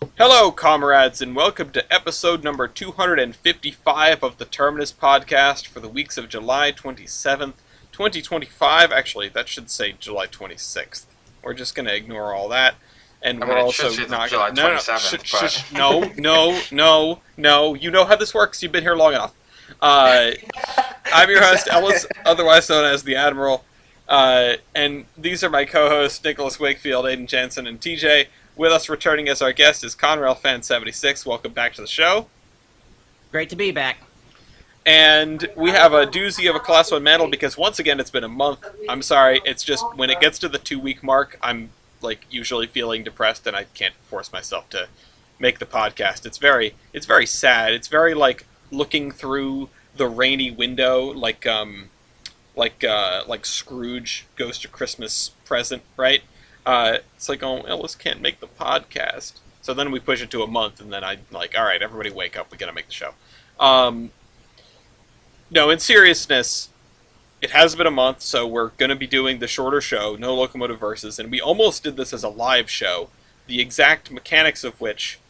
Hello, comrades, and welcome to episode number 255 of the Terminus podcast for the weeks of July 27th, 2025. Actually, that should say July 26th. We're just going to ignore all that. And I we're mean, it should also say not July going to. No, no, 27th, but... no. You know how this works. You've been here long enough. I'm your host, Ellis, otherwise known as the Admiral. And these are my co-hosts, Nicholas Wakefield, Aiden Jensen, and TJ. With us returning as our guest is Conrail-Fan76. Welcome back to the show. Great to be back. And we have a doozy of a Class 1 mantle because once again it's been a month. I'm sorry, it's just when it gets to the 2-week mark, I'm usually feeling depressed and I can't force myself to make the podcast. It's very sad. It's very looking through the rainy window like Scrooge Ghost of Christmas Present, right? It's like, oh, Ellis can't make the podcast. So then we push it to a month, and then I'm like, all right, everybody wake up, we gotta make the show. No, in seriousness, it has been a month, so we're gonna be doing the shorter show, no Locomotive Versus, and we almost did this as a live show, the exact mechanics of which,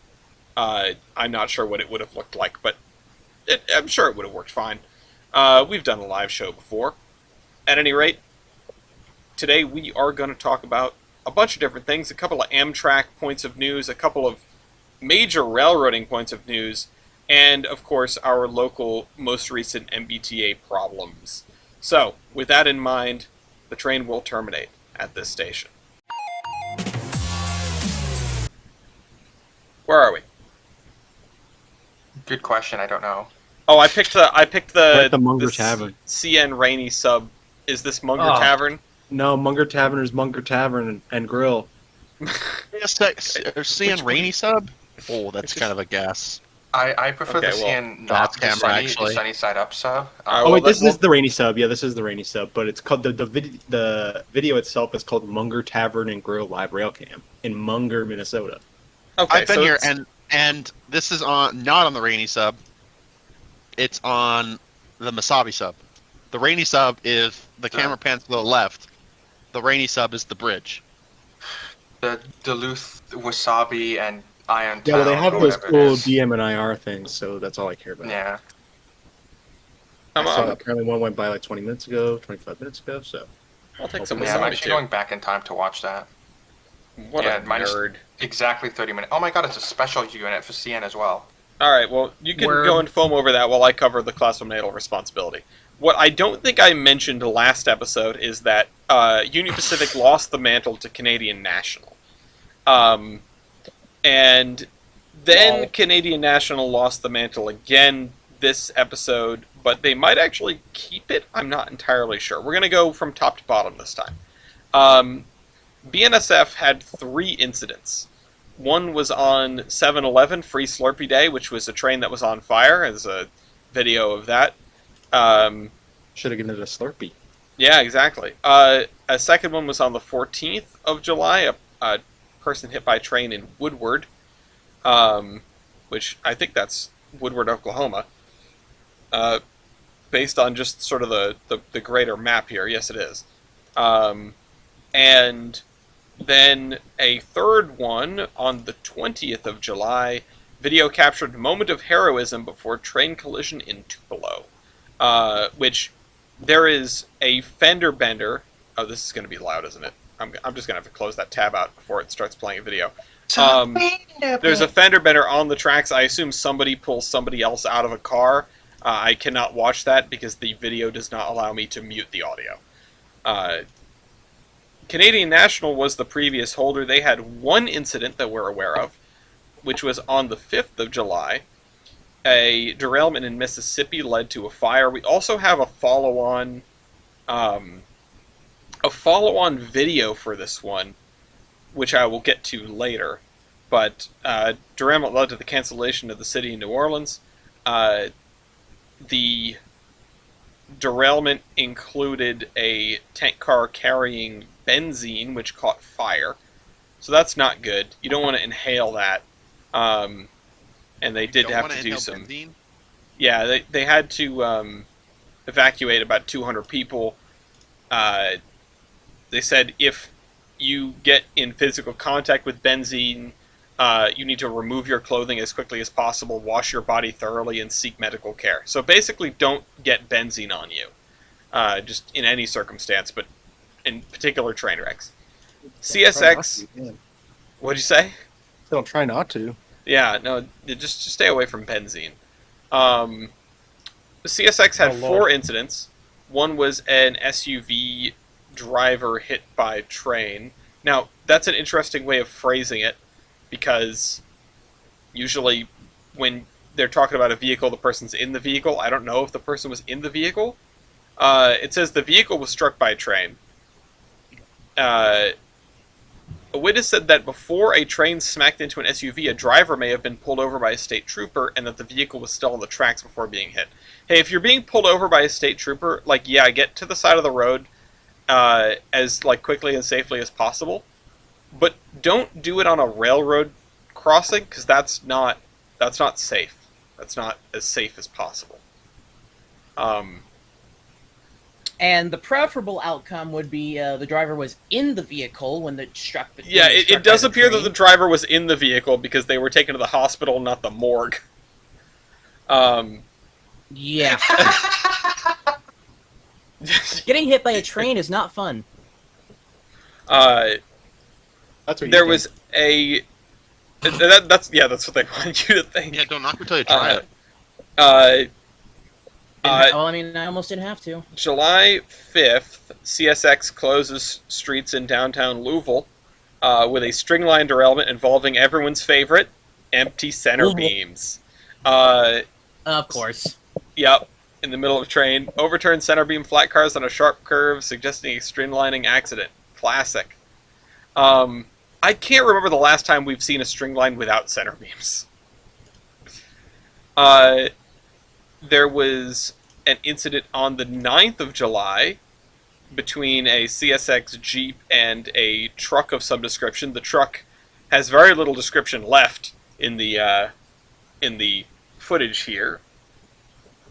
I'm not sure what it would have looked like, but I'm sure it would have worked fine. We've done a live show before. At any rate, today we are going to talk about a bunch of different things, a couple of Amtrak points of news, a couple of major railroading points of news, and, of course, our local most recent MBTA problems. So, with that in mind, the train will terminate at this station. Where are we? Good question, I don't know. Oh, I picked We're at the Munger the Tavern. CN Rainy sub. Is this Munger Oh. Tavern? No, Munger Tavern is Munger Tavern and Grill. CN Rainy sub? Oh, that's kind of a guess. I prefer Okay, the well, CN, not God's the camera, sunny, actually. the sunny side up sub. Oh, Oh well, wait, this that- is the rainy sub. Yeah, this is the rainy sub, but it's called the video itself is called Munger Tavern and Grill Live Rail Cam in Munger, Minnesota. Okay, I've been so here, it's- and this is not on the Rainy sub. It's on the Masabi sub. The Rainy sub is the camera pans to the left. The Rainy sub is the bridge. The Duluth, Wasabi, and Iron Yeah, well, they Town, have or those whatever it cool is. DM and IR things, so that's all I care about. Yeah. Come So on. apparently one went by like 20 minutes ago, 25 minutes ago. So I'll take some Yeah, I'm wasabi actually too. going back in time to watch that. What yeah, a mine is- nerd. Exactly 30 minutes. Oh my god, it's a special unit for CN as well. Alright, well, you can Word. go and foam over that while I cover the Class 1 natal responsibility. What I don't think I mentioned last episode is that Union Pacific lost the mantle to Canadian National. And then Wow. Canadian National lost the mantle again this episode, but they might actually keep it. I'm not entirely sure. We're going to go from top to bottom this time. BNSF had 3 incidents. One was on 7-Eleven Free Slurpee Day, which was a train that was on fire. There's a video of that. should have given it a Slurpee. Yeah, exactly. A second one was on the 14th of July. A person hit by a train in Woodward, which I think that's Woodward, Oklahoma. Based on just sort of the greater map here. Yes, it is. And then a third one on the 20th of July. Video captured moment of heroism before train collision in Tupelo. Which there is a fender bender. Oh, this is going to be loud, isn't it? I'm just going to have to close that tab out before it starts playing a video. There's a fender bender on the tracks. I assume somebody pulls somebody else out of a car. I cannot watch that because the video does not allow me to mute the audio. Canadian National was the previous holder. They had one incident that we're aware of, which was on the 5th of July. A derailment in Mississippi led to a fire. We also have a follow-on video for this one, which I will get to later. But derailment led to the cancellation of the city of New Orleans. The derailment included a tank car carrying benzene, which caught fire. So that's not good. You don't want to inhale that. And they did have to do some... Benzene? Yeah, they had to evacuate about 200 people. They said if you get in physical contact with benzene, You need to remove your clothing as quickly as possible, wash your body thoroughly, and seek medical care. So basically, don't get benzene on you, just in any circumstance, but in particular train wrecks. CSX. What'd you say? Don't try not to. Yeah, no, just stay away from benzene. The CSX had Oh, Lord. 4 incidents. One was an SUV driver hit by train. Now, that's an interesting way of phrasing it, because usually when they're talking about a vehicle, the person's in the vehicle. I don't know if the person was in the vehicle. It says the vehicle was struck by a train. A witness said that before a train smacked into an SUV, a driver may have been pulled over by a state trooper, and that the vehicle was still on the tracks before being hit. Hey, if you're being pulled over by a state trooper, yeah, get to the side of the road as quickly and safely as possible, but don't do it on a railroad crossing, because that's not safe. That's not as safe as possible. And the preferable outcome would be the driver was in the vehicle when the struck. Yeah, it does appear that the driver was in the vehicle because they were taken to the hospital, not the morgue. Yeah. Getting hit by a train is not fun. That's what you There think. was a. That's what they want you to think. Yeah, don't knock me till you try it. Well, I mean, I almost didn't have to. July 5th, CSX closes streets in downtown Louisville with a string line derailment involving everyone's favorite, empty center Louisville. beams. Of course. Yep, in the middle of a train. Overturned center beam flat cars on a sharp curve, suggesting a streamlining accident. Classic. I can't remember the last time we've seen a string line without center beams. There was an incident on the 9th of July between a CSX Jeep and a truck of some description. The truck has very little description left in the footage here.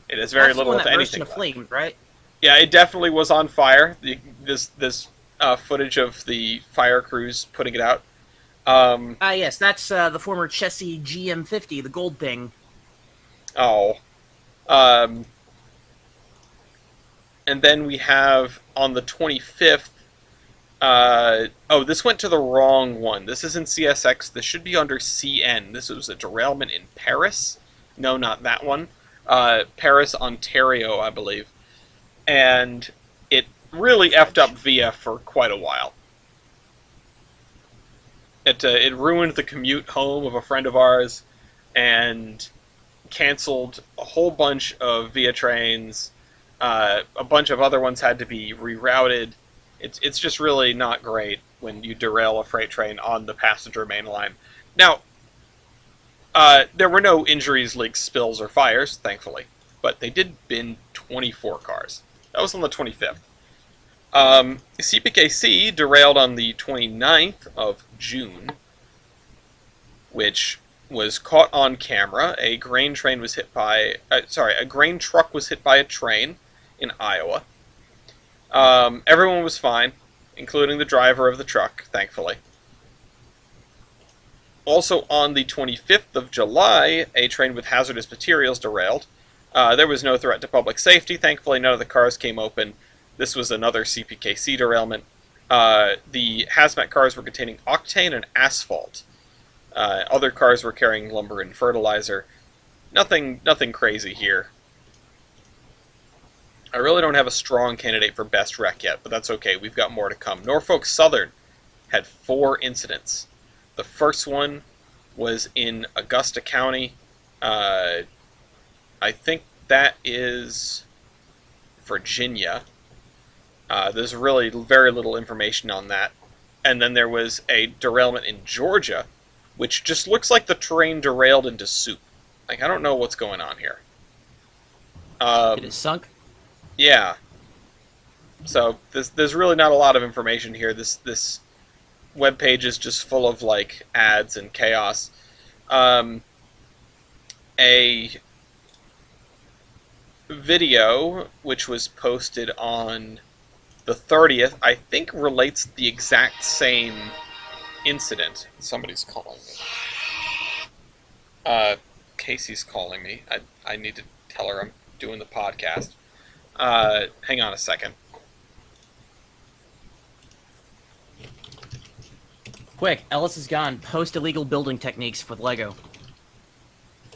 It has very That's the little, one if that burst anything, into left. flames, right? Yeah, it definitely was on fire. This footage of the fire crews putting it out. Yes, that's the former Chessie GM50, the gold thing. Oh. And then we have on the 25th. This went to the wrong one. This is in CSX. This should be under CN. This was a derailment in Paris. No, not that one. Paris, Ontario, I believe. And it really effed up VIA for quite a while. It ruined the commute home of a friend of ours, and canceled a whole bunch of VIA trains. A bunch of other ones had to be rerouted. It's just really not great when you derail a freight train on the passenger main line. Now, there were no injuries, leaks, spills, or fires, thankfully, but they did bin 24 cars. That was on the 25th. CPKC derailed on the 29th of June, which was caught on camera. A grain train was hit by... a grain truck was hit by a train in Iowa. Everyone was fine, including the driver of the truck, thankfully. Also on the 25th of July, a train with hazardous materials derailed. There was no threat to public safety. Thankfully, none of the cars came open. This was another CPKC derailment. The hazmat cars were containing octane and asphalt. Other cars were carrying lumber and fertilizer. Nothing crazy here. I really don't have a strong candidate for best wreck yet, but that's okay. We've got more to come. Norfolk Southern had 4 incidents. The first one was in Augusta County. I think that is Virginia. There's really very little information on that. And then there was a derailment in Georgia, which just looks like the train derailed into soup. I don't know what's going on here. It is sunk. Yeah. So there's really not a lot of information here. This webpage is just full of ads and chaos. A video which was posted on the 30th, I think relates the exact same incident. Somebody's calling me. Casey's calling me. I need to tell her I'm doing the podcast. Hang on a second. Quick, Ellis is gone. Post illegal building techniques with Lego.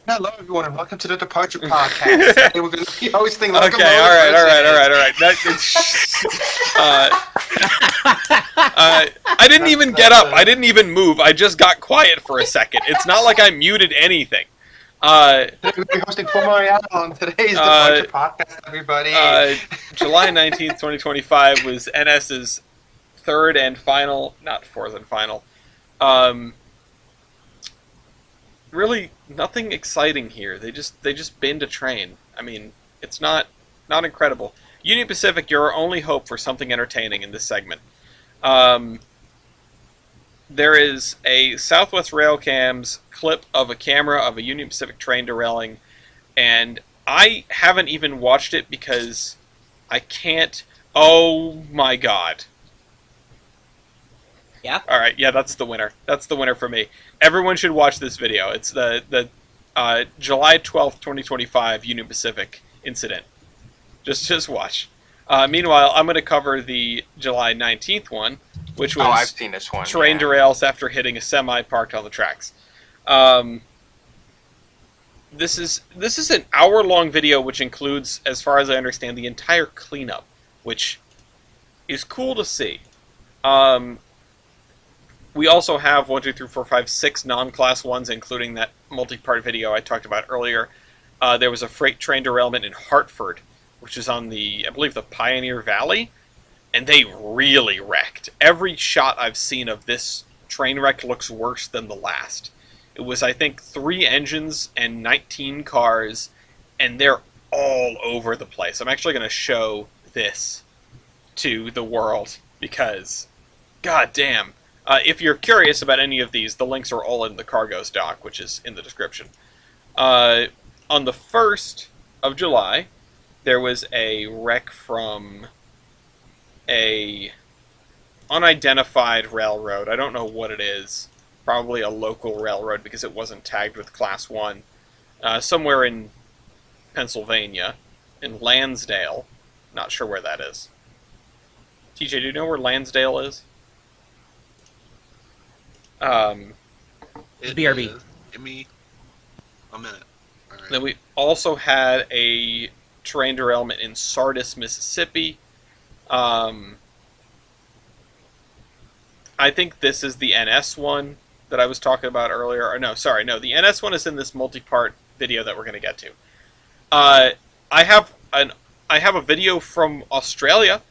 Hello, everyone, and welcome to the Departure Podcast. Today we're going to be hosting Okay, locomotive all right. I didn't even get up. I didn't even move. I just got quiet for a second. It's not like I muted anything. Today we'll be hosting Royale on today's Departure Podcast, everybody. July 19th, 2025 was NS's third and final, not fourth and final. Really, nothing exciting here. They just binned a train. I mean, it's not incredible. Union Pacific, your only hope for something entertaining in this segment. There is a Southwest Railcams clip of a camera of a Union Pacific train derailing, and I haven't even watched it because I can't. Oh my god. Yeah? Alright, yeah, that's the winner. That's the winner for me. Everyone should watch this video. It's the July 12th, 2025 Union Pacific incident. Just watch. Meanwhile, I'm going to cover the July 19th one, which was I've seen this one. train yeah. derails after hitting a semi parked on the tracks. This is an hour-long video, which includes, as far as I understand, the entire cleanup, which is cool to see. We also have 1, 2, 3, 4, 5, 6 non-class ones, including that multi-part video I talked about earlier. There was a freight train derailment in Hartford, which is on I believe, the Pioneer Valley, and they really wrecked. Every shot I've seen of this train wreck looks worse than the last. It was, I think, 3 engines and 19 cars, and they're all over the place. I'm actually going to show this to the world, because, god damn. If you're curious about any of these, the links are all in the Cargo's doc, which is in the description. On the 1st of July, there was a wreck from a unidentified railroad. I don't know what it is. Probably a local railroad because it wasn't tagged with Class 1. Somewhere in Pennsylvania, in Lansdale. Not sure where that is. TJ, do you know where Lansdale is? BRB. Give me a minute. All right. Then we also had a train derailment in Sardis, Mississippi. I think this is the NS one that I was talking about earlier. Or no, sorry, no, the NS one is in this multi-part video that we're going to get to. I have a video from Australia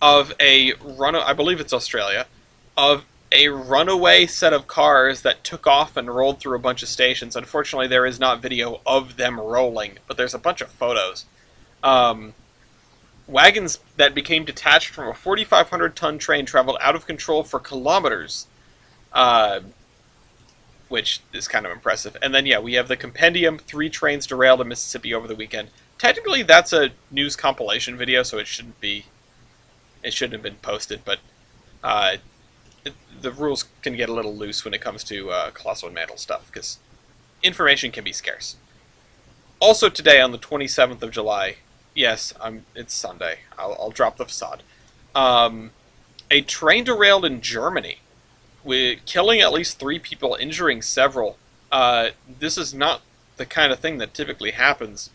of I believe it's Australia, of a runaway set of cars that took off and rolled through a bunch of stations. Unfortunately, there is not video of them rolling, but there's a bunch of photos. Wagons that became detached from a 4,500-ton train traveled out of control for kilometers, which is kind of impressive. And then, yeah, we have the Compendium, 3 trains derailed in Mississippi over the weekend. Technically, that's a news compilation video, so it shouldn't have been posted, but the rules can get a little loose when it comes to Colossal and Mantle stuff, because information can be scarce. Also today, on the 27th of July, yes, it's Sunday, I'll drop the facade, a train derailed in Germany, with killing at least 3 people, injuring several. This is not the kind of thing that typically happens.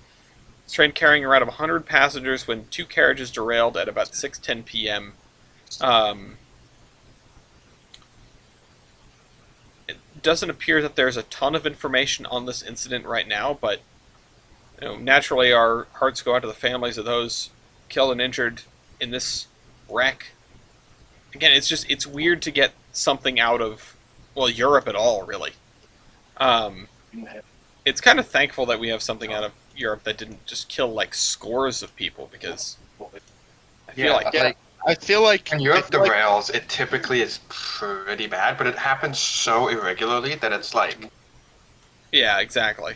This train carrying around 100 passengers when 2 carriages derailed at about 6:10 p.m. It doesn't appear that there's a ton of information on this incident right now, but naturally our hearts go out to the families of those killed and injured in this wreck. Again, it's weird to get something out of, well, Europe at all, really. It's kind of thankful that we have something out of Europe that didn't just kill like scores of people, because I feel like When Europe derails, it typically is pretty bad, but it happens so irregularly that it's like... Yeah, exactly.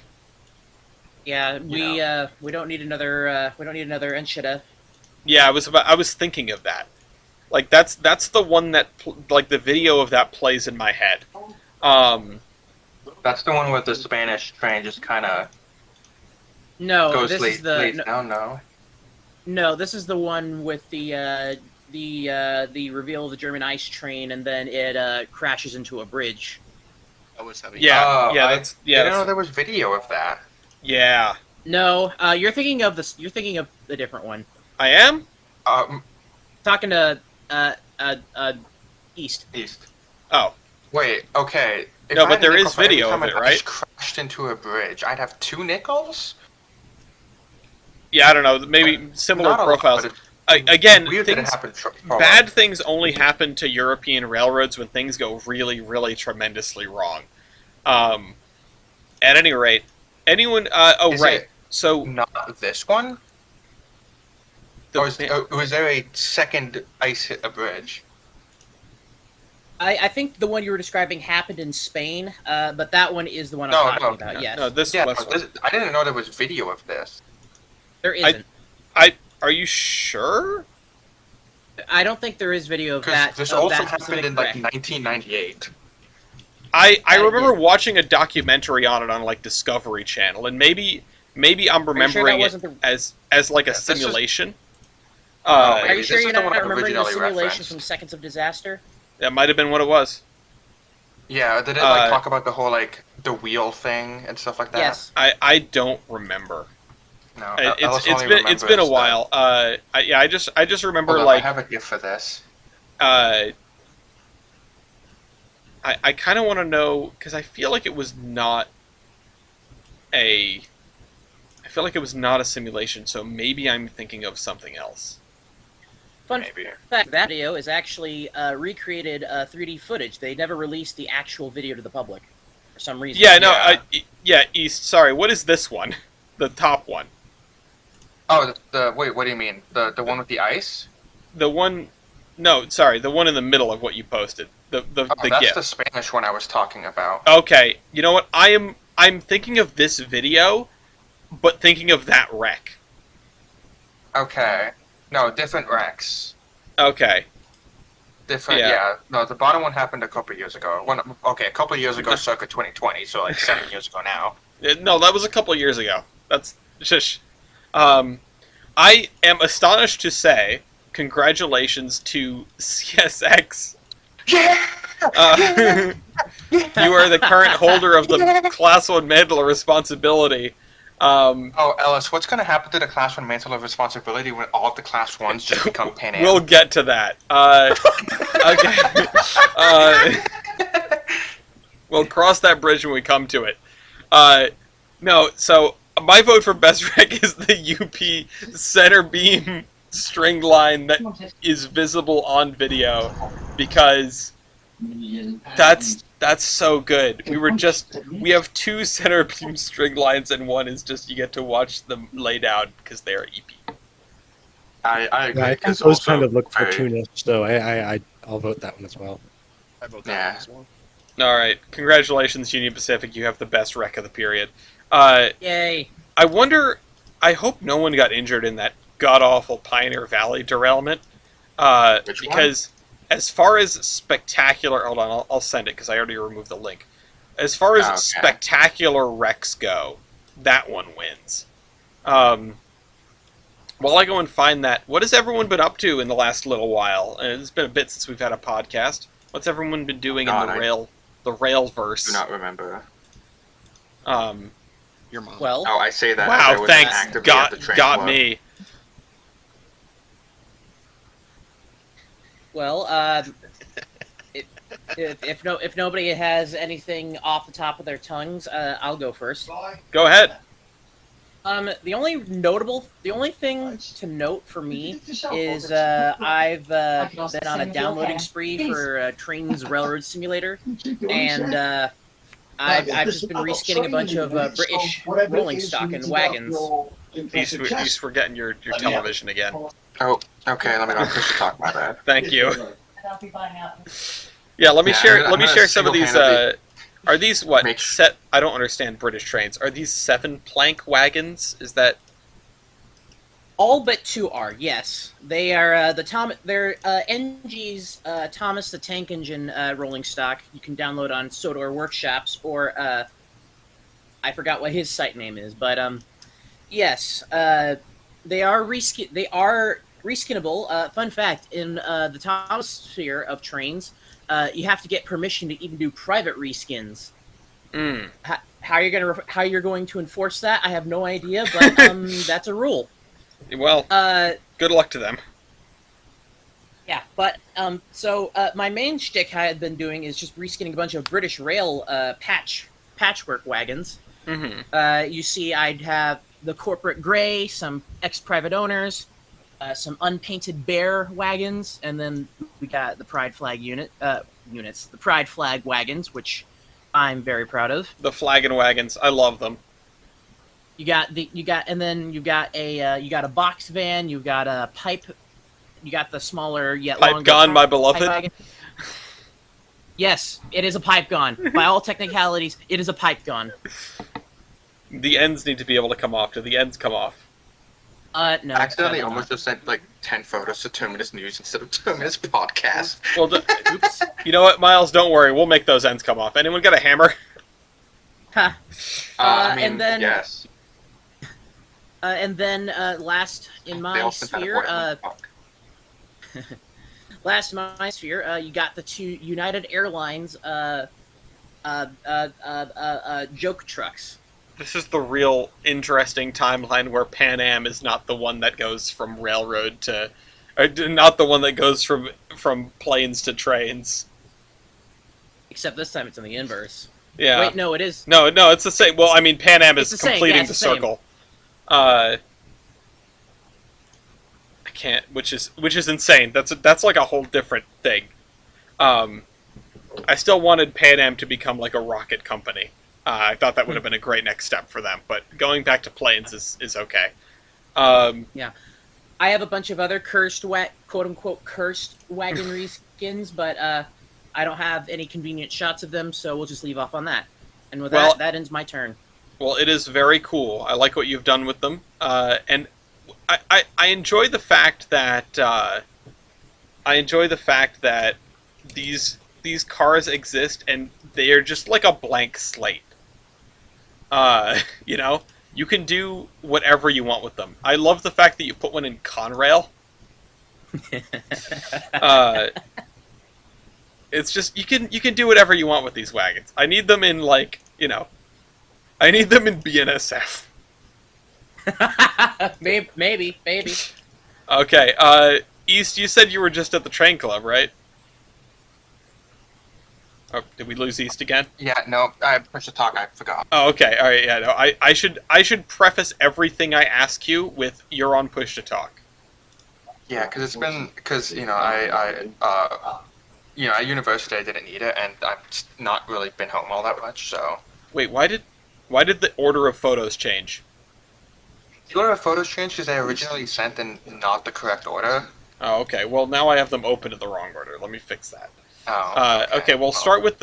Yeah, we don't need another Enshita. Yeah, I was thinking of that. Like that's the one that like the video of that plays in my head. That's the one where the Spanish train just kind of No, goes this is the lays no, down. No. no, this is the one with the reveal of the German ice train, and then it crashes into a bridge. That was heavy. Yeah, Oh, yeah, I that's yeah, didn't know that's- there was video of that. yeah. No, you're thinking of this. You're thinking of the different one. I am. Talking to East. East. Oh, Wait. Okay. If No, I but had a there nickel is for every video time of it, an right? ice crashed into a bridge, I'd have 2 nickels. yeah. I don't know. Maybe similar Not a lot, profiles. but it's Again, weird that it things happened. bad things only happen to European railroads when things go really, really tremendously wrong. At any rate, anyone? Is right. it So not this one? the, Or was there a second ice hit a bridge? I think the one you were describing happened in Spain, but that one is the one No, I'm talking no, about. Yes, no, this Yeah, was. I didn't know there was video of this. there isn't. Are you sure? I don't think there is video of Because that. this of also that happened specific in like wreck. 1998. I I remember did. watching a documentary on it on like Discovery Channel, and maybe I'm Are you sure that remembering it wasn't the? as like a Yeah, this is- simulation. Oh, Are maybe you this sure is you're the not one I remembering the originally simulation referenced. from Seconds of Disaster? That might have been what it was. Yeah, did it Uh, like talk about the whole like the wheel thing and stuff like that? Yes. I don't remember. No, It's been a while. I just remember I like have a gift for this. I kind of want to know because I feel like it was not a. I feel like it was not a simulation, so maybe I'm thinking of something else. Fun Maybe. fact: that video is actually recreated 3D footage. They never released the actual video to the public for some reason. Yeah, no, Yeah. East. Sorry, what is this one? The top one. Oh, wait. What do you mean? The one with the ice? The one. No, sorry, the one in the middle of what you posted. The Oh, the that's GIF. the Spanish one I was talking about. Okay, you know what? I'm thinking of this video, but thinking of that wreck. Okay. No, different wrecks. Okay. Different. Yeah. Yeah. No, the bottom one happened a couple years ago. A couple years ago, circa 2020. So like 7 years ago now. No, that was a couple of years ago. That's shush. I am astonished to say congratulations to CSX. Yeah. You are the current holder of the Class 1 Mantle of Responsibility. Oh, Ellis, what's going to happen to the Class 1 Mantle of Responsibility when all of the Class 1s just become Pan Am? We'll get to that. Okay. We'll cross that bridge when we come to it. No, so my vote for best wreck is the UP center beam string line that is visible on video because that's so good. We have 2 center beam string lines and one is just you get to watch them lay down because they are EP. I agree. Yeah, I think 'cause those also kind of look very- cartoonish, so I'll vote that one as well. I vote that Yeah. one as well. All right, congratulations, Union Pacific. You have the best wreck of the period. Yay! I wonder. I hope no one got injured in that god awful Pioneer Valley derailment. Which one? Because as far as spectacular, hold on, I'll send it because I already removed the link. As far as Okay. spectacular wrecks go, that one wins. While I go and find that, what has everyone been up to in the last little while? It's been a bit since we've had a podcast. What's everyone been doing God, in I the Railverse? do not remember. Your mom. Well, Oh, I say that. as I Wow, was thanks. actively at the train Got club. me. if nobody has anything off the top of their tongues, I'll go first. Go ahead. The only thing to note for me is I've been on a downloading spree for Trains Railroad Simulator, and I've just been reskinning a bunch of British rolling stock and wagons. East, we're getting your television again. Oh, okay. Let me not push the talk. My bad. Thank you. Yeah, let me share. I'm Let me gonna share some of these. single-handedly Are these what make- set? I don't understand British trains. Are these 7 plank wagons? Is that? All but two are, yes. They are they're NG's Thomas the Tank Engine rolling stock. You can download on Sodor Workshops, or I forgot what his site name is, but yes, they are reskinable. Fun fact: in the Thomas sphere of trains, you have to get permission to even do private reskins. Mm. How you're going to enforce that? I have no idea, but that's a rule. Well, good luck to them. Yeah, but so my main shtick I had been doing is just reskinning a bunch of British Rail patchwork wagons. Mm-hmm. You see, I'd have the corporate gray, some ex-private owners, some unpainted bear wagons, and then we got the Pride Flag the Pride Flag wagons, which I'm very proud of. The flagon wagons, I love them. You got a box van, you got a pipe, you got the smaller yet Pipe longer gone, my pipe beloved. wagon. Yes, it is a pipe gun. By all technicalities, it is a pipe gun. The ends need to be able to come off. Do the ends come off? No. I accidentally sadly not. almost just sent like 10 photos to Terminus News instead of Terminus Podcast. Well, Oops. you know what, Miles? Don't worry. We'll make those ends come off. Anyone got a hammer? Ha. I mean, and then yes. Last in They my all sent that sphere, avoidance talk. last in my sphere, you got the two United Airlines joke trucks. This is the real interesting timeline where Pan Am is not the one that goes from railroad to, or not the one that goes from planes to trains. Except this time it's in the inverse. Yeah. Wait, no, it is. No, it's the same. Well, I mean, Pan Am is It's the same, completing yeah, it's the the same. circle. I can't, which is insane. That's like a whole different thing. I still wanted Pan Am to become like a rocket company. I thought that would have been a great next step for them, but going back to planes is okay. Yeah. I have a bunch of other quote-unquote cursed wagon reskins, but I don't have any convenient shots of them, so we'll just leave off on that. And with that ends my turn. Well, it is very cool. I like what you've done with them, and I enjoy the fact that these cars exist and they are just like a blank slate. You know, you can do whatever you want with them. I love the fact that you put one in Conrail. It's just you can do whatever you want with these wagons. I need them in I need them in BNSF. maybe. Okay, East, you said you were just at the train club, right? Oh, did we lose East again? Yeah, no, I pushed the talk, I forgot. Oh, okay, alright, yeah, no, I should preface everything I ask you with you're on push to talk. Yeah, because at university I didn't need it, and I've just not really been home all that much, so. Wait, why did the order of photos change? The order of photos changed because I originally sent in not the correct order. Oh, okay, well now I have them open in the wrong order. Let me fix that. Oh, Okay, well start with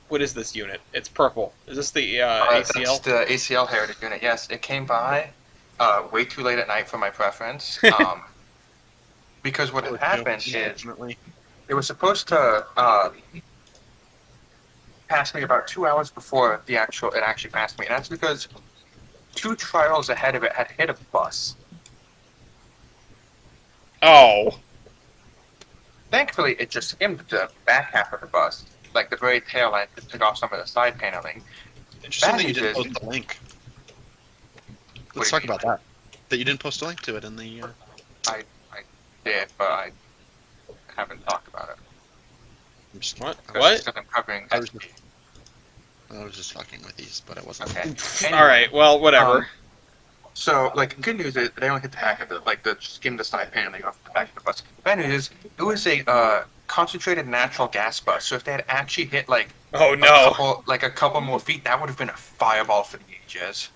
what is this unit? It's purple. Is this the ACL? That's the ACL Heritage unit, yes. It came by way too late at night for my preference. Because what had happened is it was supposed to pass me about 2 hours before it actually passed me, and that's because 2 trials ahead of it had hit a bus. Oh. Thankfully, it just skimmed the back half of the bus, like the very tail end, just took off some of the side paneling. Interesting that you news didn't is- post the link. What Let's do you talk about that. That you didn't post a link to it in the. I did, but I haven't talked about it. I'm just, What? Because What? I'm covering I was- SP. I was just fucking with these, but I wasn't. Okay. Alright, well, whatever. So, good news is they only hit the back of the skim the side paneling off the back of the bus. Bad news is it was a concentrated natural gas bus. So if they had actually hit Oh no. a couple more feet, that would have been a fireball for the ages.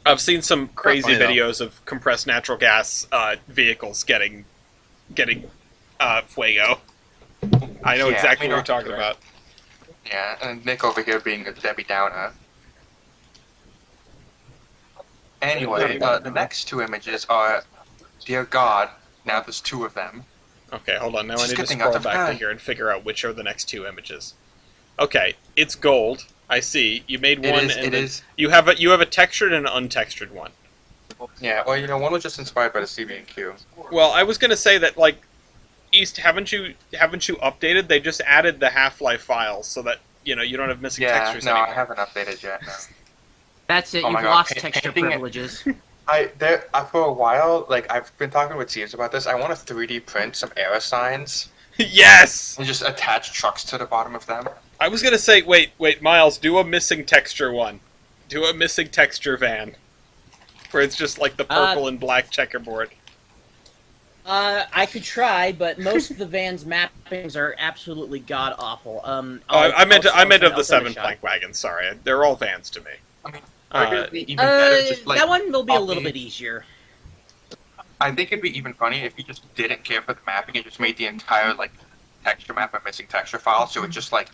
I've seen some crazy funny, though. videos of compressed natural gas vehicles getting fuego. I know Yeah, exactly I mean, what you're talking about. Yeah, and Nick over here being a Debbie Downer. Anyway, the next two images are, dear God, now there's two of them. Okay, hold on. Now I Just need to getting scroll out of back to hand. here and figure out which are the next two images. Okay, it's gold. I see. You made It one, is- and it then is- you have a textured and an untextured one. Yeah, well, one was just inspired by the CB&Q. Well, I was gonna say that like East, haven't you updated? They just added the Half-Life files so that you don't have missing Yeah, textures no, anymore. I haven't updated yet. No. That's it. Oh my You've God, lost pa- texture painting it- privileges. For a while, like I've been talking with Sears about this. I want to 3D print some era signs Yes. and just attach trucks to the bottom of them. I was gonna say, wait, Miles, do a missing texture one. Do a missing texture van, where it's just like the purple and black checkerboard. I could try, but most of the van's mappings are absolutely god awful. I meant of the I'll send a seven shot. plank wagon. Sorry, they're all vans to me. I mean, Uh, arguably even better. Just like that one will be a copy- little bit easier. I think it'd be even funny if you just didn't care for the mapping and just made the entire like texture map a missing texture file, so it just like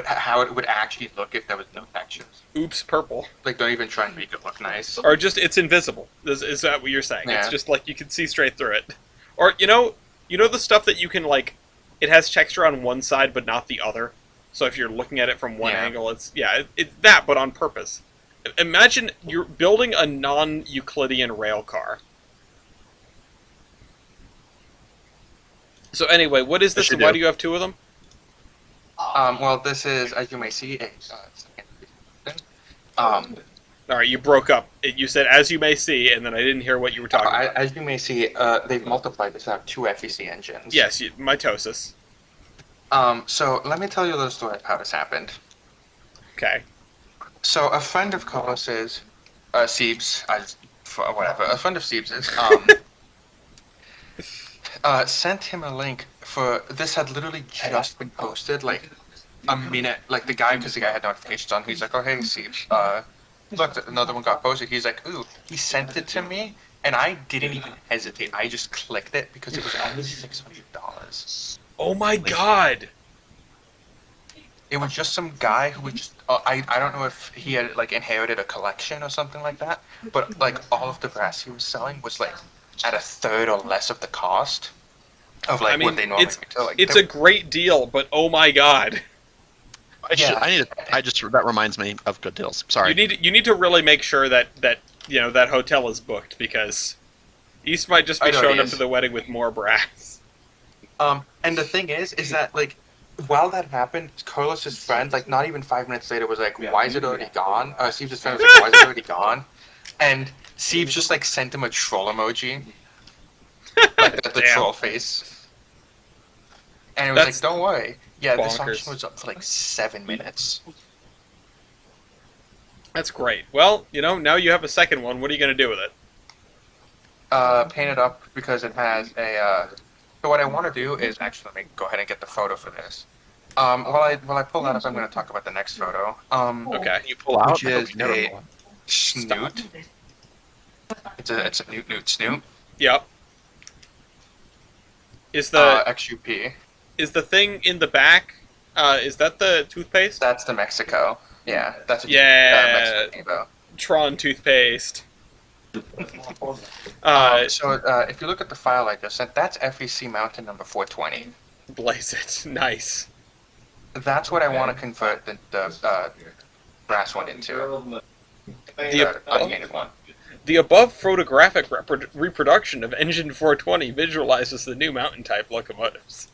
how it would actually look if there was no textures. Oops, purple. Like, don't even try and make it look nice. Or just it's invisible. Is that what you're saying? It's Yeah. just like you can see straight through it. Or you know the stuff that you can like, it has texture on one side but not the other. So if you're looking at it from one Yeah. angle, it's that, but on purpose. Imagine you're building a non-Euclidean rail car. So anyway, what is this? Yes, you And why do. do you have two of them? Well, this is, as you may see, a um, All right, you broke up. You said, "As you may see," and then I didn't hear what you were talking about. as you may see, they've multiplied this out two FEC engines. Yes, mitosis. So let me tell you a little story of how this happened. Okay. So a friend of Carlos's, Siebes, a friend of Siebes's, sent him a link for this had literally just been posted like a minute. Like because the guy had notifications on. He's like, "Oh hey, Siebes, look, another one got posted." He's like, "Ooh," he sent it to me, and I didn't even hesitate. I just clicked it because it was only $600. Oh my god! It was just some guy who would just. I don't know if he had like inherited a collection or something like that, but like all of the brass he was selling was like at a third or less of the cost of like I mean, what they normally retail. Like, it's a great deal, but oh my god! That reminds me of good deals. Sorry. You need to really make sure that that hotel is booked because East might just be I know showing he up is. to the wedding with more brass. And the thing is that like while that happened, Carlos's friend, like not even 5 minutes later, was like, "Why is it already gone?" Steve's friend was like, "Why is it already gone?" And Steve just like sent him a troll emoji, like the Damn. troll face. And it was That's like, "Don't worry, yeah, this bonkers. auction was up for like 7 minutes." That's great. Well, now you have a second one. What are you going to do with it? Paint it up because it has a. So what I want to do is actually let me go ahead and get the photo for this. While I pull that up, I'm going to talk about the next photo. Okay. Can you pull out? Which is Never a pull out. snoot. It's a newt snoot. Yep. Is the XUP. is the thing in the back? Is that the toothpaste? That's the Mexico. Yeah, that's a Yeah. Mexico Evo. Tron toothpaste. So if you look at the file I just sent, that's FEC mountain number 420. Blaze it. Nice. That's what I want to convert the brass one into. The- unpainted one. The above photographic reproduction of Engine 420 visualizes the new mountain type locomotives.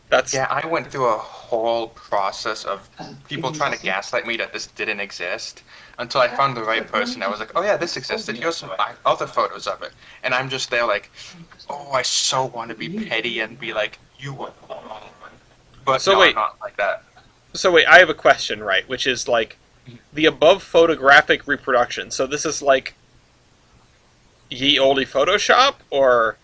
That's Yeah, I went through a whole process of people trying to gaslight me that this didn't exist until I found the right person. I was like, "Oh yeah, this existed. Here's some other photos of it." And I'm just there like, "Oh, I so want to be petty and be like, you were wrong." But So no, wait. I'm not like that. So wait, I have a question, right? Which is like the above photographic reproduction. So this is like ye olde Photoshop, or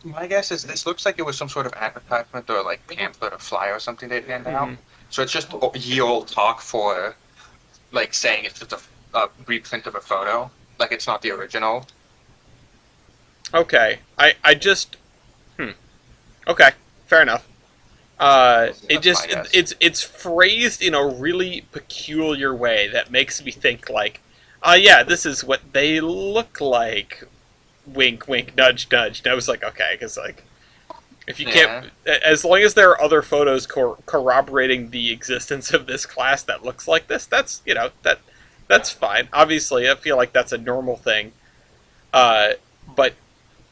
My guess is this looks like it was some sort of advertisement or like pamphlet or flyer or something they'd hand out. Mhm. So it's just ye old talk for like saying it's just a reprint of a photo. Like it's not the original. okay? I just okay, fair enough. It That's just my guess. it's phrased in a really peculiar way that makes me think like, yeah, this is what they look like. Wink, wink, nudge, nudge. And I was like, okay, because like, if you can't, Yeah. as long as there are other photos corroborating the existence of this class that looks like this, that's that's fine. Obviously, I feel like that's a normal thing. But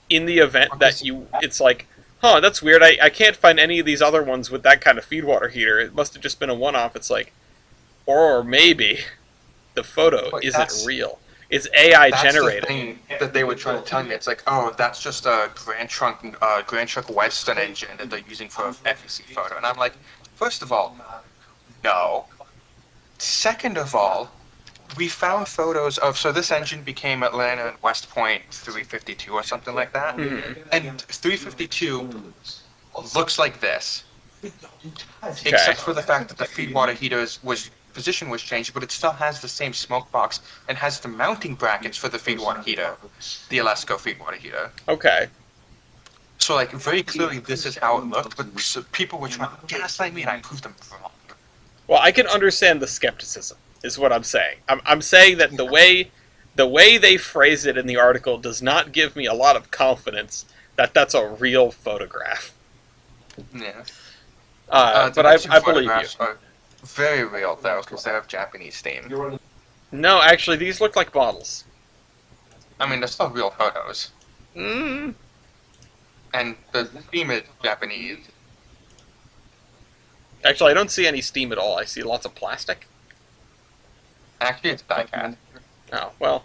in the event that it's like, huh, that's weird. I can't find any of these other ones with that kind of feed water heater. It must have just been a one-off. It's like, or maybe the photo But isn't real. It's AI that's the generated. thing that they were trying to tell me. It's like, oh, that's just a Grand Trunk Western engine that they're using for a FEC photo. And I'm like, first of all, no. Second of all, we found photos of, so this engine became Atlanta and West Point 352 or something like that. Mhm. And 352 looks like this, Okay. except for the fact that the feed water heater's position was changed, but it still has the same smoke box and has the mounting brackets for the feed water heater, the Alesco feed water heater. Okay. So like very clearly this is how it looked, but people were trying to gaslight me and I proved them wrong. Well, I can understand the skepticism. Is what I'm saying. I'm saying that the way they phrase it in the article does not give me a lot of confidence that that's a real photograph. Yeah. But I believe you. Are very real though, because they have Japanese theme. No, actually, these look like models. I mean, they're still real photos, Mm. and the theme is Japanese. Actually, I don't see any steam at all. I see lots of plastic. Actually, it's diecast. Oh, well.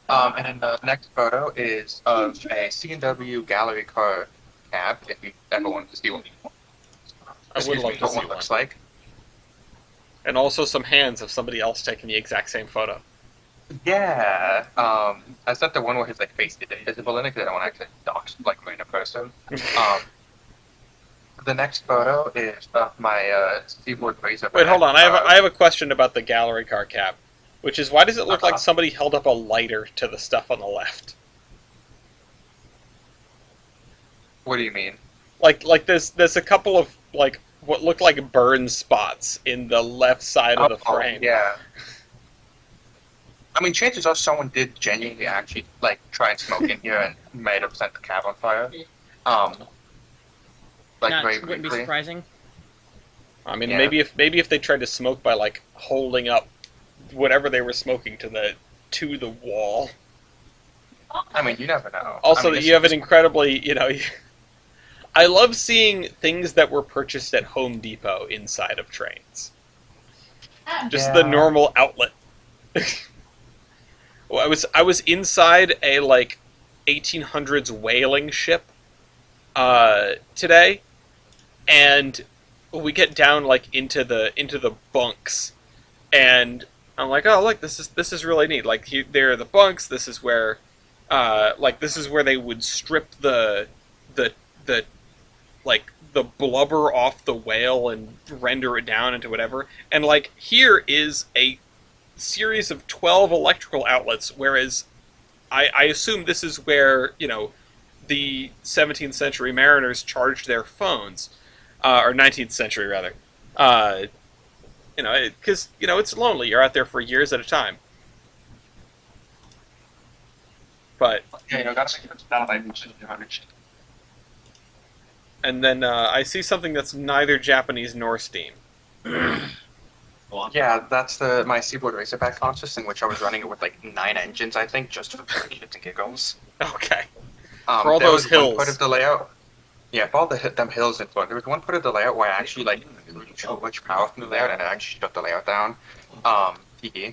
And then the next photo is of a C&W gallery car cab, if you ever wanted to see one. I would love to what see one one. looks like. And also some hands of somebody else taking the exact same photo. Yeah. I said the one where his like face is invisible in it because I don't want to actually dox like random person. The next photo is of my Seaboard Razor. Wait, hold on. I have a question about the gallery car cab, which is why does it look like somebody held up a lighter to the stuff on the left? What do you mean? Like there's a couple of like what look like burn spots in the left side of the frame. Yeah. I mean, chances are someone did genuinely actually like try and smoke in here and might have set the cab on fire. Like Not, very wouldn't be briefly. surprising. I mean, Yeah. maybe if they tried to smoke by like holding up whatever they were smoking to the wall. I mean, you never know. Also, I mean, you have an incredibly I love seeing things that were purchased at Home Depot inside of trains. Just the Yeah. normal outlet. Well, I was inside a like 1800s whaling ship today, and we get down like into the bunks, and I'm like, oh look, this is really neat. Like there are the bunks. This is where this is where they would strip the like the blubber off the whale and render it down into whatever. And like here is a series of 12 electrical outlets, whereas I assume this is where the 17th century mariners charged their phones, or 19th century rather. Because it's lonely. You're out there for years at a time. But Yeah, gotta make sure it's not like 200. and then I see something that's neither Japanese nor Steam. Yeah, that's my Seaboard Racerback conscious in which I was running it with like 9 engines, I think, just for shits and giggles. Okay. For all there those was one hills. part of the layout. Yeah, for all them hills in front. There was one part of the layout where I actually like drew too much power from the layout and I actually shut the layout down. Yeah.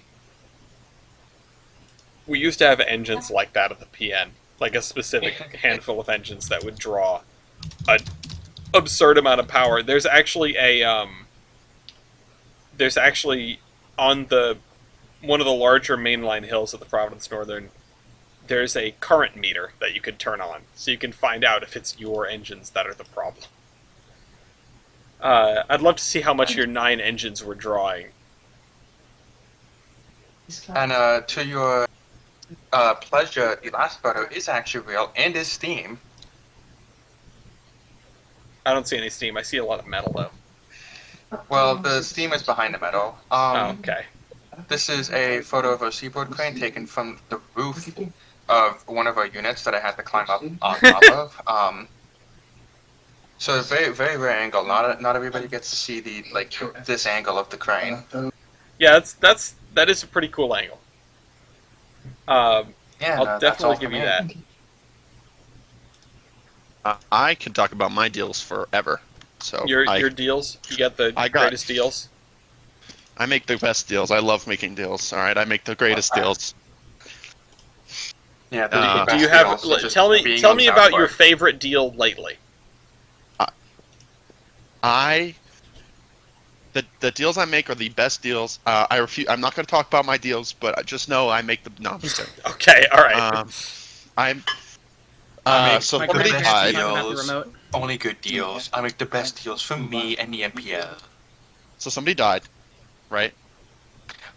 We used to have engines like that at the PN, like a specific handful of engines that would draw an absurd amount of power. There's actually on one of the larger mainline hills of the Providence Northern, there's a current meter that you could turn on, so you can find out if it's your engines that are the problem. I'd love to see how much your 9 engines were drawing. And to your pleasure, the last photo is actually real and is Steam. I don't see any steam. I see a lot of metal though. Well, the steam is behind the metal. Oh, okay. This is a photo of a seaboard crane taken from the roof of one of our units that I had to climb up on top of. So very, very rare angle. Not everybody gets to see the this angle of the crane. Yeah, that is a pretty cool angle. Yeah, I'll no, that's definitely all for give you me. that. I can talk about my deals forever. So Your deals, you got the I got- greatest deals. I make the best deals. I love making deals. All right, I make the greatest deals. Yeah, the Uh, best Do you have? deals are just Tell me being on about your soundboard. favorite deal lately. The deals I make are the best deals. I refuse. I'm not going to talk about my deals, but just know I make the. No, I'm just kidding. Okay, all right. I'm. I make So the somebody best died. Talking about the deals. remote. Only good deals. I make the best deals for me and the MPL. So somebody died, right?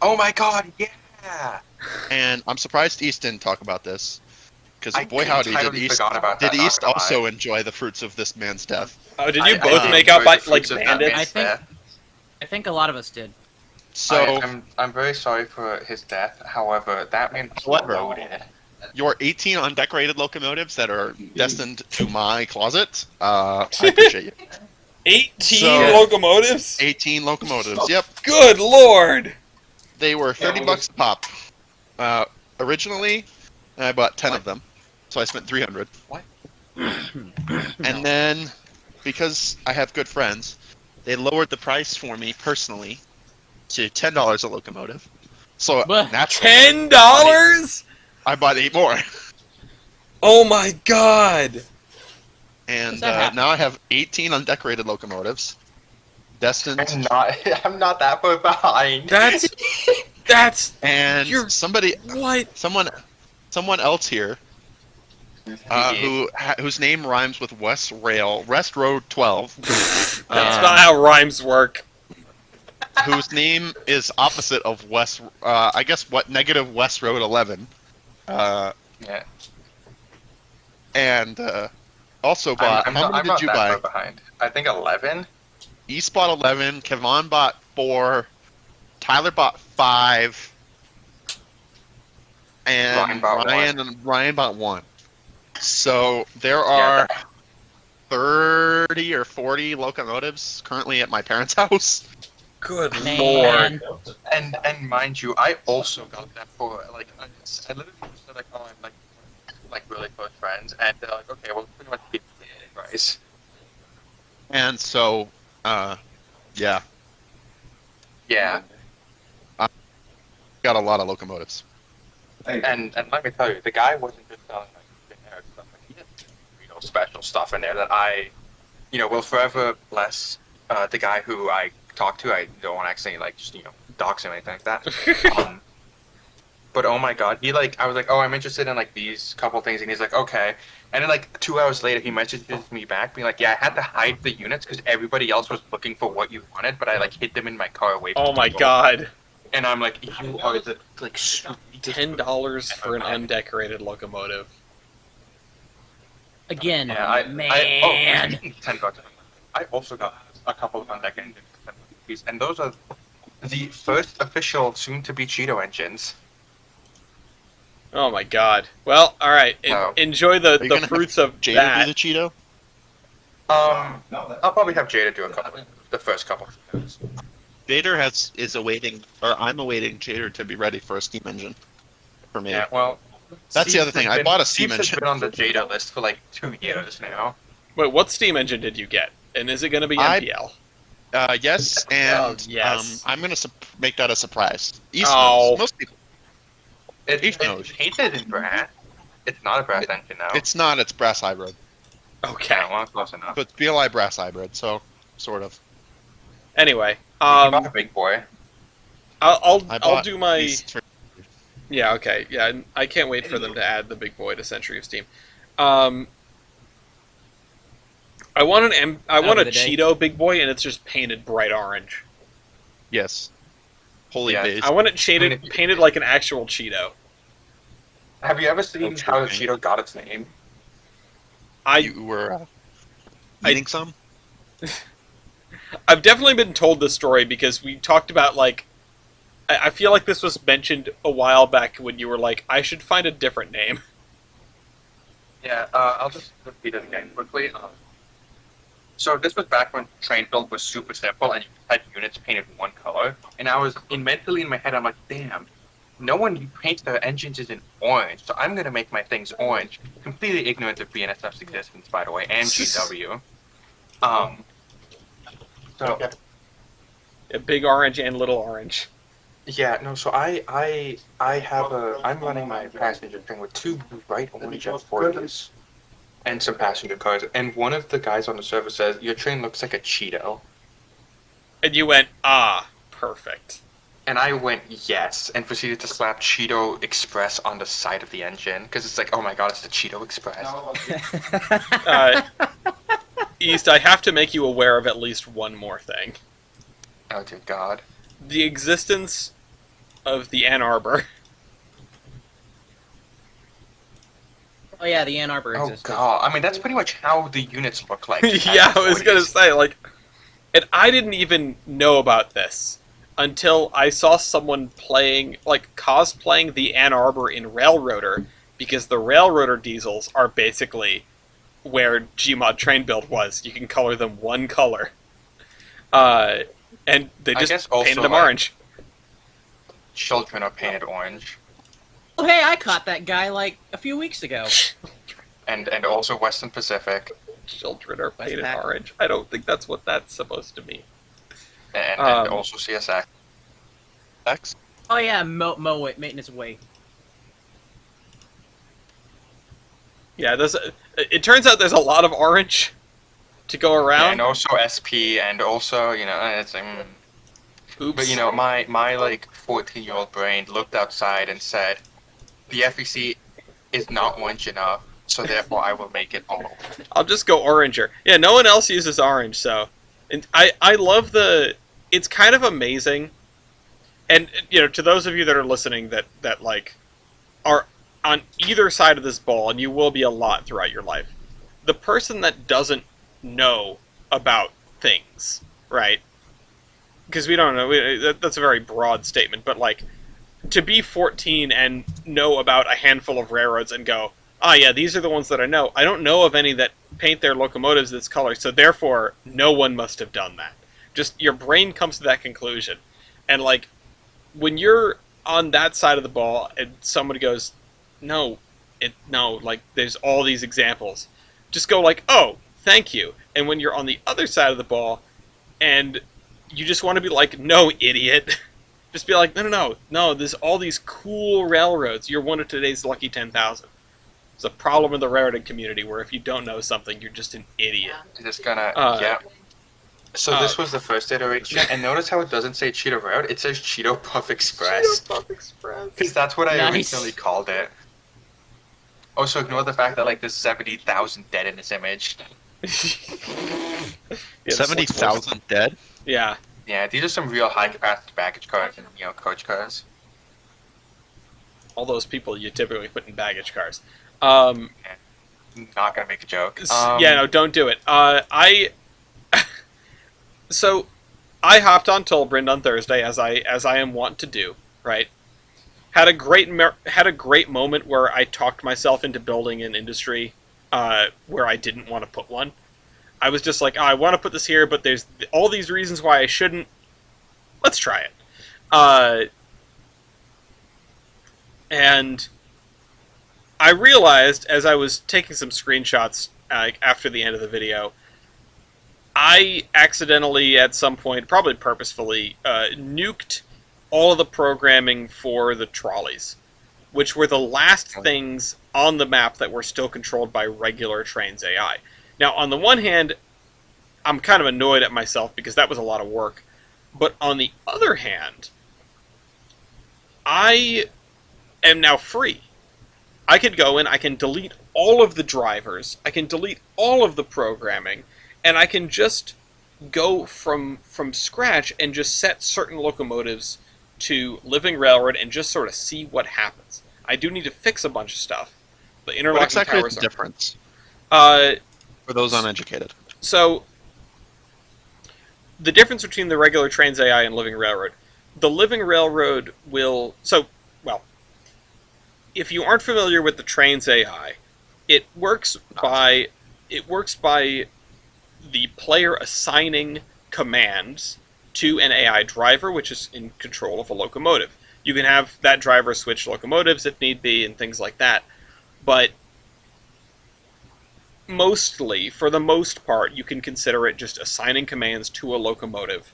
Oh my god, yeah! And I'm surprised East didn't talk about this, because I boy howdy, did entirely East forgot about that, not East gonna also lie. enjoy the fruits of this man's death? Oh, did you I both did make out enjoy by the like fruits of that bandits? man's I think- death. I think a lot of us did. So I'm very sorry for his death. However, that man was However. loaded. your 18 undecorated locomotives that are destined to my closet, I appreciate you. 18 So- locomotives. 18 locomotives. Yep, Good lord. they were $30 a pop. Originally, I bought 10 of them, so I spent 300. What? And then, because I have good friends, they lowered the price for me personally to $10 a locomotive. So But- naturally, $10? I bought 8 more, Oh my god. and Does that happen? now I have 18 undecorated locomotives destined. I'm not that far behind. That's And You're- somebody, what? someone else here, whose name rhymes with West Road 12, That's not how rhymes work. whose name is opposite of West. I guess negative West Road 11. Yeah. And also bought. I'm how not, many I'm did not you that buy? far behind. I think 11. East bought 11. Kevon bought 4. Tyler bought 5. And Ryan bought Ryan bought 1. So there Yeah, are 30 or 40 locomotives currently at my parents' house. Good Man. lord. and mind you, I also got that for I literally said like, oh, I'm like really close friends, and they're like, okay, well, pretty much be the price. And so, yeah, Yeah, got a lot of locomotives. and let me tell you, the guy wasn't just selling like generic stuff. Like, he had real special stuff in there that I, will forever bless the guy who I talked to. I don't want to actually like just dox him or anything like that. But oh my god, I was like, oh, I'm interested in like these couple things, and he's like, okay. And then like 2 hours later, he messages me back, being like, yeah, I had to hide the units because everybody else was looking for what you wanted, but I like hid them in my car away from Oh my people." god. And I'm like, you are the like sweetest $10 for an ever. undecorated locomotive. Again, Yeah, I man. $10. I also got a couple of undecorated pieces, and those are the first official, soon-to-be Cheeto engines. Oh my god. Well, all right. No. Enjoy Are you the gonna fruits of Jada that. do the Cheeto? I'll probably have Jada do the first couple. Jader is awaiting, or I'm awaiting Jader to be ready for a steam engine. For me, Yeah, well, That's the Steve's other thing, has I been- bought a steam Steve's has engine. been on the Jada list for like 2 years now. Wait, what steam engine did you get? And is it going to be I- MPL? yes, and yes. I'm gonna make that a surprise. East Oh. knows. Most people, It's knows. painted in brass. It's not a brass engine now. it's not. It's brass hybrid, Okay. yeah, well, close enough. but BLI brass hybrid, so sort of. Anyway, You bought a big boy. I'll I bought do my East for- yeah. Okay, yeah. I can't wait for them to add the big boy to Century of Steam. I want I want a be the day. Cheeto big boy, and it's just painted bright orange. Yes. Holy Yes. base. I want it shaded, I mean, if- painted like an actual Cheeto. Have you ever seen true, how the man. Cheeto got its name? I You were I- eating some? I've definitely been told this story because we talked about, like, I feel like this was mentioned a while back when you were like, I should find a different name. Yeah, I'll just repeat it again quickly. So this was back when train build was super simple and you had units painted one color. And I was mentally in my head, I'm like, damn, no one paints their engines in orange, so I'm gonna make my things orange. Completely ignorant of BNSF's existence, by the way, and GW. Um, so A big orange and little orange. yeah, no, so I have I'm running my passenger train with two bright orange F40s and some passenger cars, and one of the guys on the server says your train looks like a Cheeto. And you went, ah, perfect. And I went yes, and proceeded to slap Cheeto Express on the side of the engine because it's like, oh my god, it's the Cheeto Express. East, I have to make you aware of at least one more thing. Oh dear God. The existence of the Ann Arbor. Oh yeah, the Ann Arbor Oh exists. god. I mean, that's pretty much how the units look like. Yeah, I was gonna say, like, and I didn't even know about this until I saw someone playing, like, cosplaying the Ann Arbor in Railroader, because the Railroader diesels are basically where Gmod train build was. You can color them one color. And they I just guess also, painted them like, orange. Children are painted orange, Oh hey, I caught that guy like a few weeks ago. and also Western Pacific, Children are painted that? orange. I don't think that's what that's supposed to mean. and Um, also CSX. X. Oh yeah, maintenance way. Yeah, it turns out there's a lot of orange to go Yeah, around. and also SP, and also it's Oops. But my like 14-year-old brain looked outside and said, the FEC is not orange enough, so therefore I will make it all. I'll just go oranger. Yeah, no one else uses orange, so... And I love the... It's kind of amazing. And, to those of you that are listening that like, are on either side of this ball, and you will be a lot throughout your life, the person that doesn't know about things, right? Because we don't know, that's a very broad statement, but, like, to be 14 and know about a handful of railroads and go, ah, yeah, these are the ones that I know. I don't know of any that paint their locomotives this color, so therefore, no one must have done that. Just, your brain comes to that conclusion. And, like, when you're on that side of the ball and somebody goes, no, like, there's all these examples, just go like, oh, thank you. And when you're on the other side of the ball and you just want to be like, no, idiot, just be like, no, there's all these cool railroads. You're one of today's lucky 10,000. It's a problem in the railroading community where if you don't know something, you're just an idiot. Just gonna, Uh, yeah. So this was the first iteration, and notice how it doesn't say Cheeto Road, it says Cheeto Puff Express. Because that's what I Nice. originally called it. Also, ignore the fact that, like, there's 70,000 dead in this image. Yeah, 70,000 dead? Yeah. Yeah, these are some real high-capacity baggage cars and, coach cars. All those people you typically put in baggage cars. Not gonna make a joke. Yeah, no, don't do it. So, I hopped on Tolbrand on Thursday, as I am wont to do, right? Had a great moment where I talked myself into building an industry where I didn't want to put one. I was just like, oh, I want to put this here, but there's all these reasons why I shouldn't. Let's try it. And I realized as I was taking some screenshots after the end of the video, I accidentally, at some point, probably purposefully, nuked all of the programming for the trolleys, which were the last things on the map that were still controlled by regular Trains AI. Now, on the one hand, I'm kind of annoyed at myself because that was a lot of work, but on the other hand, I am now free. I can go in, I can delete all of the drivers, I can delete all of the programming, and I can just go from scratch and just set certain locomotives to Living Railroad and just sort of see what happens. I do need to fix a bunch of stuff. The interlocking What exactly towers is the difference are... for those uneducated? So, the difference between the regular Trains AI and Living Railroad. The Living Railroad will well, if you aren't familiar with the Trains AI, it works by it works by the player assigning commands to an AI driver, which is in control of a locomotive. You can have that driver switch locomotives if need be and things like that, but mostly, for the most part, you can consider it just assigning commands to a locomotive.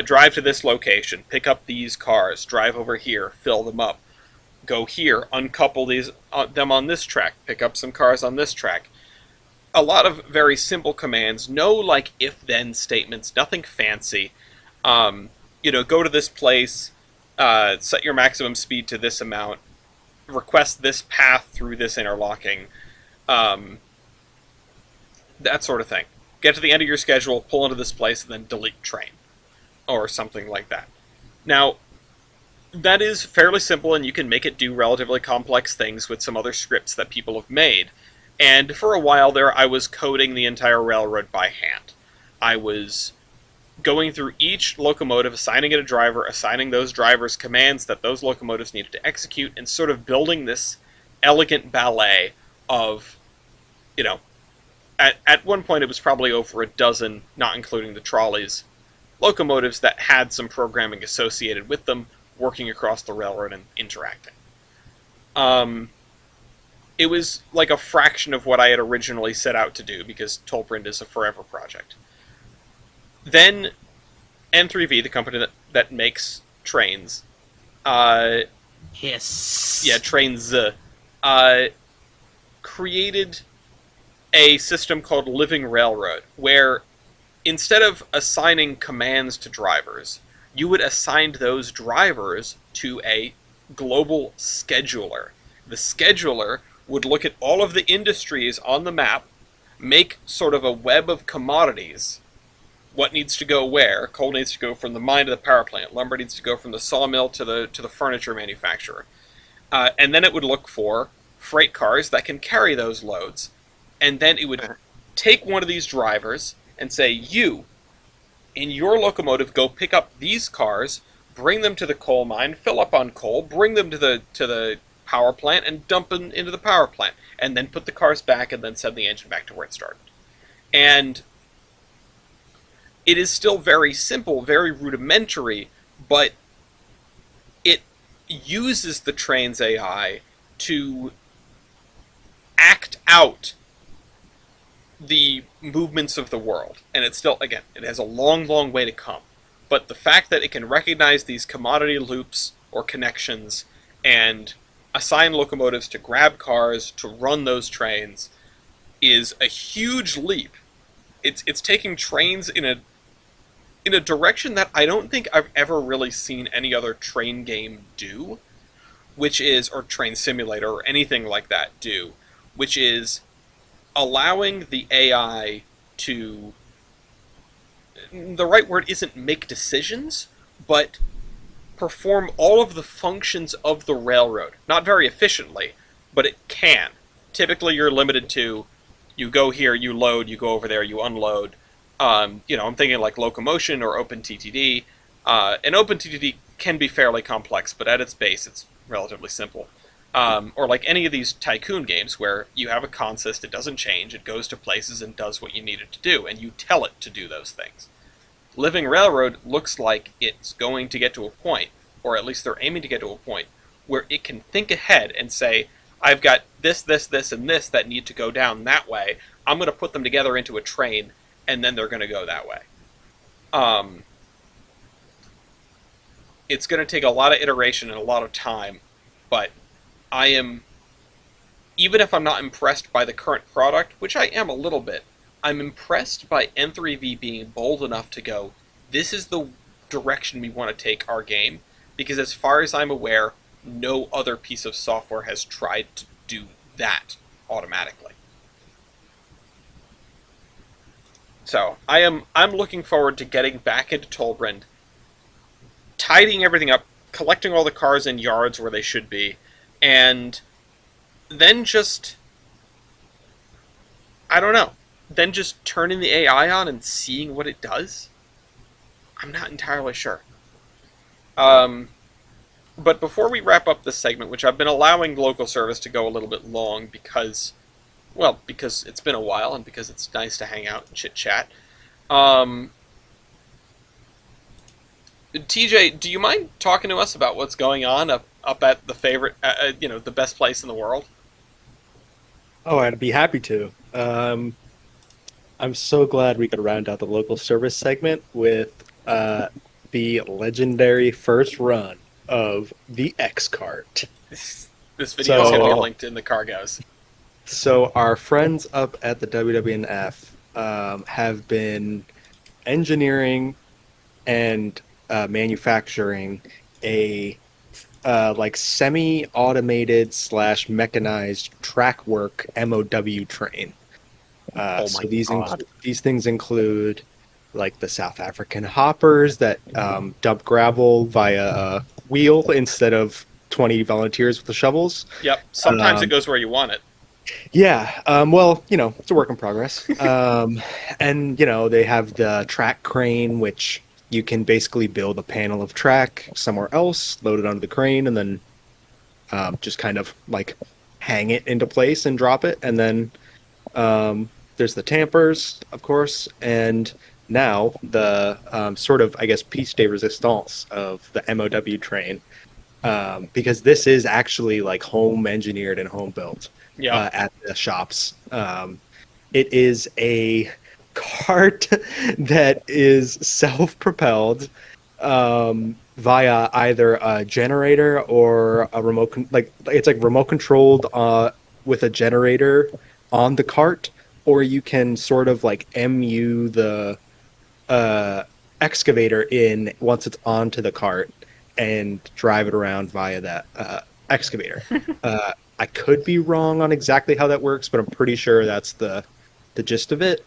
Drive to this location, pick up these cars, drive over here, fill them up, go here, uncouple them on this track, pick up some cars on this track. A lot of very simple commands, no like if-then statements, nothing fancy. Go to this place, set your maximum speed to this amount, request this path through this interlocking, that sort of thing. Get to the end of your schedule, pull into this place, and then delete train, or something like that. Now, that is fairly simple, and you can make it do relatively complex things with some other scripts that people have made. And for a while there, I was coding the entire railroad by hand. I was going through each locomotive, assigning it a driver, assigning those drivers commands that those locomotives needed to execute, and sort of building this elegant ballet of, at one point it was probably over a dozen, not including the trolleys, locomotives that had some programming associated with them, working across the railroad and interacting. It was like a fraction of what I had originally set out to do, because Tolprint is a forever project. Then N3V, the company that makes trains, Hiss. yeah, Trains, created a system called Living Railroad, where instead of assigning commands to drivers, you would assign those drivers to a global scheduler. The scheduler would look at all of the industries on the map, make sort of a web of commodities. What needs to go where? Coal needs to go from the mine to the power plant. Lumber needs to go from the sawmill to the furniture manufacturer. And then it would look for freight cars that can carry those loads. And then it would take one of these drivers and say, you, in your locomotive, go pick up these cars, bring them to the coal mine, fill up on coal, bring them to the power plant, and dump them into the power plant. And then put the cars back and then send the engine back to where it started. And it is still very simple, very rudimentary, but it uses the Trains AI to act out the movements of the world. And it's still, again, it has a long, long way to come. But the fact that it can recognize these commodity loops or connections and assign locomotives to grab cars, to run those trains, is a huge leap. It's taking trains in a direction that I don't think I've ever really seen any other train game do, which is, or train simulator or anything like that do, which is allowing the AI to, the right word isn't make decisions, but perform all of the functions of the railroad. Not very efficiently, but it can. Typically you're limited to, you go here, you load, you go over there, you unload. I'm thinking like locomotion or OpenTTD. And OpenTTD can be fairly complex, but at its base, it's relatively simple. Or like any of these tycoon games where you have a consist, it doesn't change, it goes to places and does what you need it to do, and you tell it to do those things. Living Railroad looks like it's going to get to a point, or at least they're aiming to get to a point, where it can think ahead and say, I've got this, this, this, and this that need to go down that way. I'm going to put them together into a train, and then they're going to go that way. It's going to take a lot of iteration and a lot of time, but I am, even if I'm not impressed by the current product, which I am a little bit, I'm impressed by N3V being bold enough to go, this is the direction we want to take our game, because as far as I'm aware, no other piece of software has tried to do that automatically. So, I'm looking forward to getting back into Tolbrand, tidying everything up, collecting all the cars in yards where they should be, and then just, I don't know, then just turning the AI on and seeing what it does. I'm not entirely sure. But before we wrap up this segment, which I've been allowing local service to go a little bit long because, well, because it's been a while and because it's nice to hang out and chit chat. TJ, do you mind talking to us about what's going on up at the favorite, the best place in the world? Oh, I'd be happy to. I'm so glad we could round out the local service segment with the legendary first run of the X Cart. This video is So- going to be linked in the cargos. So our friends up at the WWNF have been engineering and manufacturing a like semi-automated / mechanized track work MOW train. Oh So my God. these things include like the South African hoppers that dump gravel via a wheel instead of 20 volunteers with the shovels. Yep. Sometimes it Um, goes where you want it. Yeah, well, it's a work in progress. And, they have the track crane, which you can basically build a panel of track somewhere else, load it onto the crane, and then just kind of like hang it into place and drop it. And then there's the tampers, of course, and now the sort of, I guess, piece de resistance of the MOW train, because this is actually like home engineered and home built Yeah. at the shops. It is a cart that is self-propelled via either a generator or a it's like remote controlled with a generator on the cart, or you can sort of like MU the excavator in once it's onto the cart and drive it around via that excavator. I could be wrong on exactly how that works, but I'm pretty sure that's the gist of it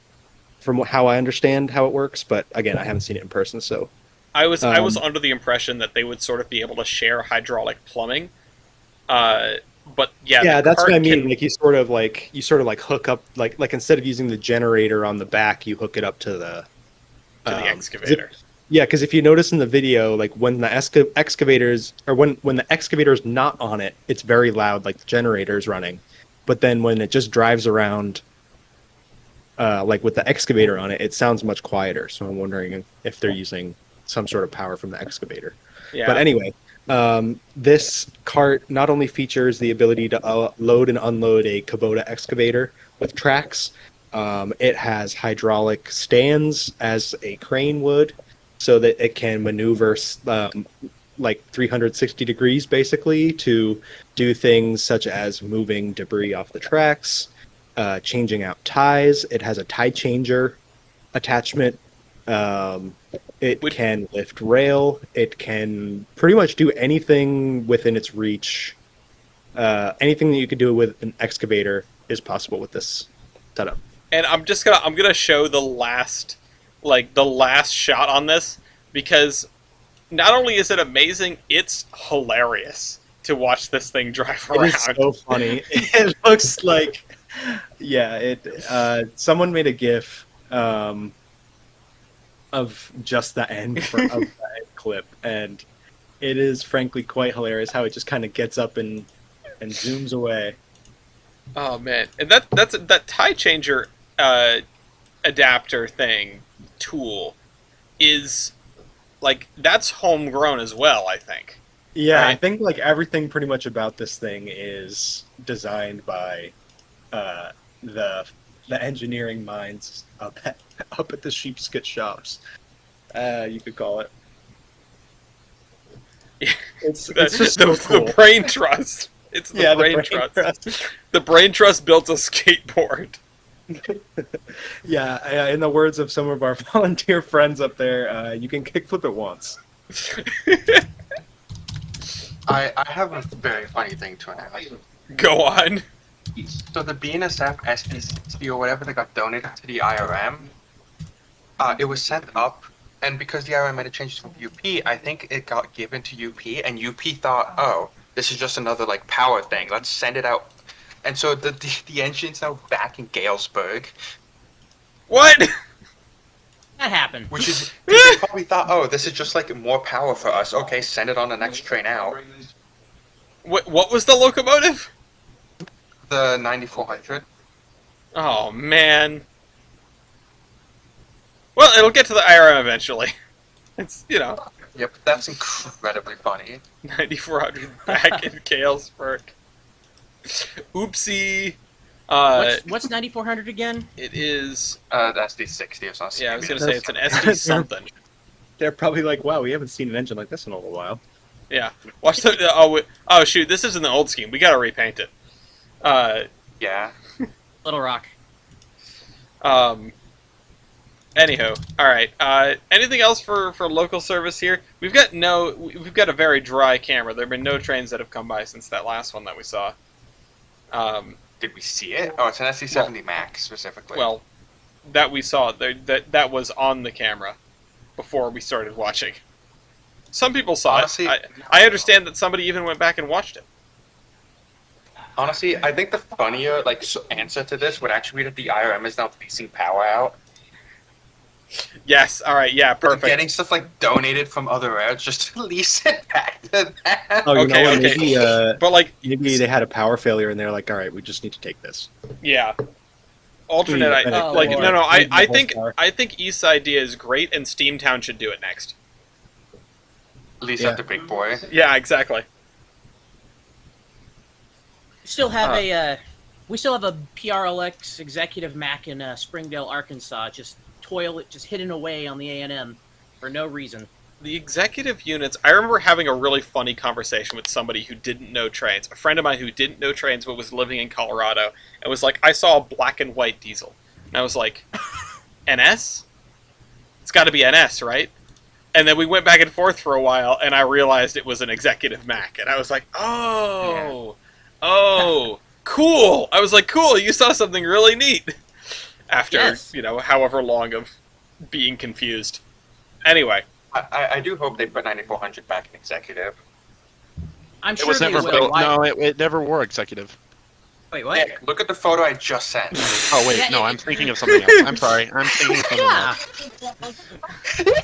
from how I understand how it works. But again, I haven't seen it in person, so I was under the impression that they would sort of be able to share hydraulic plumbing. But yeah, yeah, the that's what I cart mean. can- Like you sort of like hook up like instead of using the generator on the back, you hook it up to the to the um, excavator. Yeah, because if you notice in the video, like when the excavators or when the excavator's not on it, it's very loud, like the generator's running. But then when it just drives around, like with the excavator on it, it sounds much quieter. So I'm wondering if they're using some sort of power from the excavator. Yeah. But anyway, this cart not only features the ability to load and unload a Kubota excavator with tracks, it has hydraulic stands as a crane would, so that it can maneuver like 360 degrees basically to do things such as moving debris off the tracks, changing out ties. It has a tie changer attachment. It Would- can lift rail. It can pretty much do anything within its reach. Anything that you could do with an excavator is possible with this setup. And I'm gonna show the last shot on this, because not only is it amazing, it's hilarious to watch this thing drive It around. is so funny. It looks like, yeah. Someone made a GIF of just the end of the end clip, and it is frankly quite hilarious how it just kind of gets up and zooms away. Oh man, and that tie changer adapter thing tool is like that's homegrown as well, I think. Yeah, I Right. think like everything pretty much about this thing is designed by the engineering minds up at the sheepskin shops. You could call it. It's just so cool. The brain trust. It's the brain trust. The brain trust built a skateboard. Yeah, in the words of some of our volunteer friends up there, you can kickflip it once. I have a very funny thing to announce. Go on. So the BNSF SPC or whatever that got donated to the IRM, it was sent up, and because the IRM made a change from UP, I think it got given to UP, and UP thought, oh, this is just another like power thing. Let's send it out. And so the engine's now back in Galesburg. What? That happened. Which is, 'cause they probably thought, oh, this is just like more power for us. Okay, send it on the next train out. What was the locomotive? The 9400. Oh man. Well, it'll get to the IRM eventually. It's Yep, that's incredibly funny. 9400 back in Galesburg. Oopsie. What's 9400 again? It is. That's the 60 or something. Yeah, I was gonna say it's an SD something. They're probably like, wow, we haven't seen an engine like this in a little while. Yeah. Watch the. Oh shoot! This isn't the old scheme. We gotta repaint it. Yeah. Little Rock. Anywho, all right. Anything else for local service here? We've got a very dry camera. There have been no trains that have come by since that last one that we saw. Did we see it? Oh, it's an SC-70 Max specifically. Well, that we saw that was on the camera before we started watching. Some people saw Honestly, it. I understand that somebody even went back and watched it. honestly, I think the funnier answer to this would actually be that the IRM is now leasing power out. Yes. All right. Yeah. They're Perfect. getting stuff donated from other routes just to lease it back to them. Oh, you Okay, know what? okay. Maybe, But maybe they had a power failure and they're like, all right, we just need to take this. yeah. Alternate. Oh, Like Lord. no. Maybe the I whole think car. East's idea is great, and Steamtown should do it next. Lease Yeah. out the big boy. Yeah. Exactly. Still have we still have a PRLX executive Mac in Springdale, Arkansas, just hidden away on the A&M for no reason. The executive units, I remember having a really funny conversation with somebody who didn't know trains. A friend of mine who didn't know trains but was living in Colorado and was like, I saw a black and white diesel. And I was like, NS? It's got to be NS, right? And then we went back and forth for a while, and I realized it was an executive Mac. And I was like, oh, cool. I was like, cool, you saw something really neat. After, Yes. however long of being confused. Anyway. I do hope they put 9400 back in executive. I'm It sure was they never will. built. Why- No, it never wore executive. Wait, what? Nick, look at the photo I just sent. Oh wait, Yeah, no, it- I'm thinking of something else. I'm sorry. I'm thinking of something Yeah. else.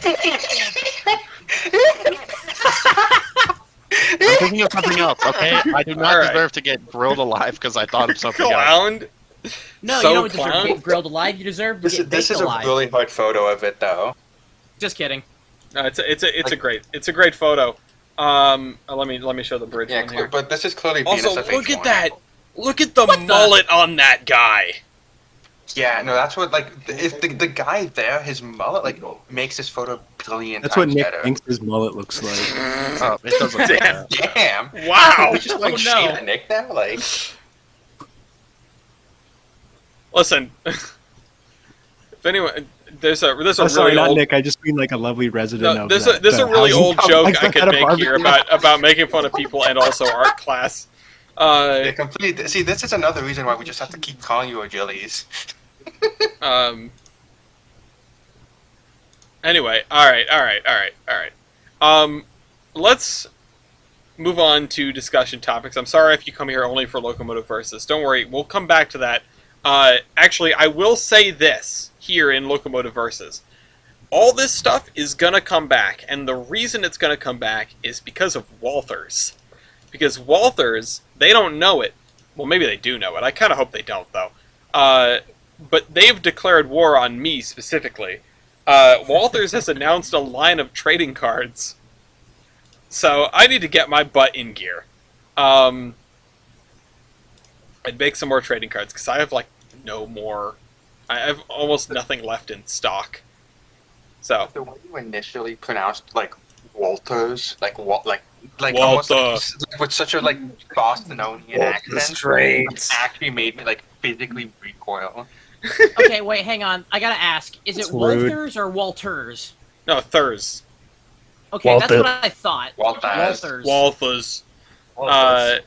I'm thinking of something else. Okay, I do not All right. deserve to get grilled alive because I thought of something else. Clowned? No, So you don't deserve clown? to get grilled alive. You deserve to This get is baked a alive. really hard photo of it though. Just kidding. No, it's a great photo. Let me show the bridge Yeah, one here. but this is clearly Also, BNSF look at H1. that! Look at the What the- mullet on that guy. Yeah, no, that's what if the guy there, his mullet makes this photo a billion That's what times Nick better. thinks his mullet looks like. Oh, it does look like Damn. that. Damn. Wow. We just Oh, no. shade Nick now, Listen, if anyone, there's a Oh, really sorry, not old. Nick. I just mean like a lovely resident No, of there's that, a really housing old complex joke I that could had a make here barbecue. about making fun of people and also art class. Yeah, completely. See, this is another reason why we just have to keep calling you Achilles. Anyway, all right. Let's move on to discussion topics. I'm sorry if you come here only for Locomotive Versus. Don't worry, we'll come back to that. Actually, I will say this here in Locomotive Versus. All this stuff is gonna come back, and the reason it's gonna come back is because of Walthers. Because Walthers, they don't know it. Well, maybe they do know it. I kind of hope they don't, though. But they've declared war on me specifically. Walthers has announced a line of trading cards. So I need to get my butt in gear. And make some more trading cards, because I have, no more... I have almost nothing left in stock. So, The way you initially pronounced Walters, almost Walter. with such a Bostonian accent, actually made me physically recoil. Okay, wait, hang on. I gotta ask: is it It's rude. Walters or Walters? no, Thurs. Okay, that's Walter. what I thought. Walters. Walters. Walthers.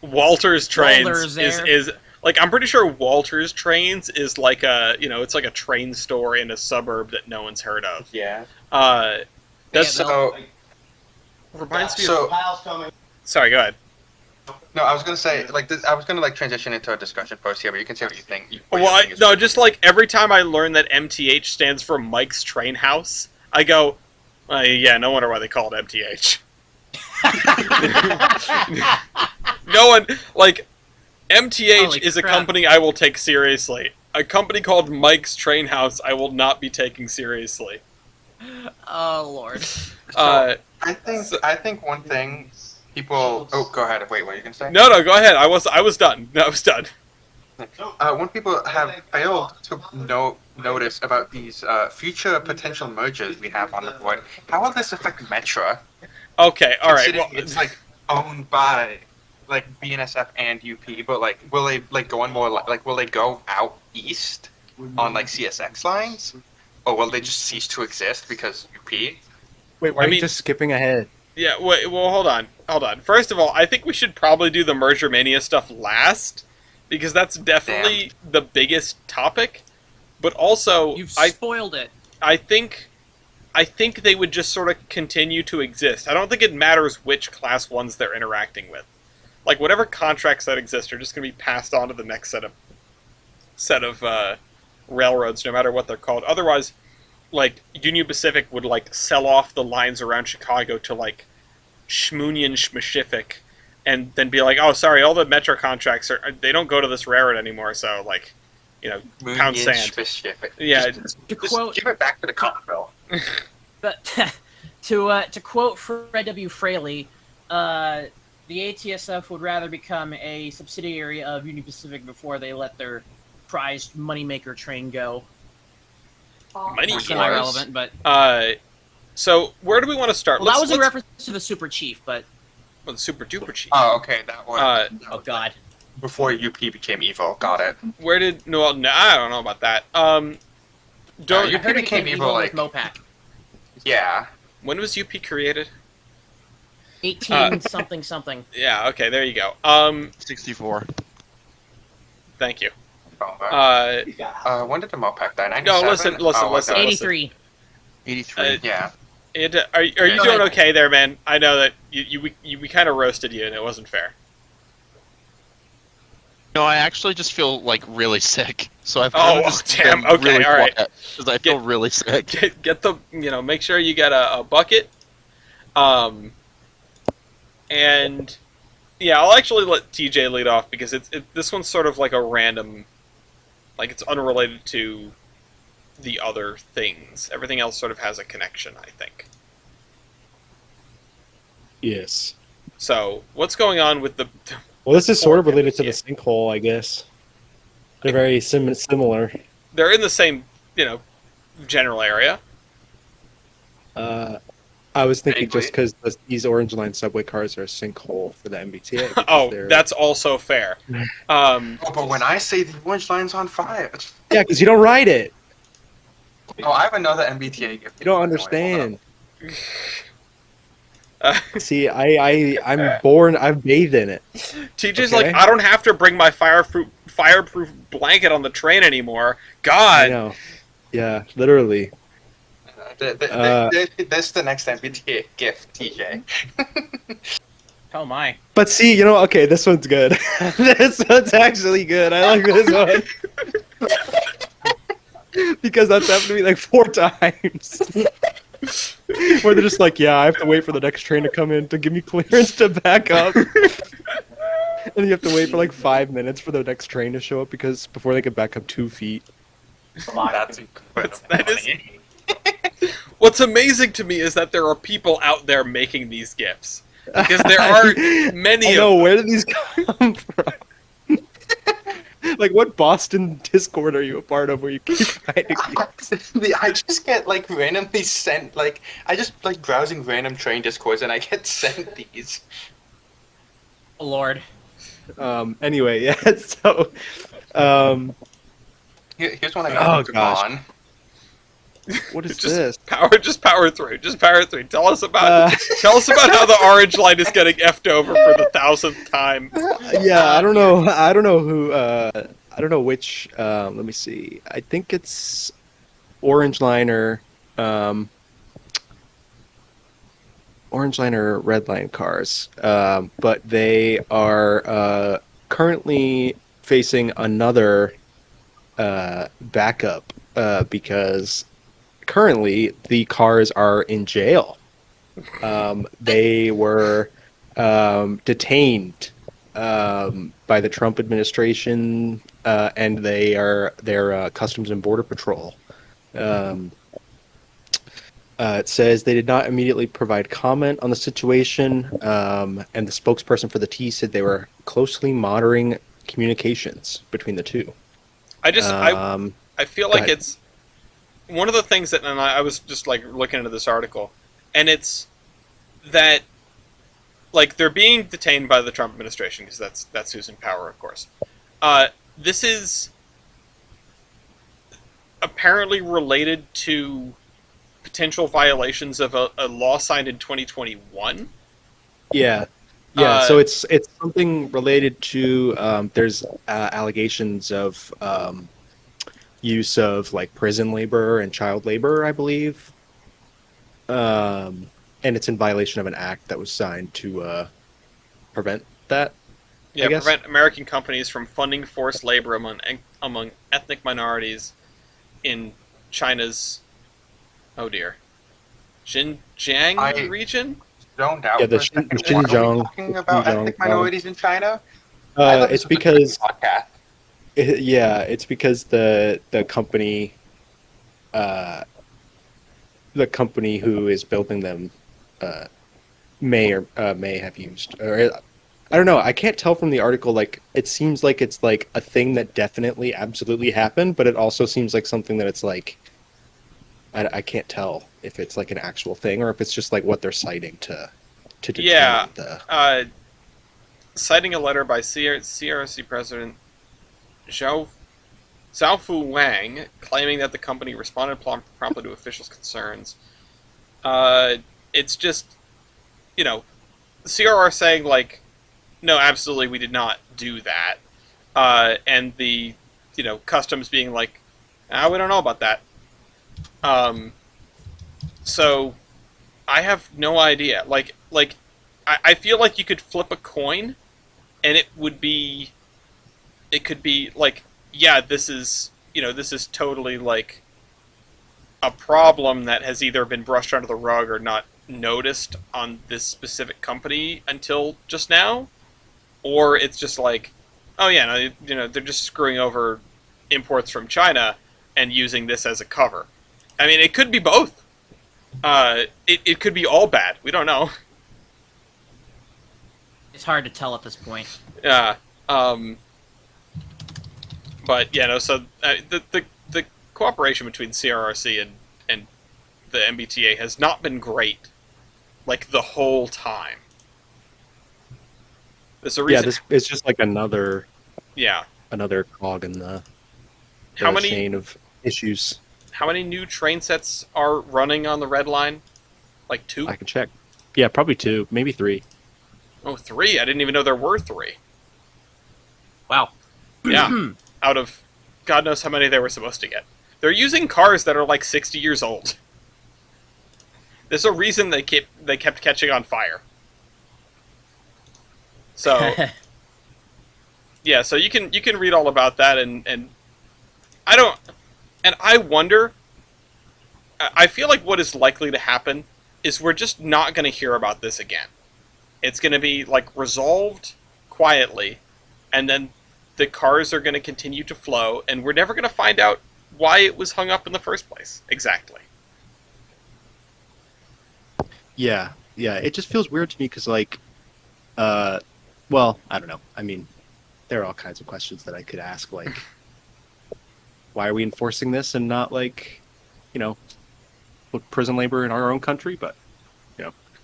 Walters Trains Walters there. is I'm pretty sure Walters Trains is like a it's like a train store in a suburb that no one's heard of. Yeah. That's Yeah, So, reminds me. so Sorry, go ahead. No, I was gonna say like this, I was gonna like transition into a discussion post here, but you can say what you think. Well, no, just like every time I learn that MTH stands for Mike's Train House, I go, yeah, no wonder why they call it MTH. No one, like, MTH Holy is a crap. company I will take seriously. A company called Mike's Train House I will not be taking seriously. Oh Lord. Uh, I think one thing people. Oh, go ahead. Wait, what are you gonna say? no, go ahead. I was done. No, I was done. When people have failed to notice about these future potential mergers we have on the board, how will this affect Metra? Okay, all right. Considering Well, it's like owned by like BNSF and UP, but like will they like go on more like will they go out east on like CSX lines, or will they just cease to exist because UP? Wait, why I are mean- you just skipping ahead? yeah. Wait. Well, hold on. First of all, I think we should probably do the Merger Mania stuff last because that's definitely the biggest topic. But also, You've spoiled it. I think they would just sort of continue to exist. I don't think it matters which class ones they're interacting with. Like whatever contracts that exist are just going to be passed on to the next set of railroads, no matter what they're called. Otherwise, like Union Pacific would like sell off the lines around Chicago to like Schmunian Schmacific, and then be like, oh, sorry, all the metro contracts they don't go to this railroad anymore. So like, pound Union sand. Specific. Yeah. Just To quote, give it back to the Commonwealth. but to quote Fred W. Fraley, the ATSF would rather become a subsidiary of Union Pacific before they let their prized moneymaker train go. Money Semi-relevant, but So where do we want to start? well, that was in reference to the Super Chief. But the Super Duper Chief. Oh, okay, that one. oh god, Before UP became evil, got it. Where did no? I don't know about that. you- I heard it became became evil, evil like- with Mopac. Yeah. When was UP created? 18 something something. Yeah. Okay. There you go. 64. Thank you. When did the Mopac die? 97? No, listen. Oh, listen. 83. 83. Yeah. Are you Go doing ahead. okay there, man? I know that we kind of roasted you and it wasn't fair. No, I actually just feel like really sick. So I've Oh, just damn. been Okay, really all right. because I feel really sick. Get the make sure you get a bucket. And yeah, I'll actually let TJ lead off because this one's sort of like a random, like it's unrelated to the other things. Everything else sort of has a connection, I think. Yes. So what's going on with the? Well, this is sort of Four related to the members, sinkhole, I guess. They're very similar. They're in the same general area. I was thinking Vaguely. just because these Orange Line subway cars are a sinkhole for the MBTA. because Oh, they're- that's also fair. Oh, but when I say the orange line's on fire, yeah, because you don't ride it. oh, I have another MBTA gift. You don't understand. Uh, See, I'm born. I've bathed in it. TJ's Okay. like, I don't have to bring my fireproof blanket on the train anymore. I God. know. Yeah, literally. That's the next MBTA gift, TJ. Oh my. But see, okay, this one's good. This one's actually good. I like this one. Because that's happened to me like 4 times. Where they're just like, yeah, I have to wait for the next train to come in to give me clearance to back up. And you have to wait for like 5 minutes for the next train to show up before they can back up 2 feet. That's incredible. That is- What's amazing to me is that there are people out there making these gifts. Because there are many I of know, them. where did these come from? Like, what Boston Discord are you a part of where you keep finding these? I just get like randomly sent I just like browsing random train discords and I get sent these. Oh, Lord. Anyway, yeah, so... Here's one I Oh, got from gosh. Devon. What is Just this? power through. Just power through. Tell us about how the orange line is getting effed over for the 1,000th time. Yeah, I don't know. I don't know who. I don't know which. Let me see. I think it's Orange Liner. Orange Line or Red Line cars, but they are currently facing another backup because currently the cars are in jail. They were detained by the Trump administration, and they're Customs and Border Patrol. Um, it says they did not immediately provide comment on the situation, and the spokesperson for the T said they were closely monitoring communications between the two. I feel Go like ahead. it's one of the things that, and I was just like looking into this article, and it's that like they're being detained by the Trump administration because that's who's in power, of course. This is apparently related to potential violations of a law signed in 2021. Yeah, yeah. Uh, So it's something related to there's allegations of use of like prison labor and child labor, I believe, and it's in violation of an act that was signed to prevent that, I yeah, guess. prevent American companies from funding forced labor among ethnic minorities in China's, oh dear, Xinjiang I region. zoned Yeah, out the for a second. Why are we Xinjiang, talking about ethnic Xinjiang. minorities in China? I thought It's this was a Chinese because podcast. yeah, it's because uh, the company who is building them uh, may have used, or I don't know. I can't tell from the article. Like, it seems like it's like a thing that definitely, absolutely happened, but it also seems like something that it's like I can't tell if it's like an actual thing or if it's just like what they're citing to Yeah, detain the. uh, citing a letter by CRC President Zhao Xiaofu Wang, claiming that the company responded promptly to officials' concerns. Uh, it's just, the CRR saying, like, no, absolutely, we did not do that. And the, customs being like, we don't know about that. Um, so, I have no idea. I feel like you could flip a coin, and it could be, like, yeah, this is totally, like, a problem that has either been brushed under the rug or not noticed on this specific company until just now, or it's just like, oh yeah, no, they're just screwing over imports from China and using this as a cover. I mean, it could be both. It could be all bad. We don't know. It's hard to tell at this point. Yeah. But yeah, no. So the cooperation between CRRC and the MBTA has not been great, like the whole time. There's a Yeah, reason. this it's just like Yeah. another cog in How the many chain of issues. how many new train sets are running on the red line? Like two? I can check. Yeah, probably two, maybe three. Oh, three. I didn't even know there were three. Wow. Yeah. Out of God knows how many they were supposed to get. They're using cars that are like 60 years old. There's a reason they kept catching on fire. So yeah, so you can read all about that, and I don't, and I wonder. I feel like what is likely to happen is we're just not going to hear about this again. It's going to be like resolved quietly, and then the cars are going to continue to flow, and we're never going to find out why it was hung up in the first place. Exactly. Yeah, yeah. It just feels weird to me because, like, uh, well, I don't know. I mean, there are all kinds of questions that I could ask, like, why are we enforcing this and not like, you know, look, prison labor in our own country? But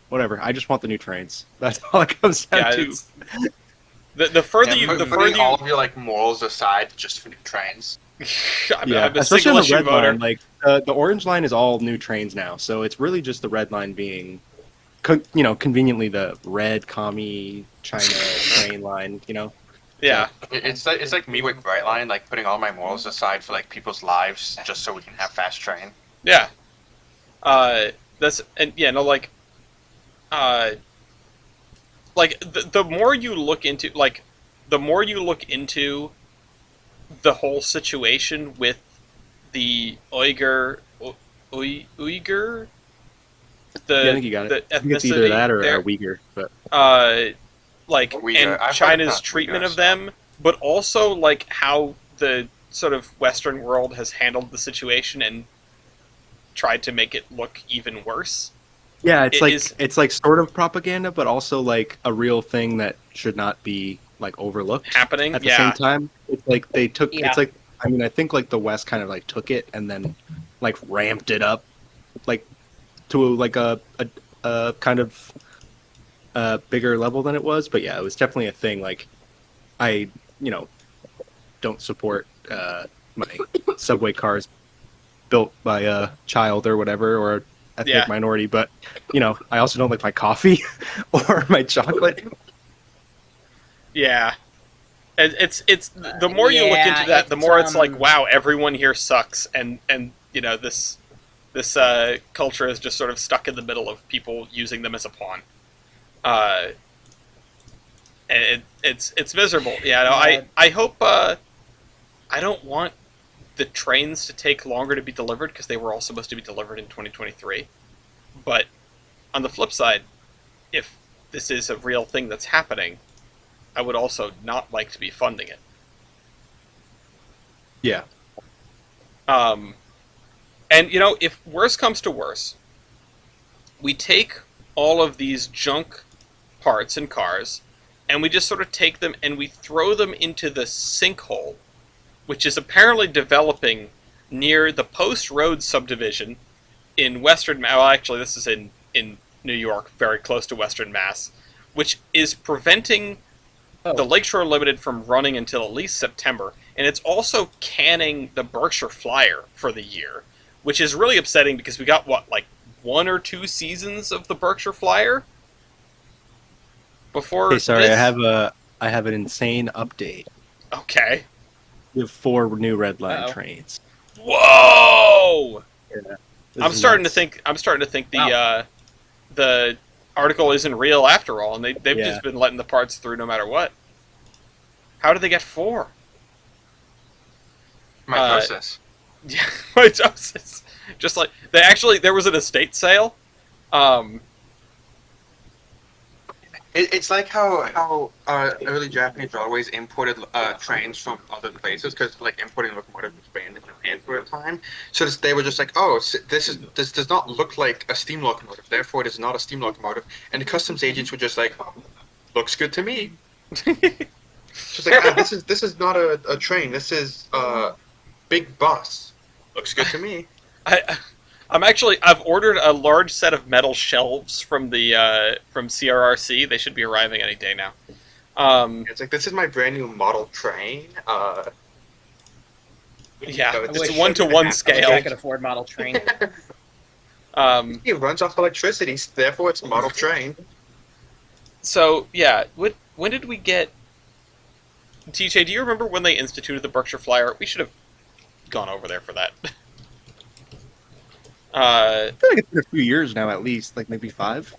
whatever. I just want the new trains. That's all it comes down Yeah. to. The further Yeah, you, the putting further all you, of your like morals aside just for new trains. Yeah, I'm a especially single on the issue red voter. line. Like the orange line is all new trains now, so it's really just the red line being, conveniently the red commie China train line. Yeah. It's like me with Brightline, like putting all my morals aside for like people's lives just so we can have fast train. Yeah. That's and yeah, no, like uh, like the more you look into the whole situation with the Uyghur, Yeah, I think you got it. the I think it's either ethnicity that or there, Uyghur, but uh, like, Uyghur. and I've heard China's about treatment Uyghur, of so. them, but also like how the sort of Western world has handled the situation and tried to make it look even worse. yeah, It is it's like sort of propaganda, but also like a real thing that should not be like overlooked. happening. At the same Yeah, time, it's like they took. Yeah. It's like I mean, I think like the West kind of like took it and then like ramped it up like to like a kind of bigger level than it was. But yeah, it was definitely a thing. Like I, you know, don't support my subway cars built by a child or whatever or ethnic yeah, minority, but you know, I also don't like my coffee or my chocolate. yeah. It's the more you look into Yeah, that, the it's more it's like, wow, everyone here sucks, and you know this culture is just sort of stuck in the middle of people using them as a pawn. Uh, and it's miserable. Yeah, no, uh, I hope I don't want the trains to take longer to be delivered because they were all supposed to be delivered in 2023. But on the flip side, if this is a real thing that's happening, I would also not like to be funding it. Yeah. Um, and you know, if worse comes to worse, we take all of these junk parts and cars, and we just sort of take them and we throw them into the sinkhole, which is apparently developing near the Post Road subdivision in Western. Well, actually, this is in New York, very close to Western Mass, which is preventing the oh, Lakeshore Limited from running until at least September, and it's also canning the Berkshire Flyer for the year, which is really upsetting because we got what, like, 1 or 2 seasons of the Berkshire Flyer Hey, before sorry, this. I have an insane update. Okay. We have 4 new Red Line uh-oh. trains. Whoa! Yeah. I'm starting to think. I'm starting to think Wow. the article isn't real after all, and they've Yeah. just been letting the parts through no matter what. How did they get 4? Mitosis. Yeah, mitosis. Just like they actually, there was an estate sale. Um, It's like how early Japanese railways imported trains from other places because like importing locomotives was banned in Japan for a time. So they were just like, oh, this does not look like a steam locomotive, therefore it is not a steam locomotive. And the customs agents were just like, looks good to me. Just like this is not a train. This is a big bus. Looks good to me. I've ordered a large set of metal shelves from the from CRRC. They should be arriving any day now. It's like this is my brand new model train. Yeah, So I it's wish- a 1-to-1 I wish I scale. could afford model train. It runs off electricity, therefore it's a model train. So yeah, when did we get? TJ, do you remember when they instituted the Berkshire Flyer? We should have gone over there for that. I feel like it's been a few years now, at least, like maybe 5.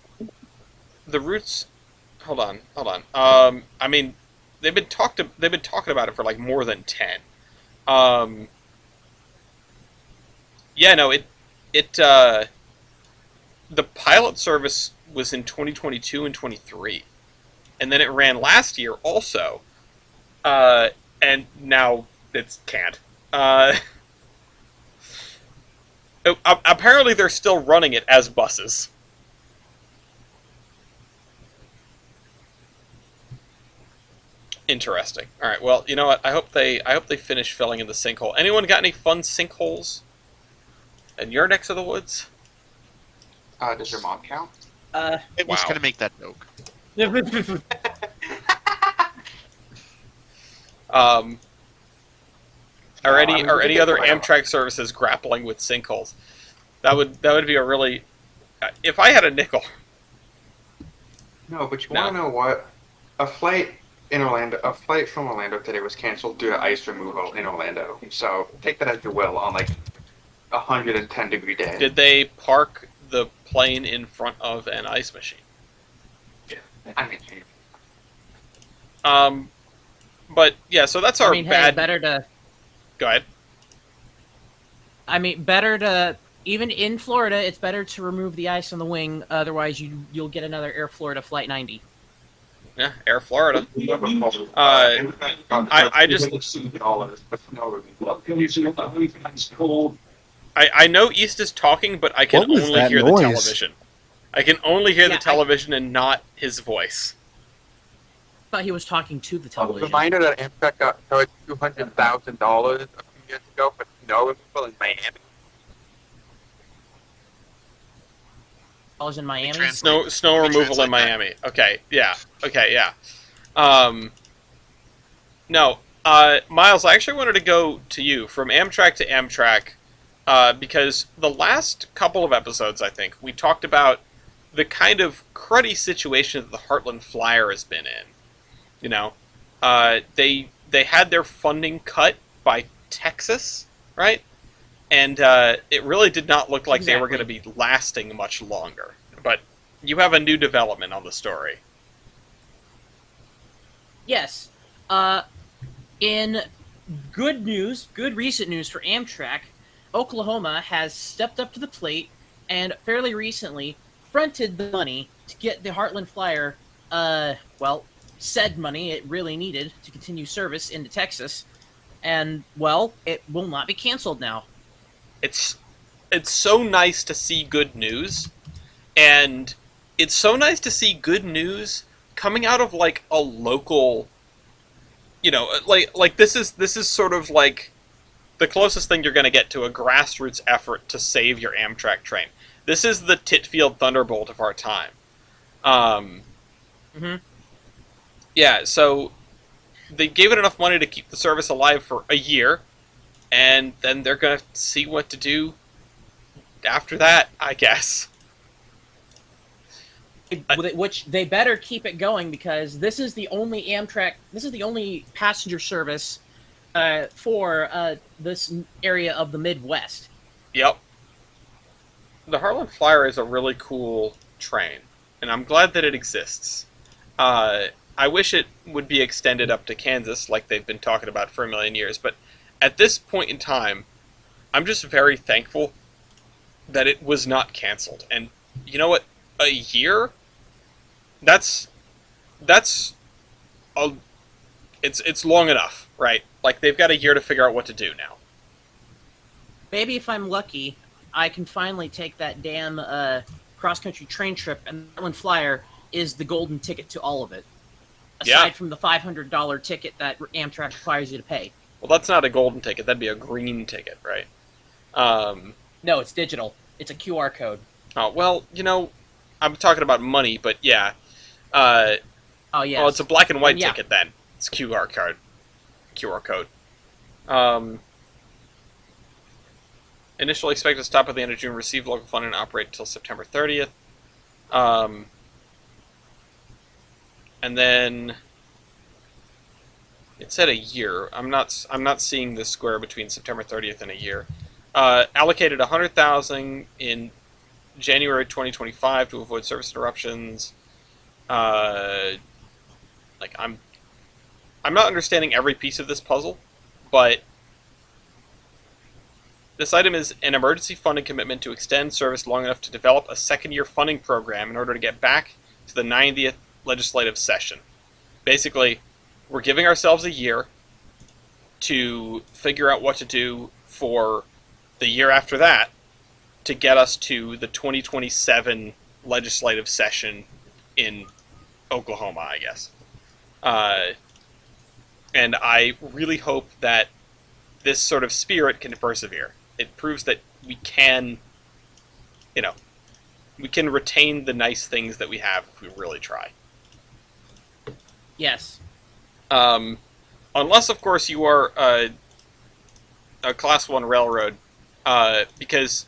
The roots. Hold on, hold on. I mean, they've been talking about it for like more than 10. Yeah, no, the pilot service was in 2022 and 23, and then it ran last year also, and now it's canned. Apparently, they're still running it as buses. Interesting. All right. Well, you know what? I hope they finish filling in the sinkhole. Anyone got any fun sinkholes in your necks of the woods? Does your mom count? It was Wow. gonna make that joke. Um, are I any mean, are we any could other get whatever. Amtrak services grappling with sinkholes? That would be a really. If I had a nickel, No, but you No. want to know what? A flight a flight from Orlando today was canceled due to ice removal in Orlando. So take that as you will on like 110-degree day. did they park the plane in front of an ice machine? But yeah, so that's our I mean, hey, bad. better to. Go ahead. I mean, better to. Even in Florida, it's better to remove the ice on the wing. Otherwise, you'll get another Air Florida Flight 90. Yeah, Air Florida. I just I know East is talking, but I can What was only that hear the noise? television. I can only hear the Yeah, television and not his voice. Thought he was talking to the television. Reminder that Amtrak got charged $200,000 a few years ago for snow removal in Miami. I was in Miami. Snow removal in Miami. Okay, yeah. Okay, yeah. No, Miles, I actually wanted to go to you from Amtrak to Amtrak, because the last couple of episodes, I think, we talked about the kind of cruddy situation that the Heartland Flyer has been in. You know, they had their funding cut by Texas, right? And it really did not look like they were going to be lasting much longer. But you have a new development on the story. Yes. In good news, good recent news for Amtrak, Oklahoma has stepped up to the plate and fairly recently fronted the money to get the Heartland Flyer, said money it really needed to continue service into Texas, and, well, it will not be canceled now. It's so nice to see good news, and it's so nice to see good news coming out of like a local, like this is sort of like the closest thing you're going to get to a grassroots effort to save your Amtrak train. This is the Titfield Thunderbolt of our time. Yeah, so they gave it enough money to keep the service alive for a year, and then they're going to see what to do after that, I guess. Which they better keep it going, because this is the only passenger service for this area of the Midwest. Yep. The Heartland Flyer is a really cool train, and I'm glad that it exists. I wish it would be extended up to Kansas like they've been talking about for a million years, but at this point in time, I'm just very thankful that it was not canceled. And you know what? A year? It's long enough, right? Like, they've got a year to figure out what to do now. Maybe if I'm lucky, I can finally take that damn cross-country train trip, and the Heartland Flyer is the golden ticket to all of it. Aside from the $500 ticket that Amtrak requires you to pay. Well, that's not a golden ticket. That'd be a green ticket, right? No, it's digital. It's a QR code. Oh, well, I'm talking about money, but yeah. Oh, yeah. Well, it's a black and white ticket then. It's QR code. Initially expected to stop at the end of June, receive local funding, and operate until September 30th. And then it said a year. I'm not seeing the square between September 30th and a year. Allocated $100,000 in January 2025 to avoid service interruptions. I'm not understanding every piece of this puzzle, but this item is an emergency funding commitment to extend service long enough to develop a second-year funding program in order to get back to the 90th legislative session. Basically, we're giving ourselves a year to figure out what to do for the year after that to get us to the 2027 legislative session in Oklahoma, I guess. And I really hope that this sort of spirit can persevere. It proves that we can, we can retain the nice things that we have if we really try. Yes. Unless, of course, you are a Class 1 railroad, because,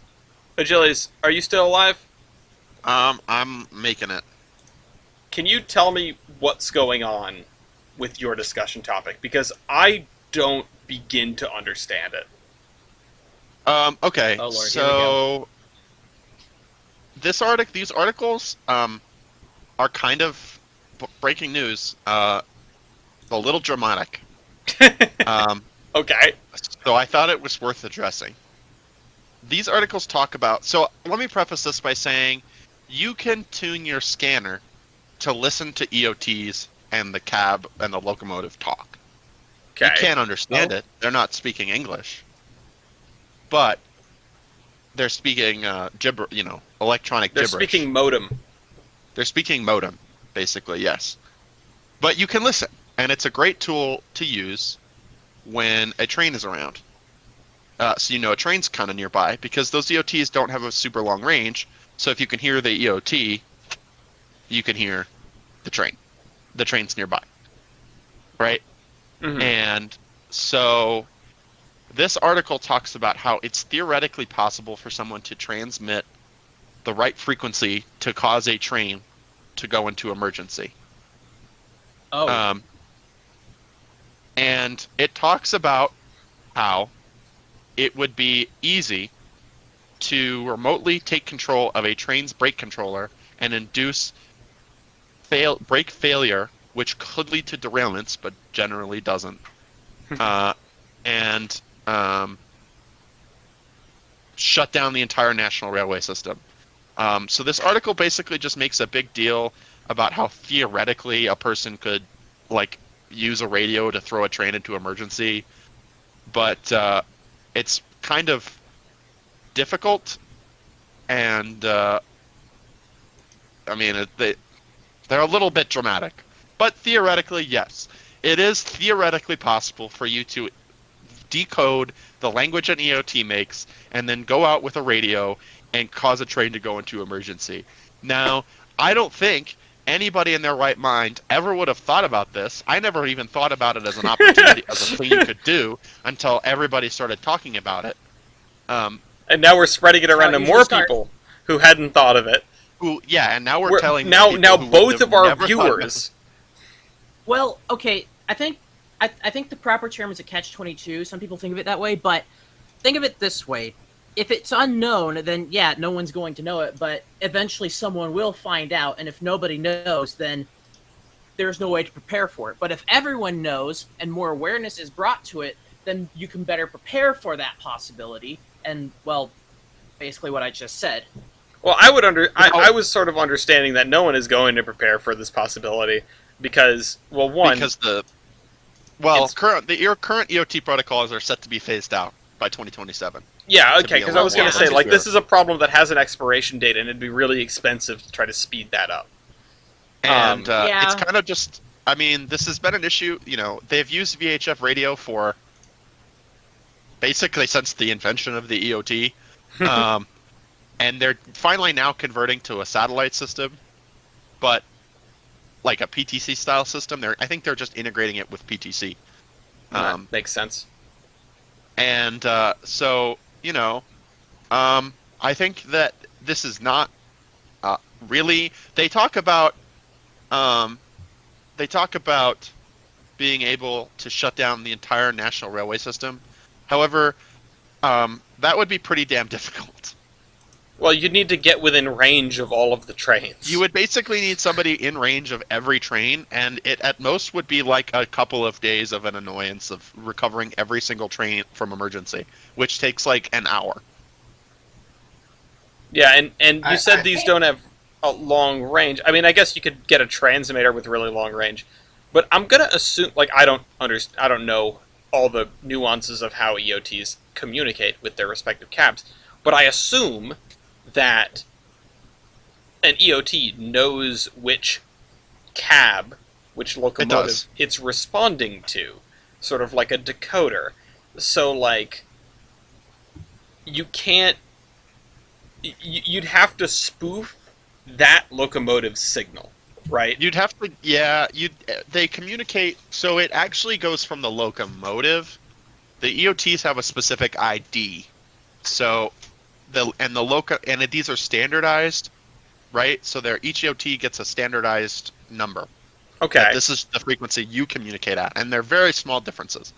Achilles, are you still alive? I'm making it. Can you tell me what's going on with your discussion topic? Because I don't begin to understand it. Okay, Oh, Lord, here we so these articles are kind of breaking news. A little dramatic. Okay. So I thought it was worth addressing. These articles talk about. So let me preface this by saying, you can tune your scanner to listen to EOTs and the cab and the locomotive talk. Okay. You can't understand it. They're not speaking English, but they're speaking electronic They're gibberish. speaking modem. They're speaking modem, basically, yes. But you can listen, and it's a great tool to use when a train is around. So a train's kind of nearby, because those EOTs don't have a super long range, so if you can hear the EOT, you can hear the train. The train's nearby. Right? Mhm. And so this article talks about how it's theoretically possible for someone to transmit the right frequency to cause a train to go into emergency. Oh, And it talks about how it would be easy to remotely take control of a train's brake controller and induce brake failure, which could lead to derailments, but generally doesn't. And shut down the entire national railway system. So this article basically just makes a big deal about how theoretically a person could use a radio to throw a train into emergency, but it's kind of difficult, and they're a little bit dramatic. But theoretically, yes, it is theoretically possible for you to decode the language an EOT makes and then go out with a radio and cause a train to go into emergency. Now, I don't think anybody in their right mind ever would have thought about this. I never even thought about it as an opportunity, as a thing you could do, until everybody started talking about it. And now we're spreading it around to usually more start. people who hadn't thought of it. And now we're telling now people who both would of have our never thought of it. viewers. well, okay. I think the proper term is a catch-22. Some people think of it that way, but think of it this way. If it's unknown, then yeah, no one's going to know it, but eventually someone will find out, and if nobody knows, then there's no way to prepare for it. But if everyone knows and more awareness is brought to it, then you can better prepare for that possibility. And, well, basically what I just said. Well, I was sort of understanding that no one is going to prepare for this possibility because, well, the current EOT protocols are set to be phased out by 2027. Yeah, to okay, be because a I was going to little say, more this is a problem that has an expiration date, and it'd be really expensive to try to speed that up. And Yeah. it's kind of just, this has been an issue. They've used VHF radio for basically since the invention of the EOT. And they're finally now converting to a satellite system, but like a PTC style system. I think they're just integrating it with PTC. That makes sense. And so, I think that this is not really. They talk about being able to shut down the entire national railway system. However, that would be pretty damn difficult. Well, you'd need to get within range of all of the trains. You would basically need somebody in range of every train, and it at most would be like a couple of days of an annoyance of recovering every single train from emergency, which takes like an hour. Yeah, and you said these don't have a long range. I guess you could get a transmitter with really long range, but I'm gonna assume I don't know all the nuances of how EOTs communicate with their respective cabs, but I assume that an EOT knows which cab, which locomotive it's responding to, sort of like a decoder. So, you can't... You'd have to spoof that locomotive signal, right? You'd have to, they communicate, so it actually goes from the locomotive. The EOTs have a specific ID, so these are standardized, right? So each EOT gets a standardized number. Okay. This is the frequency you communicate at, and they're very small differences.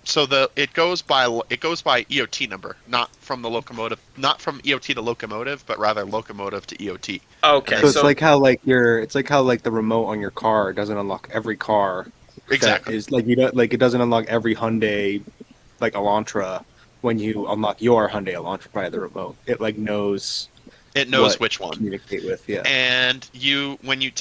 so it goes by EOT number, not from the locomotive, not from EOT to locomotive, but rather locomotive to EOT. Okay, So it's so like how like the remote on your car doesn't unlock every car. Exactly. That is like it doesn't unlock every Hyundai like Elantra when you unlock your Hyundai Elantra by the remote. It like knows It knows what which to one. communicate with. Yeah. And when you're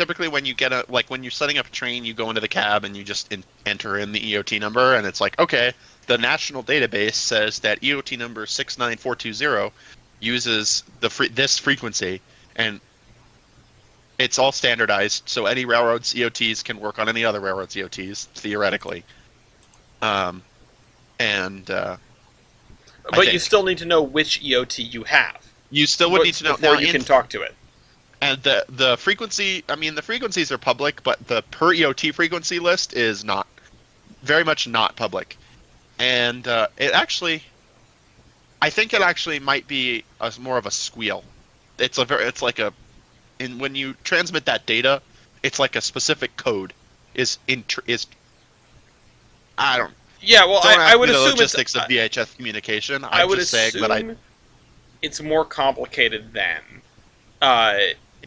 setting up a train, you go into the cab and you just enter in the EOT number, and it's like, okay, the national database says that EOT number 69420 uses this frequency, and it's all standardized, so any railroad's EOTs can work on any other railroad's EOTs theoretically. Um, and I but you think still need to know which EOT you have. you still would need to know before now. you can talk to it. And the frequency, I mean, the frequencies are public, but the per EOT frequency list is not, very much not public. And I think it actually might be more of a squeal. When you transmit that data, it's like a specific code I don't Yeah, well, don't I ask would me the assume logistics of VHF communication. I I'm would just saying assume that it's more complicated than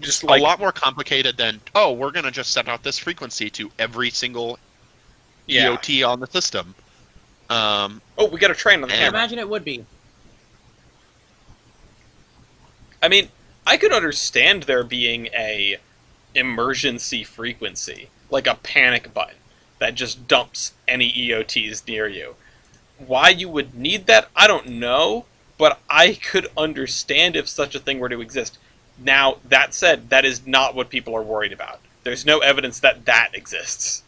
just a like lot more complicated than, oh, we're gonna just set out this frequency to every single yeah. EOT on the system. Oh, we got a train on the And- I camera. imagine it would be. I mean, I could understand there being a emergency frequency, like a panic button that just dumps any EOTs near you. Why you would need that, I don't know, but I could understand if such a thing were to exist. Now, that said, that is not what people are worried about. There's no evidence that that exists.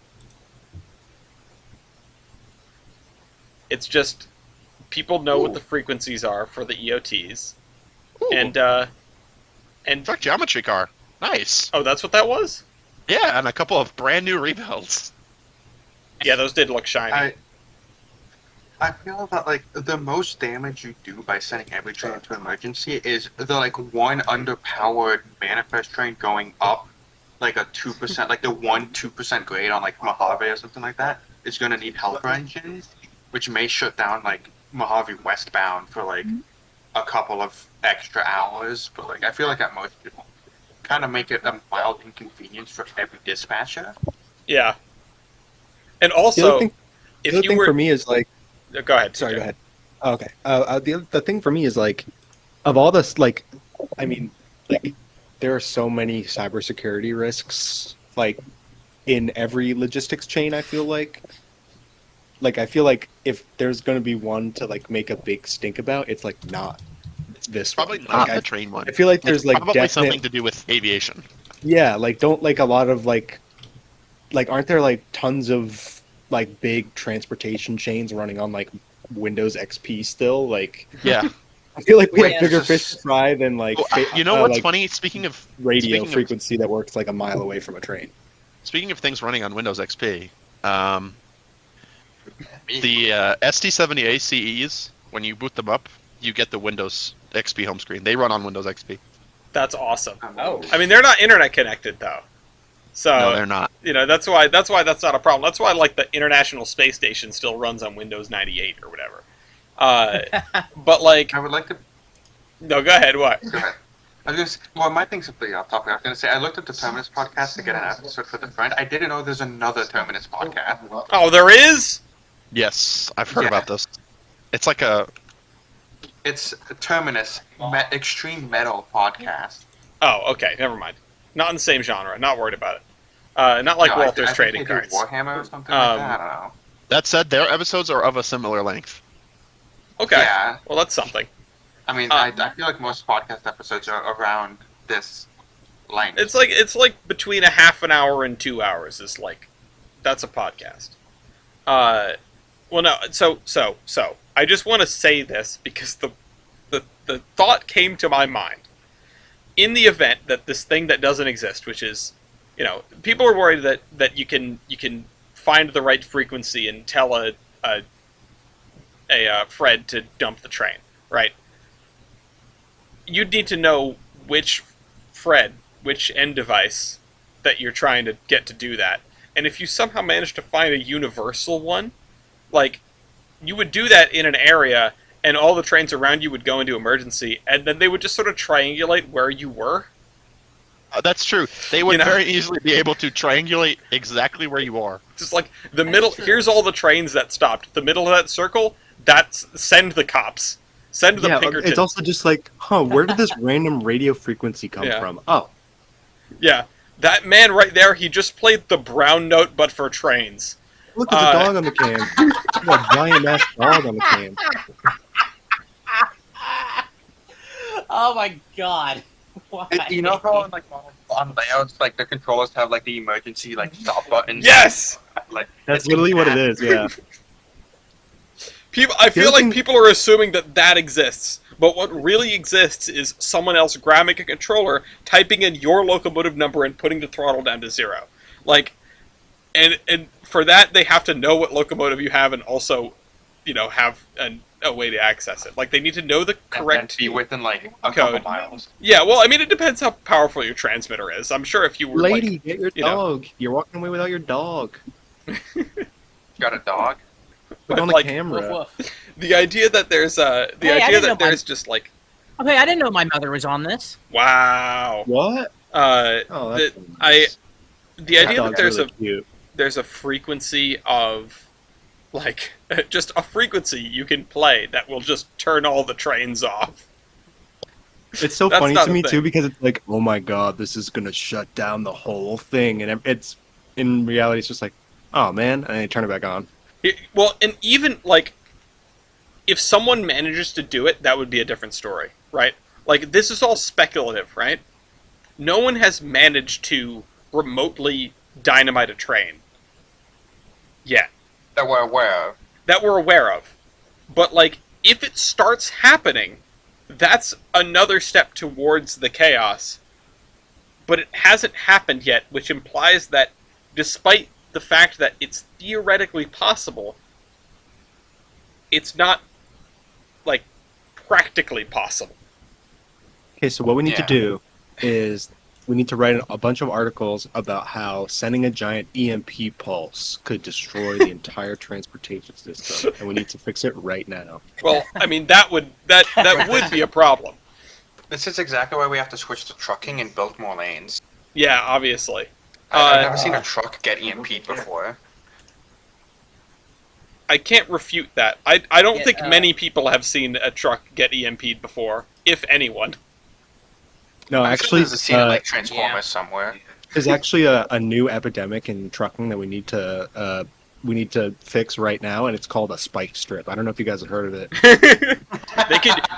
It's just people know what the frequencies are for the EOTs, Ooh, and truck geometry car, nice. oh, that's what that was? Yeah, and a couple of brand new rebuilds. Yeah, those did look shiny. I feel that like the most damage you do by sending every train into emergency is the like one underpowered manifest train going up like a 2%, like the 2% grade on like Mojave or something like that is gonna need helper engines, which may shut down like Mojave westbound for like a couple of extra hours. But like I feel like at most people kind of make it a mild inconvenience for every dispatcher. Yeah. And The other also, thing, if the other you thing were... for me is like, Go ahead. sorry, TJ. go ahead. Okay. The thing for me is like, of all this, like, I mean, like, there are so many cybersecurity risks, like, in every logistics chain. I feel like I feel like if there's going to be one to like make a big stink about, it's like not this Probably one. not Like, the train one. I feel like there's It's like probably definite, something to do with aviation. yeah, like don't like a lot of like aren't there like tons of like big transportation chains running on like Windows XP still? Like Yeah. I feel like we Wait, have bigger it's fish just- to fry than like You know what's like funny? Speaking of radio speaking of- frequency that works like a mile away from a train. Speaking of things running on Windows XP, the ST70 ACEs, when you boot them up, you get the Windows XP home screen. They run on Windows XP. That's awesome. Oh. I mean, they're not internet connected, though. So, No, they're not. you know, that's why that's not a problem. That's why, like, the International Space Station still runs on Windows 98 or whatever. But, like... I would like to. No, go ahead, what? Go ahead. I was gonna say, well, my thing's completely off topic. I was gonna say I looked at the Terminus podcast to get an episode for the friend. I didn't know there's another Terminus podcast. Oh, there is? Yes, I've heard Yeah. about this. It's like a It's Terminus Extreme Metal podcast. Oh, okay, never mind. Not in the same genre. Not worried about it. Not like No, Walter's I trading think they do cards. Warhammer or something Um, like that. I don't know. That said, their episodes are of a similar length. Okay, Yeah, well, that's something. I mean, I feel like most podcast episodes are around this length. It's like between a half an hour and 2 hours is like, that's a podcast. Well, no, so I just want to say this because the thought came to my mind. In the event that this thing that doesn't exist, which is, you know, people are worried that you can find the right frequency and tell a Fred to dump the train, right? You'd need to know which Fred, which end device that you're trying to get to do that. And if you somehow manage to find a universal one, like, you would do that in an area, and all the trains around you would go into emergency, and then they would just sort of triangulate where you were. That's true. They would You know? very easily be able to triangulate exactly where you are. Just like the middle. Here's all the trains that stopped. The middle of that circle. That's send the cops. Send the Yeah, Pinkertons. it's also just like, where did this random radio frequency come Yeah. from? Oh, Yeah, that man right there. He just played the brown note, but for trains. look, there's a dog on the cam. There's a giant ass dog on the cam. Oh my god. Why? You know how on layouts, like the controllers have like the emergency like stop buttons. Yes. Like That's literally what it is. Yeah. People, I feel other like thing- people are assuming that exists, but what really exists is someone else grabbing a controller, typing in your locomotive number, and putting the throttle down to 0. Like, and for that they have to know what locomotive you have, and also, have a way to access it. Like, they need to know the correct. and be within like a code. couple miles. Yeah, well, I mean, it depends how powerful your transmitter is. I'm sure if you were Lady, like, get your you know. dog. You're walking away without your dog. You got a dog? Look on the like, camera. Woof, woof. the idea that there's Hey, I idea didn't that know there's just like, Okay, I didn't know my mother was on this. wow. What? Oh, that's nice. The idea that dog's there's really cute. there's a frequency of, like, just a frequency you can play that will just turn all the trains off. It's so That's funny not to a me thing. too because it's like, oh my god, this is gonna shut down the whole thing, and it's in reality, it's just like, oh man, and I turn it back on. Well, and even, like, if someone manages to do it, that would be a different story, right? Like, this is all speculative, right? No one has managed to remotely dynamite a train yet. That we're aware of. That we're aware of. But, like, if it starts happening, that's another step towards the chaos. But it hasn't happened yet, which implies that despite the fact that it's theoretically possible, it's not, like, practically possible. Okay, so what we need to Yeah. do is we need to write a bunch of articles about how sending a giant EMP pulse could destroy the entire transportation system, and we need to fix it right now. Well, I mean, that would be a problem. This is exactly why we have to switch to trucking and build more lanes. Yeah, obviously. I've never seen a truck get EMP'd before. I can't refute that. I don't Yeah, think many people have seen a truck get EMP'd before, if anyone. No, I'm sure actually, there's a scene in like Transformers somewhere. there's actually a new epidemic in trucking that we need to fix right now, and it's called a spike strip. I don't know if you guys have heard of it.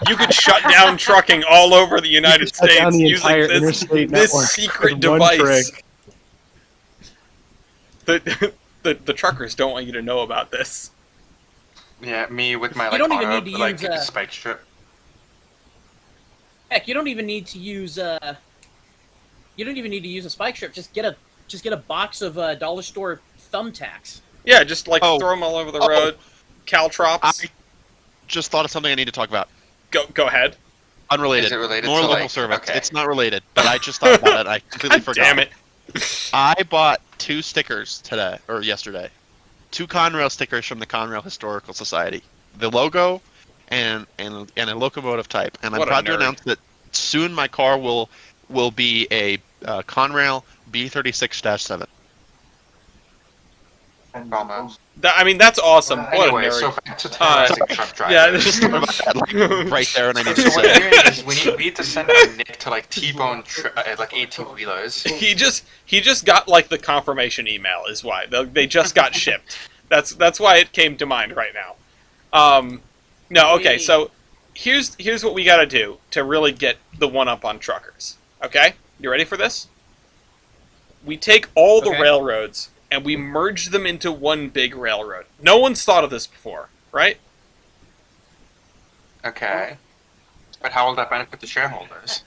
You could shut down trucking all over the United Shut down States the using entire this interstate this network secret with one device. trick. The truckers don't want you to know about this. Yeah, me with my You like don't even auto, need to like use, spike strip. Heck, you don't even need to use a spike strip. Just get a box of dollar store thumbtacks. Yeah, just like Oh. throw them all over the Oh. road. Caltrops. I just thought of something I need to talk about. Go ahead. Unrelated. Is it related More to, local like- servants. okay. It's not related, but I just thought about it. I completely God forgot. damn it. I bought 2 stickers today, or yesterday. 2 Conrail stickers from the Conrail Historical Society. The logo and a locomotive type. And I'm What a proud to nerd. announce that soon my car will be a Conrail B36-7. Almost. I mean, that's awesome. What a Anyway, nerd. so back to terrorizing truck drivers. yeah, Just thought about that like, right there, and I need So to what say we're it. doing is we need to send a Nick to like T-bone like 18-wheelers. he just got like the confirmation email is why they just got shipped. That's why it came to mind right now. No, okay. So here's what we got to do to really get the one up on truckers. Okay, you ready for this? We take all the Okay. railroads and we merge them into one big railroad. No one's thought of this before, right? Okay. But how will that benefit the shareholders?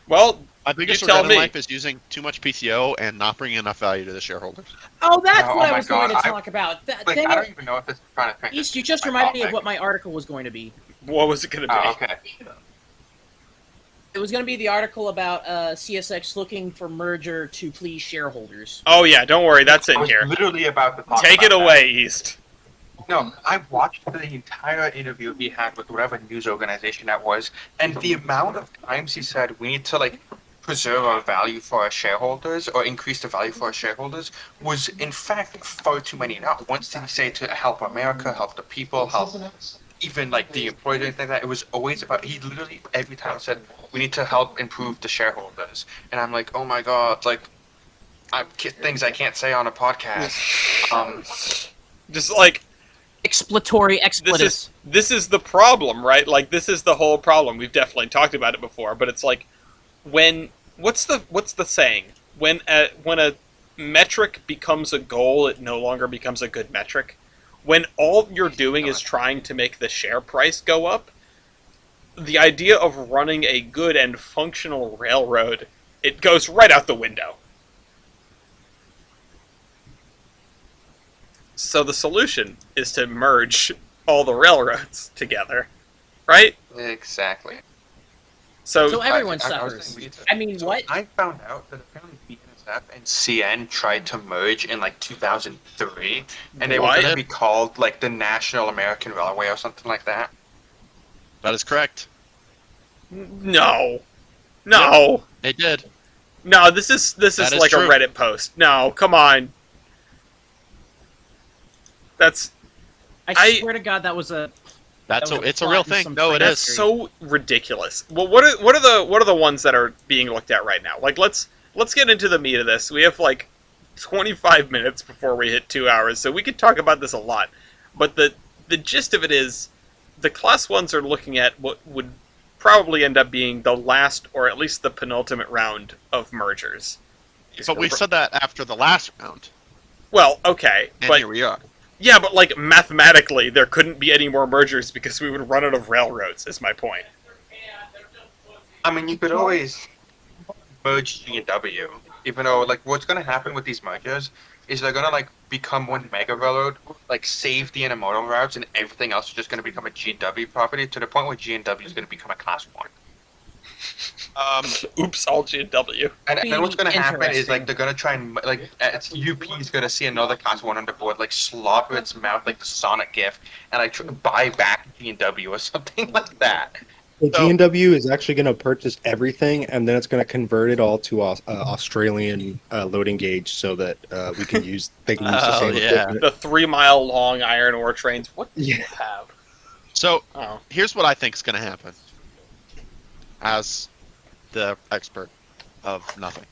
Well, My biggest You tell regret in me. life is using too much PTO and not bringing enough value to the shareholders. Oh, that's No, what oh I my was going God, to I- talk about. Like, Dang I don't it. even know if this is trying to think. East, you just my reminded me of topic. what my article was going to be. what was it going to be? Oh, okay. It was going to be the article about CSX looking for merger to please shareholders. Oh yeah, don't worry, that's I in was here. literally about to talk Take about it away, East. No, I watched the entire interview he had with whatever news organization that was, and the amount of times he said we need to like preserve our value for our shareholders or increase the value for our shareholders was in fact far too many. Not once did he say to help America, help the people, help even like the employees, anything like that. It was always about he literally every time said we need to help improve the shareholders, and I'm like, oh my god, like things I can't say on a podcast. Just like Expletory expletives. this is the problem, right? Like this is the whole problem. We've definitely talked about it before, but it's like when what's the saying? When a metric becomes a goal, it no longer becomes a good metric. When all you're doing is trying to make the share price go up, the idea of running a good and functional railroad, it goes right out the window. So the solution is to merge all the railroads together, right? Exactly. So everyone I was suffers. thinking I mean, so what? I found out that apparently BNSF and CN tried to merge in like 2003, and they were What? going to be called like the National American Railway or something like that. That is correct. No. No. They did. No, this is That is like true. a Reddit post. No, come on. That's I swear to God, that was a. That's That was it's a a real plot in thing. some No, it that's is. so ridiculous. Well, what are the ones that are being looked at right now? Like let's get into the meat of this. We have like 25 minutes before we hit 2 hours, so we could talk about this a lot. But the gist of it is the class ones are looking at what would probably end up being the last or at least the penultimate round of mergers. But we said that after the last round, Well, okay, and but here we are. yeah, but like mathematically, there couldn't be any more mergers because we would run out of railroads. Is my point. I mean, you could always merge G and W, even though like what's going to happen with these mergers is they're going to like become one mega railroad, like save the intermodal routes, and everything else is just going to become a G and W property to the point where G and W is going to become a class one. Oops, all G&W. And then what's going to happen is Interesting. like they're going to try and like UP is going to see another class one on the board, like slobber its mouth like the Sonic GIF, and like buy back G and W or something like that. The So- G&W is actually going to purchase everything, and then it's going to convert it all to Australian loading gauge, so that we can use they can use the Oh, same yeah. equipment. The 3 mile long iron ore trains. What do you Yeah. have? So Oh, here's what I think is going to happen. As the expert of nothing,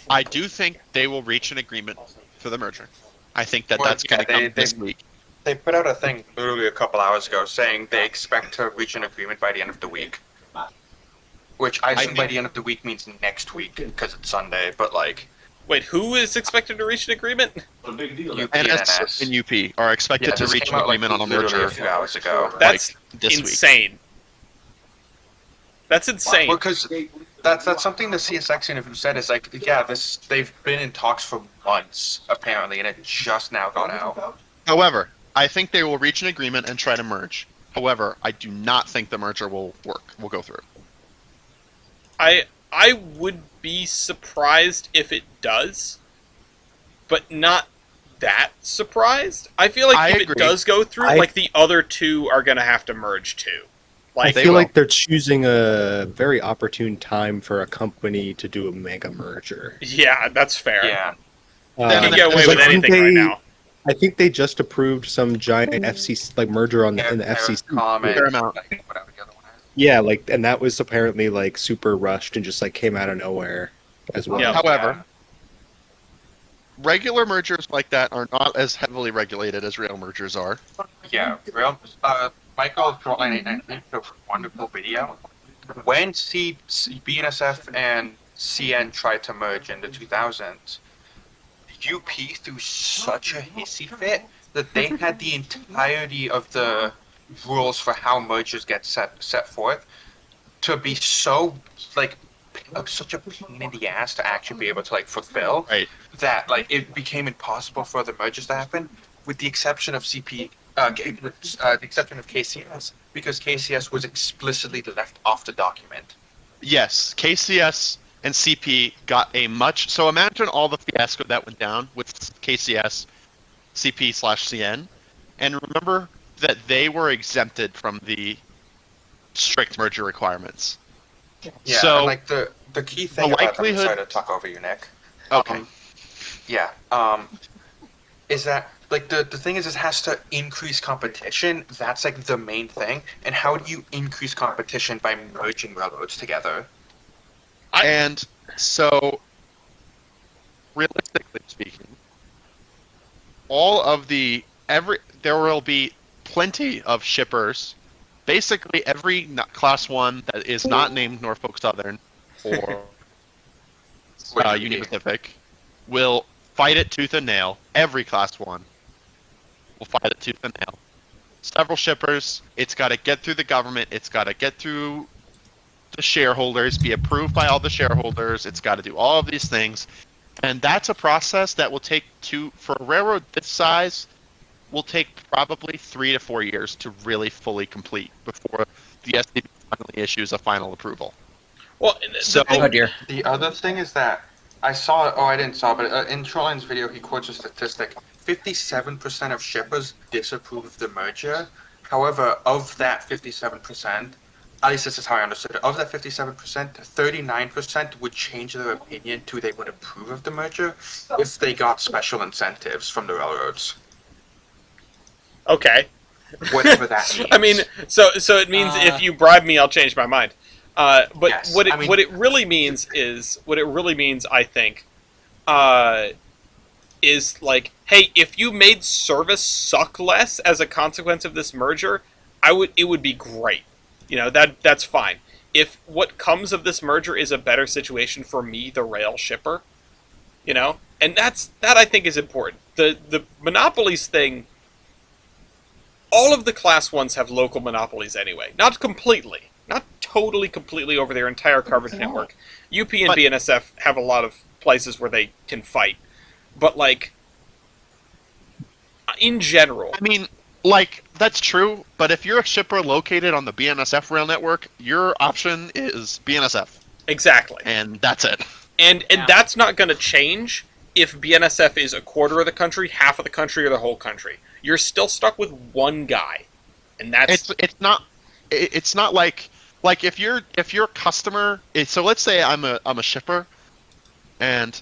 I do think they will reach an agreement for the merger. I think that Well, that's yeah, going to come they- this week. They put out a thing literally a couple hours ago saying they expect to reach an agreement by the end of the week. Which I assume by the end of the week means next week because it's Sunday, but like wait, who is expected to reach an agreement? UP NS and UP are expected Yeah, to this reach came an out like agreement on a literally merger a few hours ago. That's this week. insane. That's insane. Because that's something the CSX interview said is like, yeah, they've been in talks for months apparently, and it just now got out. However, I think they will reach an agreement and try to merge. However, I do not think the merger will go through. I would be surprised if it does, but not that surprised. I feel like I if agree. it does go through, like the other two are gonna have to merge too. I Like They feel will. like they're choosing a very opportune time for a company to do a mega merger. yeah, that's fair. Yeah. They can get away because with I think anything right now. I think they just approved some giant FCC like merger on in the FCC. Paramount. Whatever the other one is. Yeah, like, and that was apparently like super rushed and just like came out of nowhere as well. Yeah. However, regular mergers like that are not as heavily regulated as rail mergers are. Yeah, real. Michael Shortline, I think, a wonderful video. When BNSF and CN tried to merge in the 2000s, UP threw such a hissy fit that they had the entirety of the rules for how mergers get set forth to be so like such a pain in the ass to actually be able to like fulfill Right. that like it became impossible for the mergers to happen, with the exception of the exception of KCS, because KCS was explicitly left off the document. Yes, KCS and CP got a much. So imagine all the fiasco that went down with KCS CP/CN, and remember that they were exempted from the strict merger requirements. Yeah, So and like the key thing about them, likelihood. sorry to talk over you, Nick. Okay. Yeah. Is that like the thing is it has to increase competition. That's like the main thing. And how do you increase competition by merging railroads together? And so, realistically speaking, there will be plenty of shippers. Basically, every class 1 that is not named Norfolk Southern or Union Pacific will fight it tooth and nail. Every class 1 will fight it tooth and nail. Several shippers. It's got to get through the government. It's got to get through the shareholders, be approved by all the shareholders. It's got to do all of these things. And that's a process that will take for a railroad this size, will take probably 3 to 4 years to really fully complete before the STB finally issues a final approval. Well, So, Oh dear. The other thing is that I saw. Oh, I didn't saw, but in Trolline's video, he quotes a statistic: 57% of shippers disapprove of the merger. However, of that 57%, at least this is how I understood it. Of that 57%, 39% would change their opinion to they would approve of the merger if they got special incentives from the railroads, okay. whatever that means. I mean, so it means if you bribe me, I'll change my mind. But Yes, what I mean- it really means, I think, is like, hey, if you made service suck less as a consequence of this merger, it would be great. You know, that's fine. If what comes of this merger is a better situation for me, the rail shipper, you know, and that I think is important. The monopolies thing. All of the class 1s have local monopolies anyway. Not completely. Not totally completely over their entire coverage network. UP and BNSF have a lot of places where they can fight. But, like, in general... I mean, like, that's true, but if you're a shipper located on the BNSF rail network, your option is BNSF. Exactly. And that's it. And that's not going to change if BNSF is a quarter of the country, half of the country, or the whole country. You're still stuck with one guy, and that's it's not like if your customer. So let's say I'm a shipper, and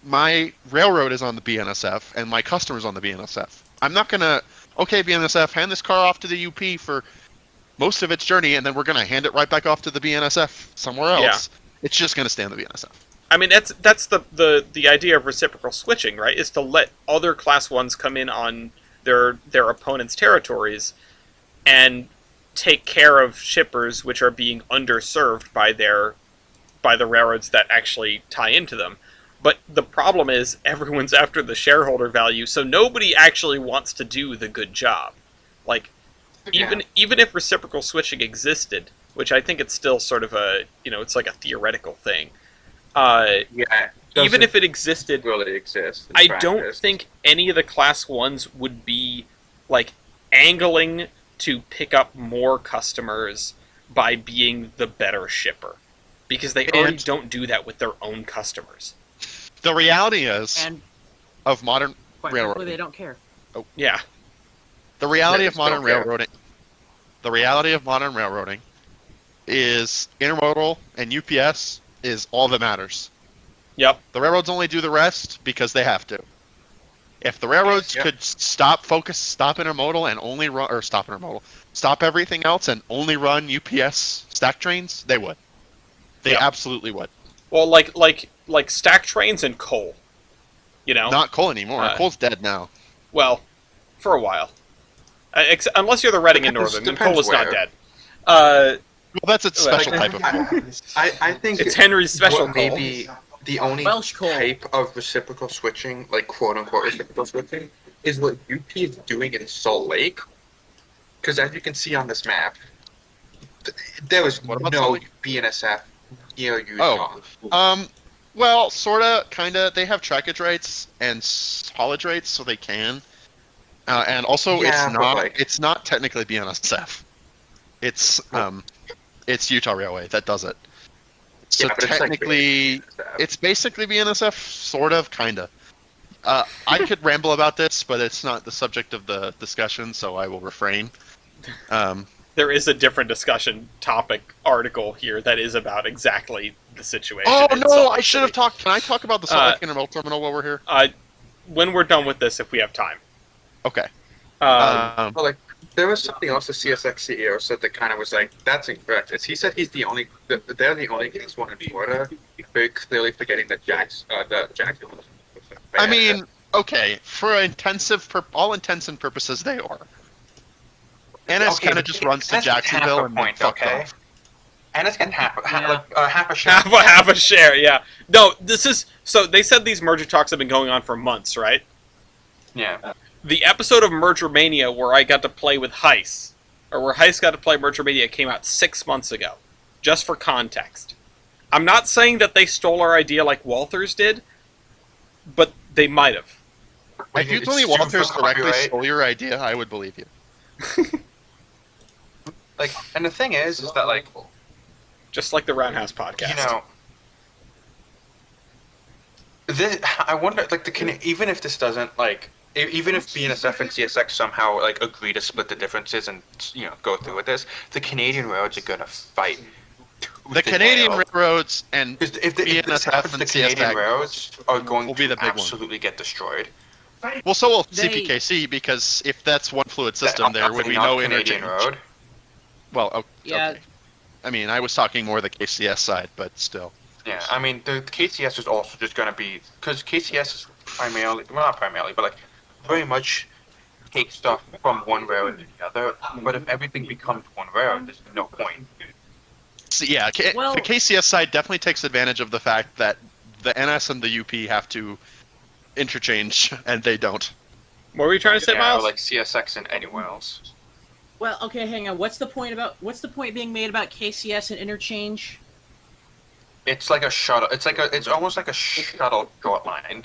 my railroad is on the BNSF, and my customer's on the BNSF. I'm not gonna BNSF, hand this car off to the UP for most of its journey, and then we're gonna hand it right back off to the BNSF somewhere else. Yeah. It's just gonna stay on the BNSF. I mean, that's the idea of reciprocal switching, right? Is to let other class 1s come in on their opponents' territories and take care of shippers which are being underserved by the railroads that actually tie into them. But the problem is everyone's after the shareholder value, so nobody actually wants to do the good job. Like, even if reciprocal switching existed, which I think it's still sort of it's like a theoretical thing. Even if it existed, really exists, I don't think any of the class 1s would be like angling to pick up more customers by being the better shipper, because they already don't do that with their own customers. The reality is of modern railroading. They don't care. Oh yeah. The reality of modern railroading. The reality of modern railroading is intermodal and UPS is all that matters. Yep. The railroads only do the rest because they have to. If the railroads could stop intermodal and only run, or stop everything else and only run UPS stack trains, they would. They absolutely would. Well, like stack trains and coal. You know? Not coal anymore. Coal's dead now. Well, for a while. Unless you're the Reading and Northern, and coal was not dead. Well, that's a special type of coal. I think it's Henry's special coal. Maybe the only type of reciprocal switching, like quote-unquote reciprocal switching, is what UP is doing in Salt Lake. Because as you can see on this map, there was no BNSF near Utah. Well, sorta, kinda. They have trackage rights and haulage rates, so they can. And also, it's not technically BNSF. It's Utah Railway that does it. So technically, it's basically BNSF, sort of, kinda. I could ramble about this, but it's not the subject of the discussion, so I will refrain. There is a different discussion topic article here that is about exactly the situation. Oh in no, Salt I Lake should have City. talked. Can I talk about the Salt Lake Intermodal Terminal while we're here? When we're done with this, if we have time. Okay. Um, Well, like, there was something else the CSX CEO said that kind of was like, that's incorrect. He said they're the only case one in Florida, very clearly forgetting that the Jacksonville. I mean, okay, for all intents and purposes, they are. NS kind of just runs to Jacksonville and then fucked off. And it's getting half a share. half a share, yeah. No, so they said these merger talks have been going on for months, right? Yeah. The episode of Merger Mania where I got to play with Heist, or where Heist got to play Merger Mania, came out 6 months ago. Just for context. I'm not saying that they stole our idea like Walters did, but they might have. If you told me Walters directly stole your idea, I would believe you. Like, and the thing is that, like, Just like the Roundhouse podcast. you know, this, I wonder, like, even if this doesn't, like, even if BNSF and CSX somehow, like, agree to split the differences and, go through with this, the Canadian roads are gonna fight. The Canadian railroads and If this BNSF happens, and the Canadian CSX roads are going will be to the big one. absolutely get destroyed. Well, so will They- CPKC, because if that's one fluid system, there would be no Canadian interchange. road. Well, okay. Yeah. I mean, I was talking more the KCS side, but still. Yeah, I mean, the KCS is also just going to be, because KCS is primarily, well, not primarily, but like very much take stuff from one railroad to the other. But if everything becomes one railroad, there's no point. So, yeah, Well- the KCS side definitely takes advantage of the fact that the NS and the UP have to interchange, and they don't. What were you trying to say, Yeah, Miles? or like CSX and anywhere else. Well, okay, hang on. What's the point being made about KCS and interchange? It's like a shuttle. It's almost like a shuttle short line.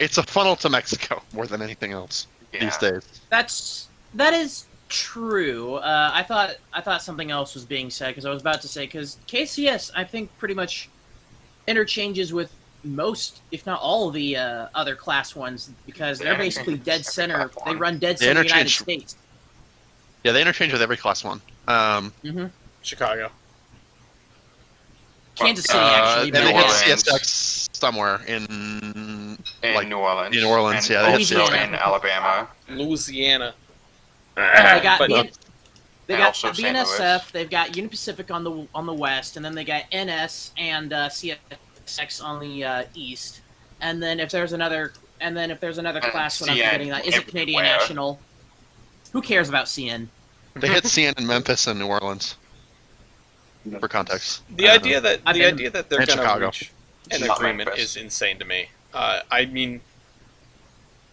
It's a funnel to Mexico more than anything else Yeah. these days. That is true. I thought something else was being said because I was about to say because KCS I think pretty much interchanges with most, if not all, of the other class ones because they're Yeah, basically dead every center. class They one. run dead They center United interchange- States. Yeah, they interchange with every class one. Chicago. Kansas City actually. And they New hit Orleans. CSX somewhere in In like, New Orleans. in New Orleans, and yeah, they hit also CSX. in Alabama. Louisiana. They got But- they and got also St. Louis. BNSF. They've got Union Pacific on the west, and then they got NS and CSX on the east. And then if there's another class one I'm CN forgetting that isn't Canadian everywhere. National. Who cares about CN? they hit CN in Memphis and New Orleans. For context. The idea that I've the been- idea that they're And going to Chicago. reach an Not agreement Memphis. is insane to me. I mean,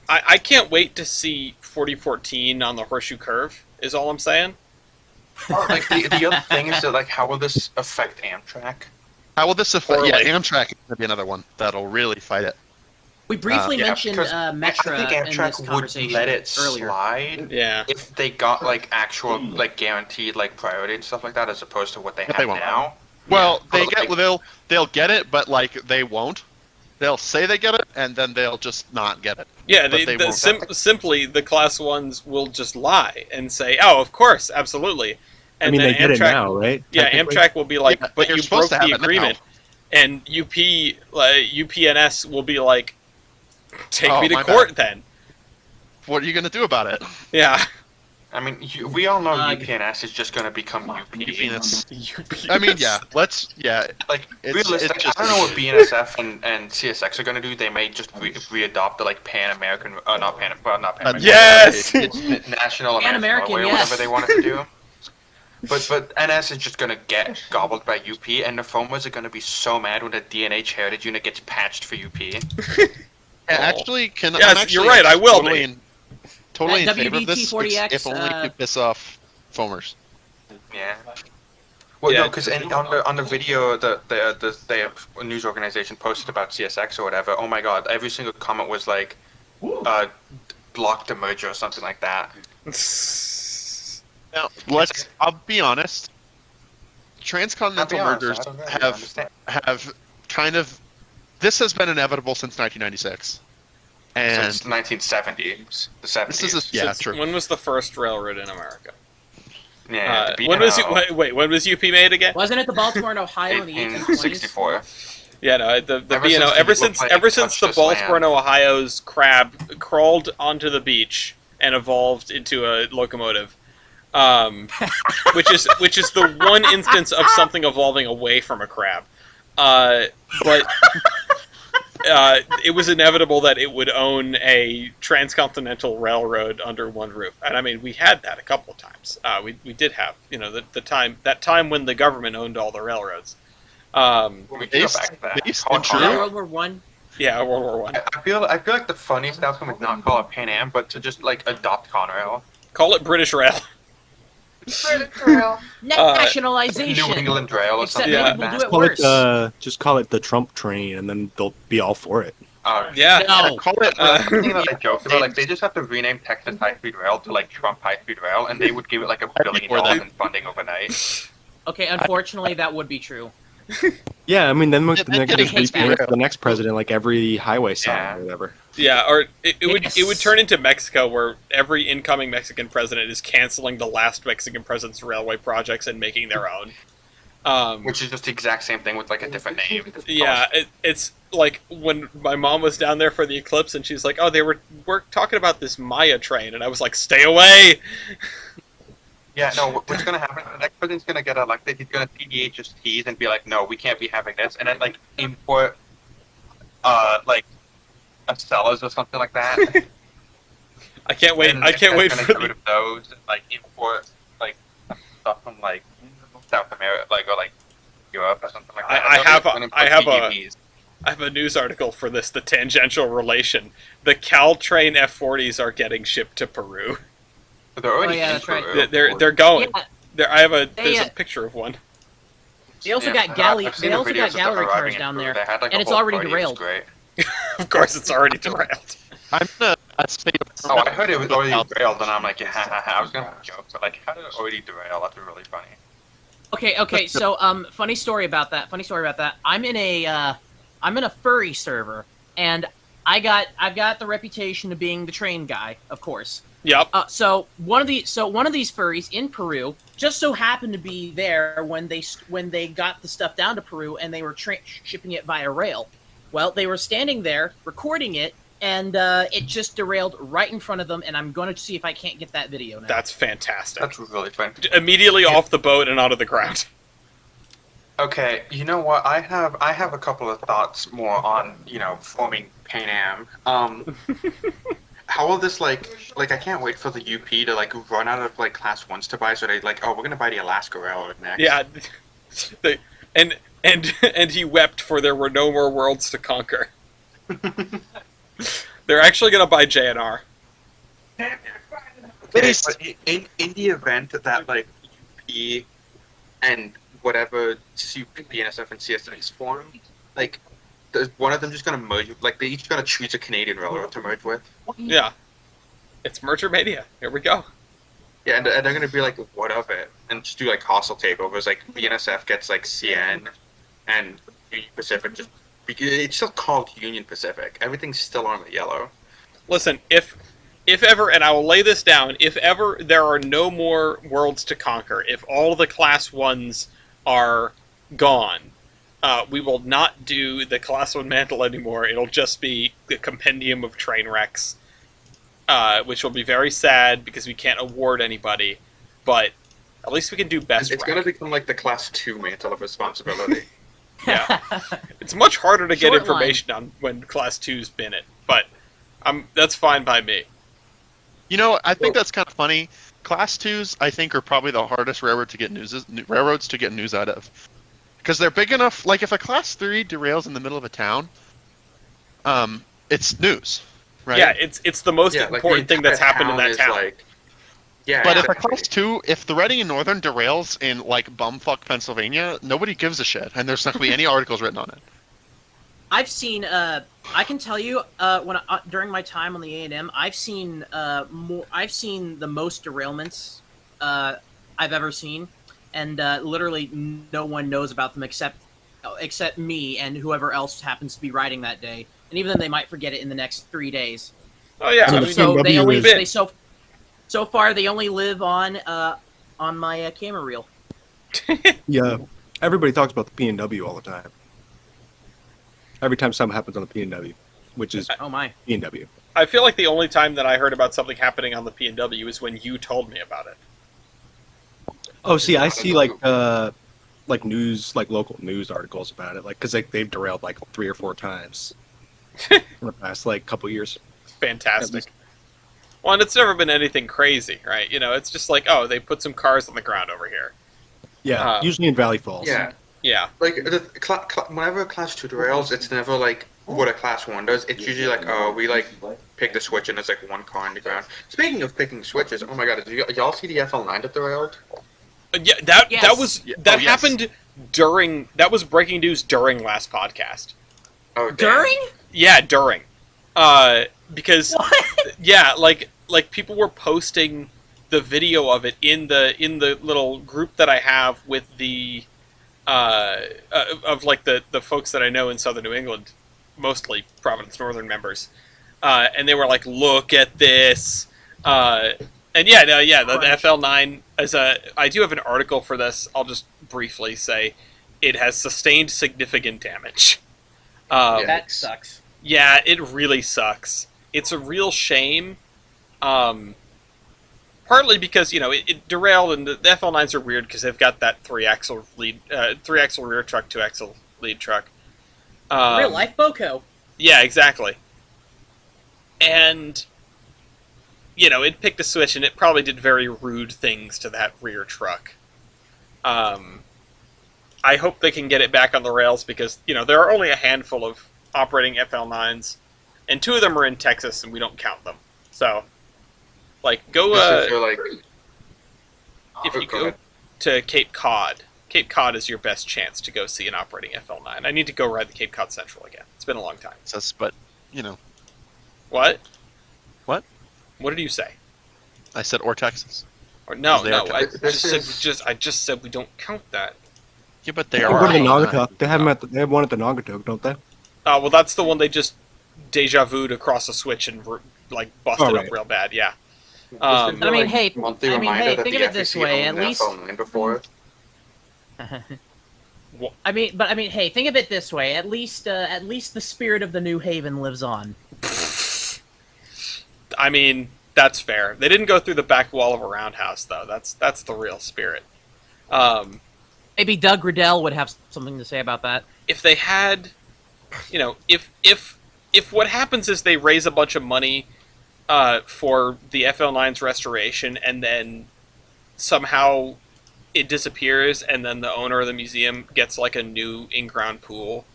I can't wait to see 4014 on the Horseshoe Curve. Is all I'm saying. Like the other thing is that, like, how will this affect Amtrak? How will this affect? Yeah, Poorly. Amtrak is going to be another one that'll really fight it. We briefly Yeah, mentioned because Metra I think in this Amtrak would conversation let it earlier. slide Yeah. if they got like actual like guaranteed like priority and stuff like that, as opposed to what they But have they won't. now. Well, Yeah. they But, get they'll get it, but like they won't. They'll say they get it, and then they'll just not get it. Yeah, But they won't. simply the class ones will just lie and say, "Oh, of course, absolutely." And I mean, then they get it Amtrak- now, right? Yeah, Technically? Amtrak will be like, Yeah, "But you're you supposed broke to have the it now." agreement," and UPNS will be like, "Take Oh, me to my court then." What are you going to do about it? Yeah. I mean, we all know Uh, UPNS is just going to become UP. UPNS. UPNS. I mean, yeah. Like It's realistic, just- I don't know what BNSF and CSX are going to do. They may just readopt the like Pan American, not Pan American. Yes! It's National Pan American American, Railway, or yes. whatever they wanted to do. But NS is just gonna get gobbled by UP, and the farmers are gonna be so mad when the DNH Heritage Unit gets patched for UP. Actually, Yes, I'm actually you're right, I will totally be. totally in That favor of this, WBT40X, if only to piss off foamers. Yeah. Well, Yeah. no, because on the video the news organization posted about CSX or whatever. Oh my God! Every single comment was like, block the merger or something like that. Now, I'll be honest. Transcontinental I'll be honest, mergers I don't really have understand. kind of. This has been inevitable since 1996. And Since 1970s, the 70s. this is yeah, Since true. when was the first railroad in America? Yeah, the When was B&O, wait? When was UP made again? Wasn't it the Baltimore and Ohio in the 1820s? 1864. Yeah, no, the Ever you know since the ever since Yellow ever Plague since touched the this Baltimore and land. Ohio's crab crawled onto the beach and evolved into a locomotive, um, which is the one instance of something evolving away from a crab. But it was inevitable that it would own a transcontinental railroad under one roof, and I mean we had that a couple of times. We did have the time when the government owned all the railroads. We can go back to that. Based Call in it true? Yeah, Conrail. World War One. Yeah, World War One. I feel like the funniest outcome is not call it Pan Am, but to just like adopt Conrail. Call it British Rail. Nationalization. New England Rail or Except something Yeah. maybe like we'll that. do it worse. Just call it the Trump train, and then they'll be all for it. Yeah. No. Call it Something that I joked about, like they just have to rename Texas High Speed Rail to like Trump High Speed Rail, and they would give it like $1 billion Before that. in funding overnight. Okay, unfortunately, that would be true. Yeah, I mean, then Yeah, they're that gonna didn't just case rename matter. the next president like every highway sign Yeah. or whatever. Yeah, or it would Yes. turn into Mexico, where every incoming Mexican president is canceling the last Mexican president's railway projects and making their own. Which is just the exact same thing with like a different name. Yeah, it's like when my mom was down there for the eclipse, and she's like, "Oh, we're talking about this Maya train," and I was like, "Stay away!" Yeah, no, what's gonna happen? The next president's gonna get elected. He's gonna CDH his T's and be like, "No, we can't be having this," and then like import, like, Astellas or something like that. I can't wait. And I can't wait gonna for get rid the, of those and like import like stuff from like South America, like or like Europe or something like that. I have a- Gonna I import have a- PDVs. I have a news article for this. The tangential relation: the Caltrain F40s are getting shipped to Peru. They're already Oh, yeah, in that's right. Peru. They're going. Yeah, There, I have They, there's a picture of one. they also Yeah, got galley. I've seen They the also videos got of them gallery arriving cars in down Peru. there, They had, like, and a it's whole already party. It was derailed. great. Of course, it's already derailed. I'm in a state of Oh, I heard it was already derailed, and I'm like, yeah, ha, ha, ha. I was gonna joke, but like, how did it already derail? That's really funny. Okay. So, funny story about that. I'm in a furry server, and I've got the reputation of being the train guy, of course. Yep. So one of these furries in Peru just so happened to be there when they got the stuff down to Peru, and they were shipping it via rail. Well, they were standing there recording it, and it just derailed right in front of them. And I'm going to see if I can't get that video now. That's fantastic. That's really fun. Immediately off the boat and onto the ground. Okay, you know what? I have a couple of thoughts more on forming Pan Am. How will this like I can't wait for the UP to like run out of like class ones to buy, so they like, oh, we're gonna buy the Alaska Railroad next. Yeah. And he wept, for there were no more worlds to conquer. They're actually gonna buy JNR. Okay, but in the event that like UP and whatever BNSF and CSX form, like, there's one of them just gonna merge. Like, they each gonna choose a Canadian railroad to merge with. Yeah. It's Merger Mania. Here we go. Yeah, and they're gonna be like, what of it? And just do like hostile takeovers. Like BNSF gets like CN, and Union Pacific just because it's still called Union Pacific. Everything's still on the yellow. Listen, if ever, and I will lay this down, if ever there are no more worlds to conquer, if all the class ones are gone, we will not do the class 1 mantle anymore. It'll just be the compendium of train wrecks, which will be very sad because we can't award anybody, but at least we can do best It's wreck. gonna become like the class 2 mantle of responsibility. Yeah. It's much harder to get Short information on when class 2's been it, but that's fine by me. You know, I think that's kind of funny. Class 2s, I think, are probably the hardest railroads to get news out of. Because they're big enough, like if a Class 3 derails in the middle of a town, it's news, right? Yeah, it's the most Yeah, like, important the thing that's entire happened in that is, town. Like, yeah, But if a exactly. Class 2, if the Reading and Northern derails in, like, bumfuck Pennsylvania, nobody gives a shit, and there's not going to be any articles written on it. I've seen. I can tell you, during my time on the A&M, I've seen more. I've seen the most derailments I've ever seen, and literally no one knows about them except me and whoever else happens to be riding that day. and even then they might forget it in the next 3 days. Oh yeah, So I the mean, So they PNW only is- they so far they only live on my camera reel. Yeah, everybody talks about the P&W all the time. Every time something happens on the P&W, which is Oh my! P&W. I feel like the only time that I heard about something happening on the P&W is when you told me about it. Oh, see, I see like news, like local news articles about it, like because they've derailed like 3 or 4 times in the past like couple years. Fantastic. Well, and it's never been anything crazy, right? You know, it's just like, oh, they put some cars on the ground over here. Yeah, usually in Valley Falls. Yeah. Yeah. Like whenever a class 2 derails, it's never like what a class 1 does. It's usually like, oh, we like pick the switch and there's like 1 car on the ground. Speaking of picking switches, oh my god, did y'all see the FL9 that derailed? Yeah, that Yes. was Yeah. that Oh, yes. happened during that was breaking news during last podcast. Oh, damn. During Yeah, during. Because what? yeah, like people were posting the video of it in the little group that I have with the of like the folks that I know in Southern New England, mostly Providence Northern members, and they were like, "Look at this," and yeah, no, yeah, the FL9 I do have an article for this. I'll just briefly say, it has sustained significant damage. That sucks. Yeah, it really sucks. It's a real shame. Partly because it derailed, and the FL9s are weird because they've got that 3-axle rear truck, 2-axle lead truck. Real life Boco. Yeah, exactly. And it picked a switch, and it probably did very rude things to that rear truck. I hope they can get it back on the rails because there are only a handful of operating FL9s, and 2 of them are in Texas, and we don't count them. So, go If you're like, if you go go ahead. to Cape Cod. Cape Cod is your best chance to go see an operating FL9. I need to go ride the Cape Cod Central again. It's been a long time. But What? What? What did you say? I said or Texas. Or no, They no. are I Texas. just said we don't count that. Yeah, but they They are. go to the all Naugatuck. They have them they have one at the Naugatuck, don't they? Well, that's the one they just deja vu'd across a switch and busted Oh, up right. real bad. Yeah. I mean, hey, monthly I mean, reminder hey, that think the of it this FEC way, owned at an least- FL9 before. I mean, hey, think of it this way. At least the spirit of the New Haven lives on. I mean, that's fair. They didn't go through the back wall of a roundhouse, though. That's the real spirit. Maybe Doug Riddell would have something to say about that. If they had, if what happens is they raise a bunch of money for the FL9's restoration, and then somehow it disappears, and then the owner of the museum gets like a new in-ground pool,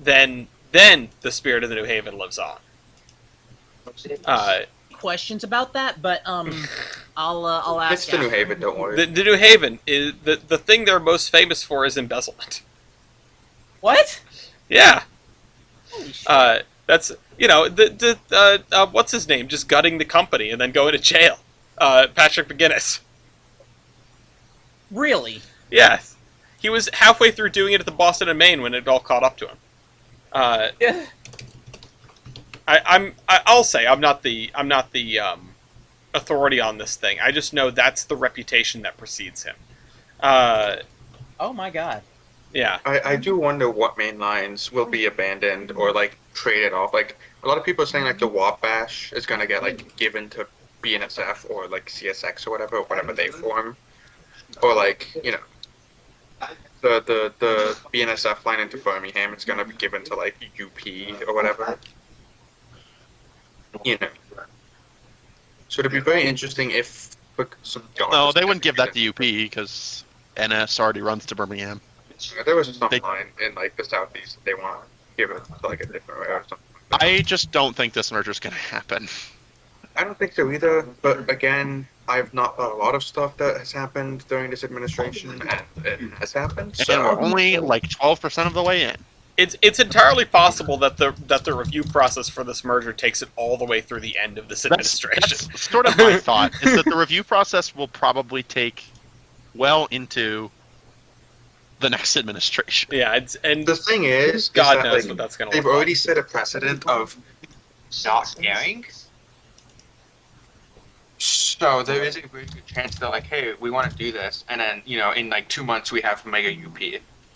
then the spirit of the New Haven lives on. Questions about that, but I'll ask. It's the New after. Haven, don't worry. The New Haven is the thing they're most famous for is embezzlement. What? Yeah. Holy shit. That's what's his name? Just gutting the company and then going to jail. Patrick McGinnis. Really? Yes, he was halfway through doing it at the Boston and Maine when it all caught up to him. Yeah. I'll say I'm not the authority on this thing. I just know that's the reputation that precedes him. Oh my god. Yeah. I do wonder what main lines will be abandoned or like traded off. Like a lot of people are saying like the Wabash is gonna get like given to BNSF or like CSX or whatever they form, or like the BNSF line into Birmingham is gonna be given to like UP or whatever. So it'd be very interesting if some. No, they wouldn't give that to UP because NS already runs to Birmingham. There was some They- line in like the southeast they want to give it to like a different way or something. I just don't think this merger is going to happen. I don't think so either. But again, I've not thought a lot of stuff that has happened during this administration, and it has happened. And So we're only like 12% of the way in. It's entirely possible that the review process for this merger takes it all the way through the end of this administration. That's sort of my thought, is that the review process will probably take well into the next administration. Yeah, and The thing is God that, knows like, what that's going to they've look already like. set a precedent of not caring. So there is a very good chance they're like, hey, we want to do this, and then in like 2 months we have Mega UP.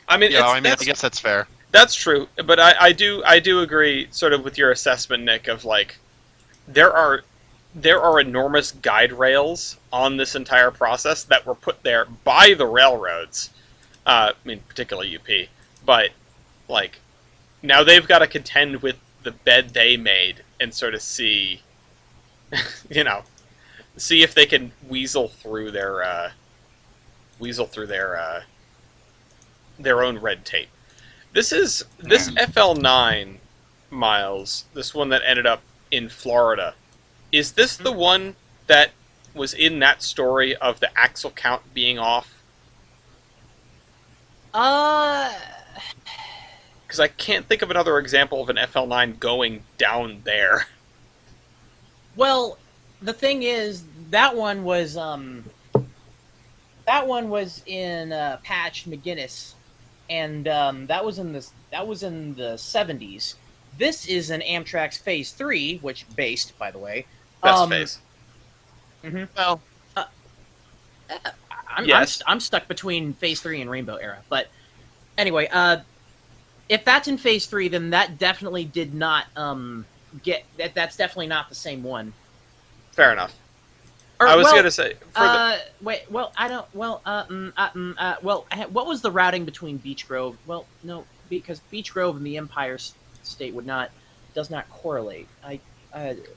I mean, Yeah, I mean, I guess that's fair. that's true, but I do agree sort of with your assessment, Nick, of like there are enormous guide rails on this entire process that were put there by the railroads. I mean, particularly UP, but like now they've got to contend with the bed they made and sort of see, see if they can weasel through their own red tape. This FL9 Miles, this one that ended up in Florida. Is this the one that was in that story of the axle count being off? Uh, Because I can't think of another example of an FL9 going down there. well, the thing is, that one was in Patch McGinnis, and that was in the 70s. This is in Amtrak's Phase 3, which based, by the way. Best phase. Well, Yes. I'm stuck between Phase 3 and Rainbow Era, but anyway, if that's in Phase 3, then that definitely did not get that. That's definitely not the same one. Fair enough. Or, I was well, going to say... wait. Well, I don't. Well, well, what was the routing between Beech Grove? Well, no, because Beech Grove and the Empire State does not correlate.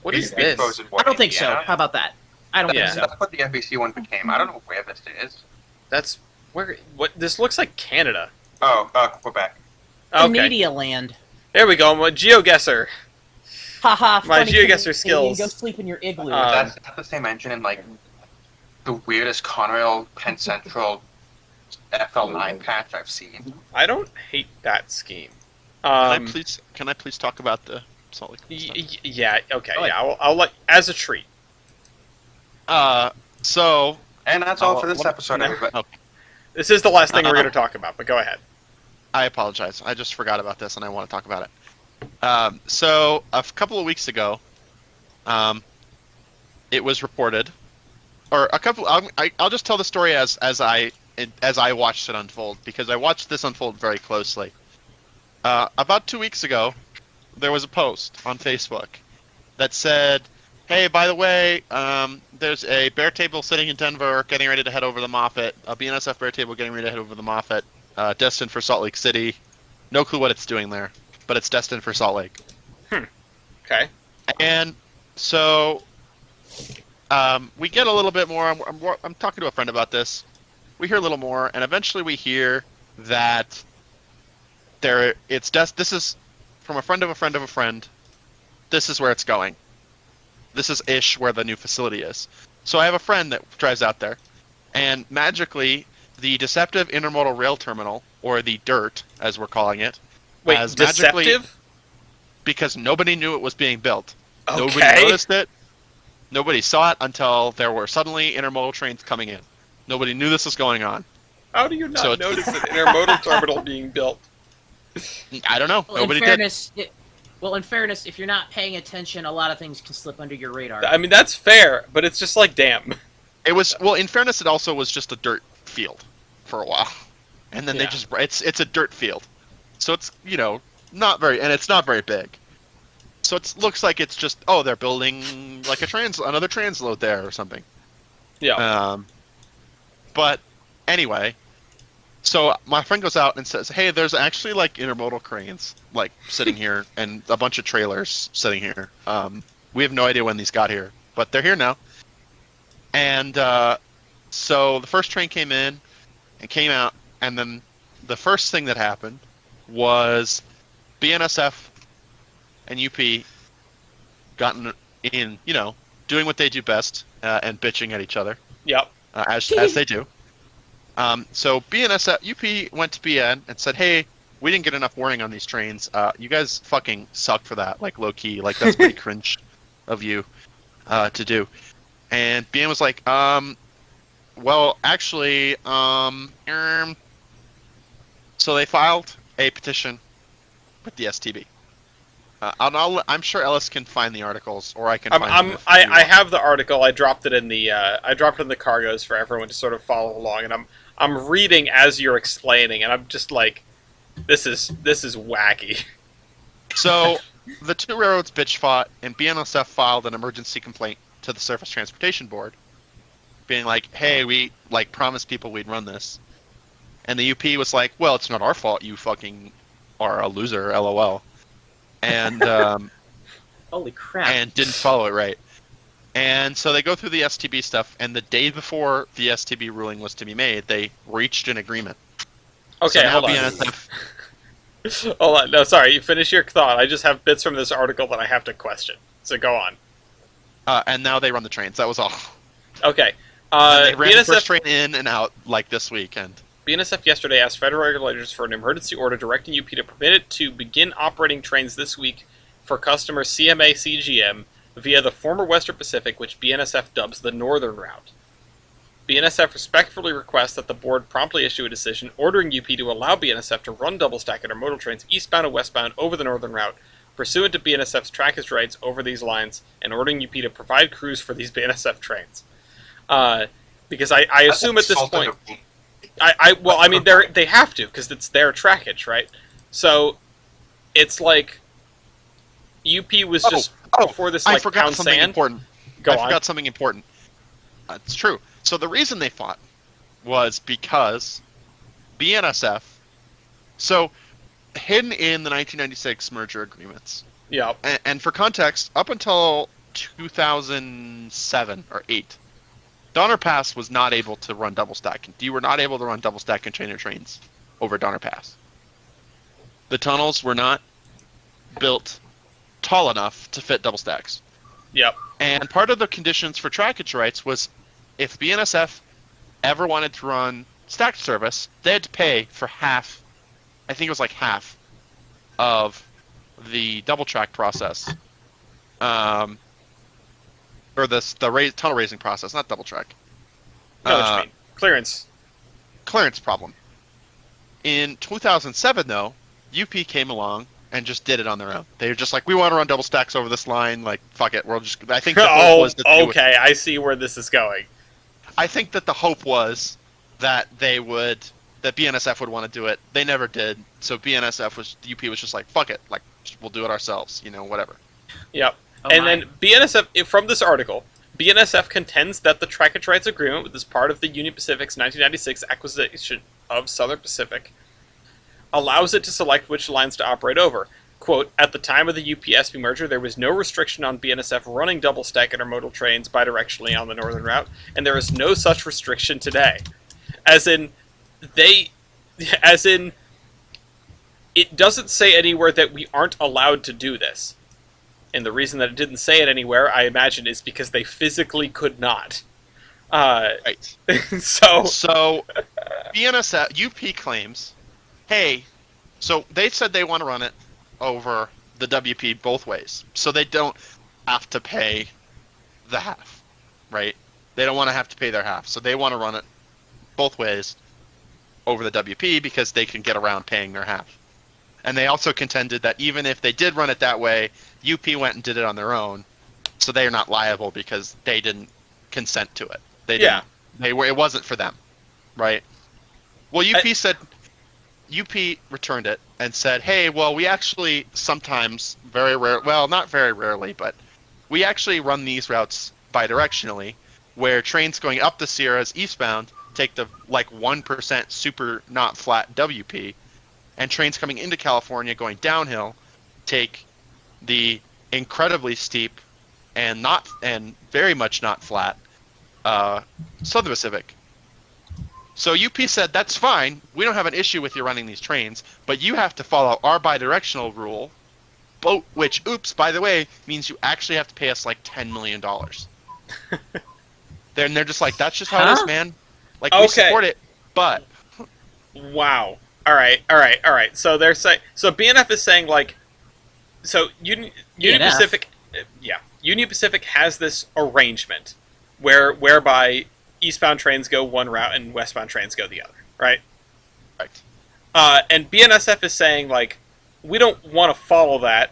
what is Big this? Bros in I don't think so. Indiana. How about that? I don't Yeah. think so. That's what the FBC one became. I don't know where this is. That's... where? What? This looks like Canada. Oh, Quebec. Okay. Media land. There we go. I'm a GeoGuessr. Haha. My funny GeoGuessr Canadian, skills. Go sleep in your igloo. Uh, That's the same engine in like the weirdest Conrail Penn Central FL9 patch I've seen. I don't hate that scheme. can I please talk about the Salt Lake stuff? Yeah, okay, Go ahead. yeah, I'll let, as a treat. So And that's all for this episode, no. everybody. This is the last thing we're going to talk about, but go ahead. I apologize. I just forgot about this, and I want to talk about it. So a couple of weeks ago, it was reported, or a couple. I'll just tell the story as I watched it unfold, because I watched this unfold very closely. About 2 weeks ago, there was a post on Facebook that said, "Hey, by the way, there's a bear table sitting in Denver, getting ready to head over the Moffat. A BNSF bear table getting ready to head over the Moffat, destined for Salt Lake City. No clue what it's doing there, but it's destined for Salt Lake." Okay. And so we get a little bit more. I'm talking to a friend about this. We hear a little more, and eventually we hear that this is from a friend of a friend of a friend. This is where it's going. This is ish where the new facility is. So I have a friend that drives out there, and magically the deceptive intermodal rail terminal, or the DIRT as we're calling it, Wait, has magically, deceptive? because nobody knew it was being built. Okay. Nobody noticed it. Nobody saw it until there were suddenly intermodal trains coming in. Nobody knew this was going on. How do you not So it's- notice an intermodal terminal being built? I don't know. Well, Nobody in did. fairness, in fairness, if you're not paying attention, a lot of things can slip under your radar. I mean, that's fair, but it's just like, damn. It was, well, in fairness, it also was just a dirt field for a while, and then Yeah. they just it's a dirt field, so it's not very, and it's not very big. So it looks like it's just, oh, they're building like another transload there or something. Yeah. But anyway, so my friend goes out and says, "Hey, there's actually like intermodal cranes like sitting here and a bunch of trailers sitting here. We have no idea when these got here, but they're here now." And so the first train came in and came out, and then the first thing that happened was BNSF and UP gotten in, doing what they do best, and bitching at each other, Yep. as they do. So BNSF UP went to BN and said, "Hey, we didn't get enough warning on these trains. You guys fucking suck for that. Like low key, like that's pretty cringe of you to do." And BN was like, well, actually, So they filed a petition with the STB. I'm sure Ellis can find the articles, or I can find them. I have the article. I dropped it in the cargoes for everyone to sort of follow along, and I'm reading as you're explaining, and I'm just like, this is wacky. So the two railroads bitch fought, and BNSF filed an emergency complaint to the Surface Transportation Board, being like, "Hey, we promised people we'd run this," and the UP was like, "Well, it's not our fault. You fucking are a loser, LOL." And Holy crap! and didn't follow it right. And so they go through the STB stuff, and the day before the STB ruling was to be made, they reached an agreement. Okay, so now hold on. BNSF Hold on. No, sorry. You finish your thought. I just have bits from this article that I have to question. So go on. and now they run the trains. That was all. Okay. And they ran the first BNSF, train in and out this weekend. BNSF yesterday asked federal regulators for an emergency order directing UP to permit it to begin operating trains this week for customer CMA CGM via the former Western Pacific, which BNSF dubs the Northern Route. BNSF respectfully requests that the board promptly issue a decision ordering UP to allow BNSF to run double-stack intermodal trains eastbound and westbound over the Northern Route, pursuant to BNSF's trackage rights over these lines, and ordering UP to provide crews for these BNSF trains. Because I assume at this point, I mean they have to, because it's their trackage, right? So it's like UP was just before this I forgot pound something sand. important. I forgot something important. It's true. So the reason they fought was because BNSF. So hidden in the 1996 merger agreements. Yeah. And for context, up until 2007 or 8, Donner Pass was not able to run double stack. You were not able to run double stack container trains over Donner Pass. The tunnels were not built tall enough to fit double stacks. Yep. And part of the conditions for trackage rights was if BNSF ever wanted to run stacked service, they had to pay for half, I think it was like half, of the double track process. Or the tunnel raising process, not double track. I know what you mean. Clearance problem. In 2007, though, UP came along and just did it on their own. They were just like, we want to run double stacks over this line. Like, fuck it. We'll just. I think the hope was that okay. I see where this is going. I think that the hope was that that BNSF would want to do it. They never did. So UP was just like, fuck it. Like, we'll do it ourselves. Whatever. Yep. Then BNSF, from this article, BNSF contends that the trackage rights agreement, which is part of the Union Pacific's 1996 acquisition of Southern Pacific, allows it to select which lines to operate over. Quote, at the time of the UP-SP merger, there was no restriction on BNSF running double-stack intermodal trains bidirectionally on the Northern Route, and there is no such restriction today. As in, it doesn't say anywhere that we aren't allowed to do this. And the reason that it didn't say it anywhere, I imagine, is because they physically could not. Right. So BNSF, UP claims, hey, so they said they want to run it over the WP both ways. So they don't have to pay the half, right? They don't want to have to pay their half. So they want to run it both ways over the WP because they can get around paying their half. And they also contended that even if they did run it that way, UP went and did it on their own, so they are not liable because they didn't consent to it. It wasn't for them, right? Well, UP returned it and said, hey, well, we actually sometimes, not very rarely, but we actually run these routes bidirectionally, where trains going up the Sierras eastbound take the 1% super not flat WP, and trains coming into California going downhill take the incredibly steep and very much not flat Southern Pacific. So UP said, that's fine, we don't have an issue with you running these trains, but you have to follow our bidirectional rule, which, oops, by the way, means you actually have to pay us $10 million. Then they're just like, that's just how it is, man. We support it, but... Wow. All right. So they're saying, so BNF is saying so Union Pacific, Union Pacific has this arrangement whereby eastbound trains go one route and westbound trains go the other, right? Right. And BNSF is saying, like, we don't want to follow that,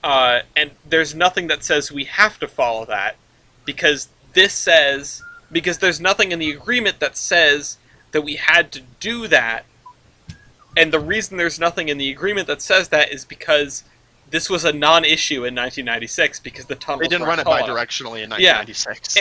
and there's nothing that says we have to follow that, because there's nothing in the agreement that says that we had to do that, and the reason there's nothing in the agreement that says that is because this was a non-issue in 1996, because the tunnels They didn't run it tall enough. bidirectionally in 1996.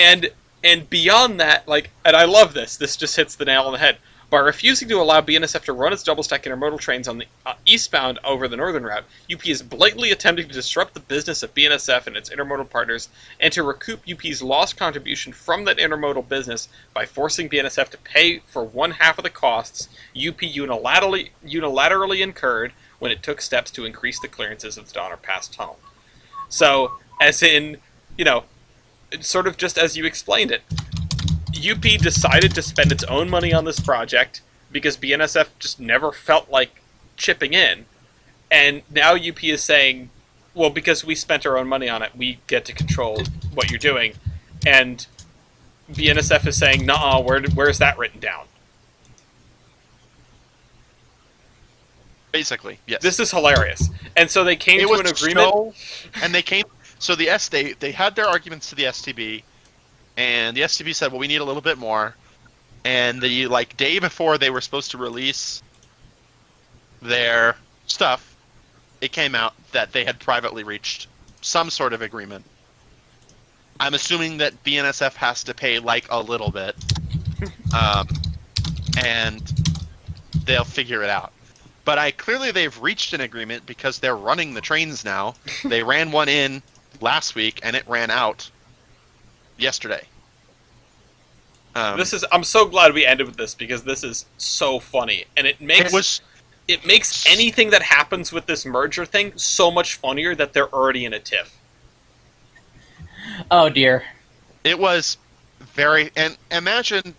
And beyond that, like, and I love this just hits the nail on the head. By refusing to allow BNSF to run its double-stack intermodal trains on the eastbound over the northern route, UP is blatantly attempting to disrupt the business of BNSF and its intermodal partners, and to recoup UP's lost contribution from that intermodal business by forcing BNSF to pay for one half of the costs UP unilaterally incurred when it took steps to increase the clearances of the Donner Pass Tunnel. So, as in, sort of just as you explained it, UP decided to spend its own money on this project because BNSF just never felt like chipping in. And now UP is saying, well, because we spent our own money on it, we get to control what you're doing. And BNSF is saying, nuh-uh, where's that written down? Basically, yes. This is hilarious. And so they came to an agreement. So they had their arguments to the STB, and the STB said, well, we need a little bit more. And the day before they were supposed to release their stuff, it came out that they had privately reached some sort of agreement. I'm assuming that BNSF has to pay a little bit, and they'll figure it out. But clearly they've reached an agreement because they're running the trains now. They ran one in last week, and it ran out yesterday. I'm so glad we ended with this, because this is so funny, and it makes anything that happens with this merger thing so much funnier that they're already in a tiff. Oh dear. It was and imagine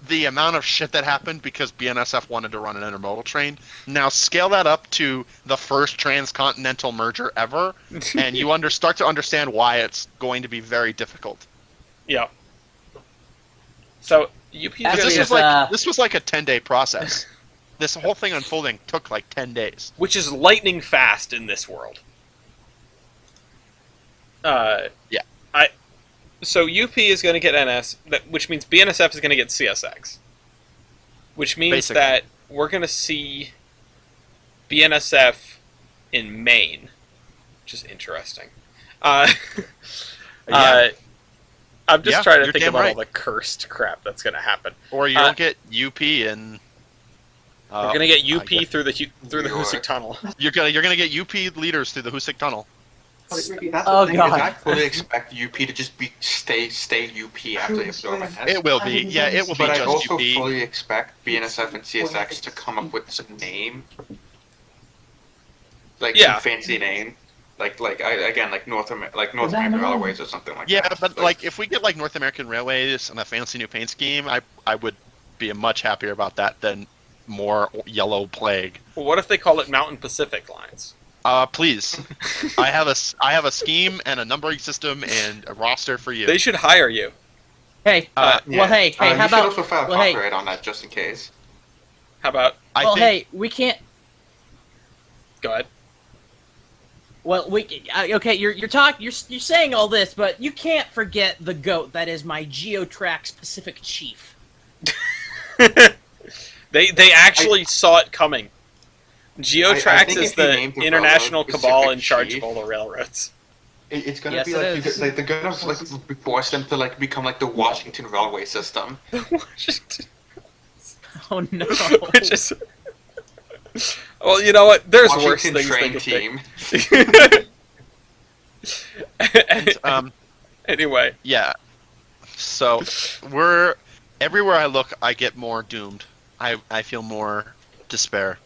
the amount of shit that happened because BNSF wanted to run an intermodal train. Now scale that up to the first transcontinental merger ever, and you start to understand why it's going to be very difficult. Yeah. So UP this was like a 10-day process. This whole thing unfolding took 10 days, which is lightning fast in this world. Yeah. So UP is going to get NS, which means BNSF is going to get CSX, which means Basically. that we're going to see BNSF in Maine, which is interesting. Yeah. I'm just trying to you're think damn about right. all the cursed crap that's going to happen. Or you don't get UP in. We're going to get UP through the Hoosick Tunnel. You're gonna get UP leaders through the Hoosick Tunnel. That's Oh, the thing, God. is I fully expect UP to just stay UP after they absorb NS. It will be. Yeah, it will be But I just also UP. fully expect BNSF and CSX to come up with some name, Yeah. some fancy name, like North American Railways or something like Yeah, that. but if we get North American Railways and a fancy new paint scheme, I would be much happier about that than more Yellow Plague. Well, what if they call it Mountain Pacific Lines? Please. I have a scheme and a numbering system and a roster for you. They should hire you. Hey, Yeah. well, hey, how you about? should also file well, hey, copyright on that just in case. How about? well, hey, we can't. Go ahead. Well, okay. You're saying all this, but you can't forget the goat that is my Geotrax Pacific chief. They actually saw it coming. I Geotrax think is if you the named the international railroad cabal Pacific in charge Chief- of all the railroads. It's gonna Yes, be it is. because they're gonna force them to become the Washington Railway System. Oh no. Which is, well, you know what? There's worse Washington things they Train could Team. think. Anyway, Yeah. So everywhere I look, I get more doomed. I feel more despair.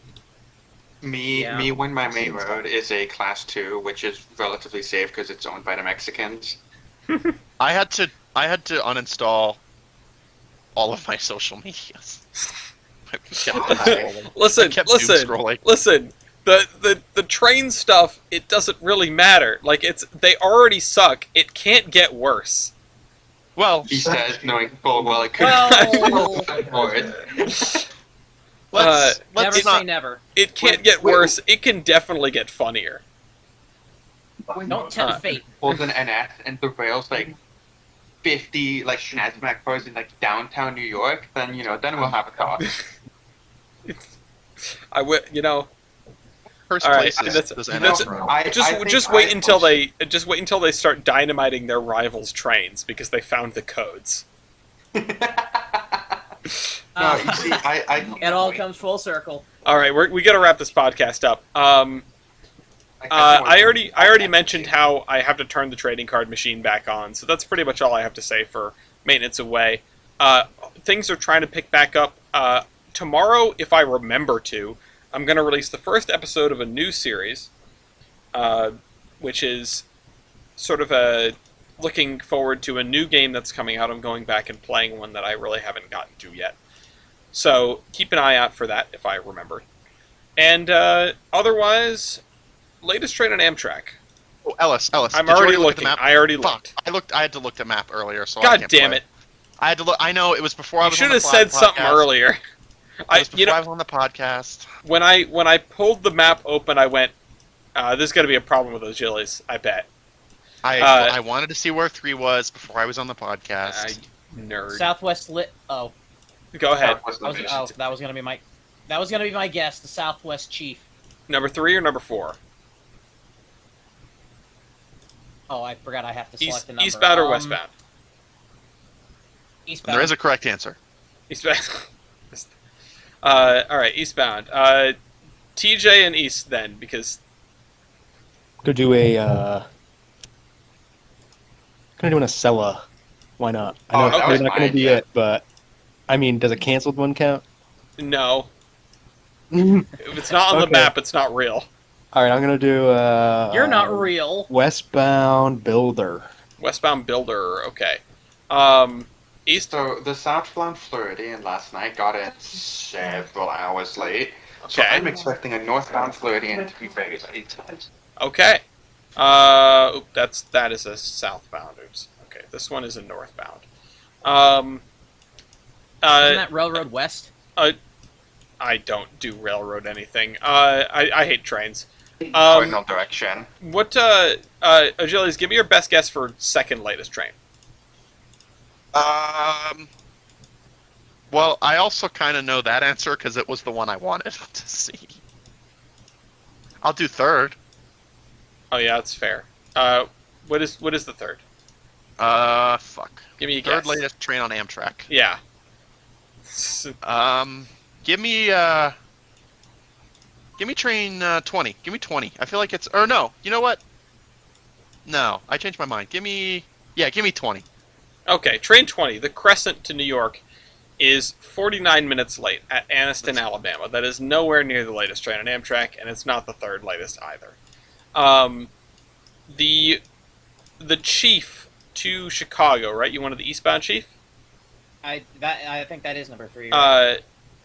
Me when my main road is a class 2, which is relatively safe because it's owned by the Mexicans. I had to uninstall all of my social medias. I kept scrolling. listen. Scrolling. The train stuff, it doesn't really matter. They already suck. It can't get worse. Well, He says, knowing full well it could Well- forward. Let's Never not. say never. It can't get worse. It can definitely get funnier. Don't tempt fate. Pulls an NS and surveils like 50 like hazmat cars in like downtown New York, then then we'll have a talk. You know, First all right, place that's- is that's- NS row. just wait until they start dynamiting their rivals' trains because they found the codes. No, you see, I It all comes full circle. All right, we got to wrap this podcast up. I already mentioned how I have to turn the trading card machine back on, so that's pretty much all I have to say for maintenance away. Things are trying to pick back up. Tomorrow, if I remember to, I'm going to release the first episode of a new series, which is sort of looking forward to a new game that's coming out. I'm going back and playing one that I really haven't gotten to yet. So keep an eye out for that if I remember. And otherwise, latest train on Amtrak. Oh, Ellis, I'm did you already look at the looking. map? I already Fuck. looked. I had to look the map earlier, so I God can't damn play. it! I had to look. I know it was before I You was. should on the have said something podcast. earlier. It was before I I was on the podcast. when I pulled the map open, I went, "There's got to be a problem with those Jillies." I bet. I wanted to see where 3 was before I was on the podcast. Nerd. Southwest lit. Oh, Go ahead. that was gonna be my guess. The Southwest Chief. Number 3 or number 4? Oh, I forgot. I have to select the number. Eastbound or westbound? And Eastbound. there is a correct answer. Eastbound. All right, eastbound. TJ and East then, because Gonna do a gonna do an Acela. Why not? I know Oh, that they're was not gonna mine, be yeah. it, but I mean, does a canceled one count? no, if it's not on the Okay. map, it's not real. All right, I'm gonna do. You're not real. Westbound Builder. Westbound Builder. Okay. East. So the southbound Floridian last night got in several hours late. So Okay. I'm expecting a northbound Floridian to be very late. Okay. That is a southbound. Oops. Okay, this one is a northbound. Isn't that Railroad West? I don't do railroad anything. I hate trains. Cardinal direction. What? Agilities, give me your best guess for second latest train. Well, I also kind of know that answer because it was the one I wanted to see. I'll do third. Oh yeah, that's fair. What is the third? Fuck. Give me a Third guess. latest train on Amtrak. Yeah. Give me train 20. Give me 20. I feel like it's. Or no, you know what? No, I changed my mind. Give me 20. Okay, train 20, the Crescent to New York, is 49 minutes late at Anniston, Alabama. That is nowhere near the latest train on Amtrak, and it's not the third latest either. The Chief to Chicago, right? You wanted the eastbound Chief? I think that is number 3. Right?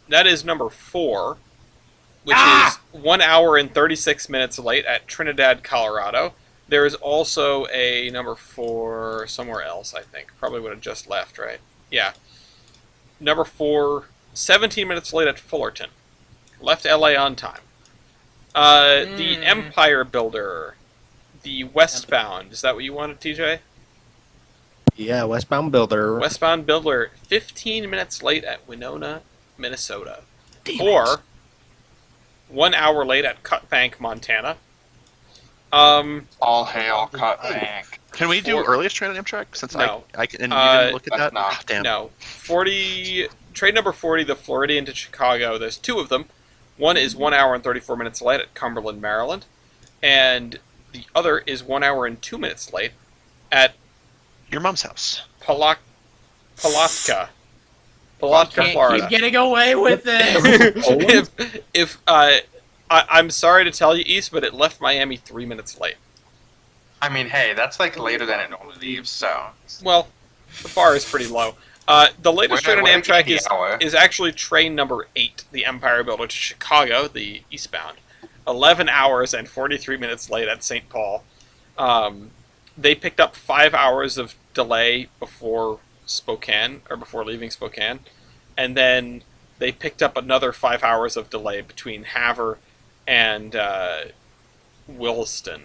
That is number 4, which is 1 hour and 36 minutes late at Trinidad, Colorado. There is also a number 4 somewhere else, I think. Probably would have just left, right? Yeah. Number 4, 17 minutes late at Fullerton. Left LA on time. The Empire Builder. The westbound. Is that what you wanted, TJ? Yeah, Westbound Builder. Westbound Builder, 15 minutes late at Winona, Minnesota. Damn Or it. 1 hour late at Cut Bank, Montana. All hail cut bank. Can we do Four- earliest train on Amtrak? Since No. I can, and you didn't look at That's that. not. Ah, damn. No. 40. Train number 40, the Floridian to Chicago. There's 2 of them. One is 1 hour and 34 minutes late at Cumberland, Maryland. And the other is 1 hour and 2 minutes late at Your mom's house. Palatka, Can't Florida. keep getting away with it. if I'm sorry to tell you, East, but it left Miami 3 minutes late. I mean, hey, that's like later than it normally leaves, so. Well, the bar is pretty low. The latest train on Where Amtrak the hour? is actually train number 8, the Empire Builder to Chicago, the eastbound. 11 hours and 43 minutes late at St. Paul. They picked up 5 hours of delay before Spokane, or before leaving Spokane. And then they picked up another 5 hours of delay between Havre and Williston.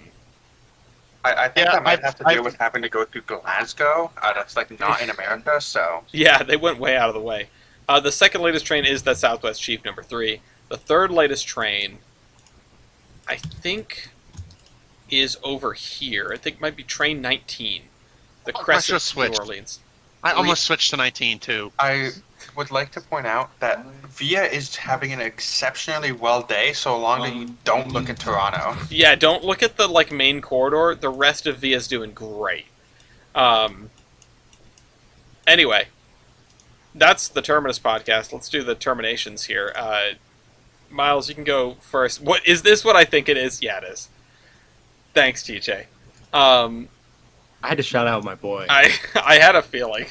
I think Yeah, that might have to do I've- with having to go through Glasgow. That's like not in America, so Yeah, they went way out of the way. The second latest train is that Southwest Chief number 3. The third latest train, I think, is over here. I think might be train 19. The Oh, I Crescent should've to New switched. Orleans. I almost switched to 19 too. I would like to point out that Via is having an exceptionally well day, so long that you don't look at Toronto. Yeah, don't look at the main corridor. The rest of Via's doing great. Anyway, that's the Terminus podcast. Let's do the terminations here. Miles, you can go first. What is this? What I think it is? Yeah, it is. Thanks, TJ. I had to shout out my boy. I had a feeling.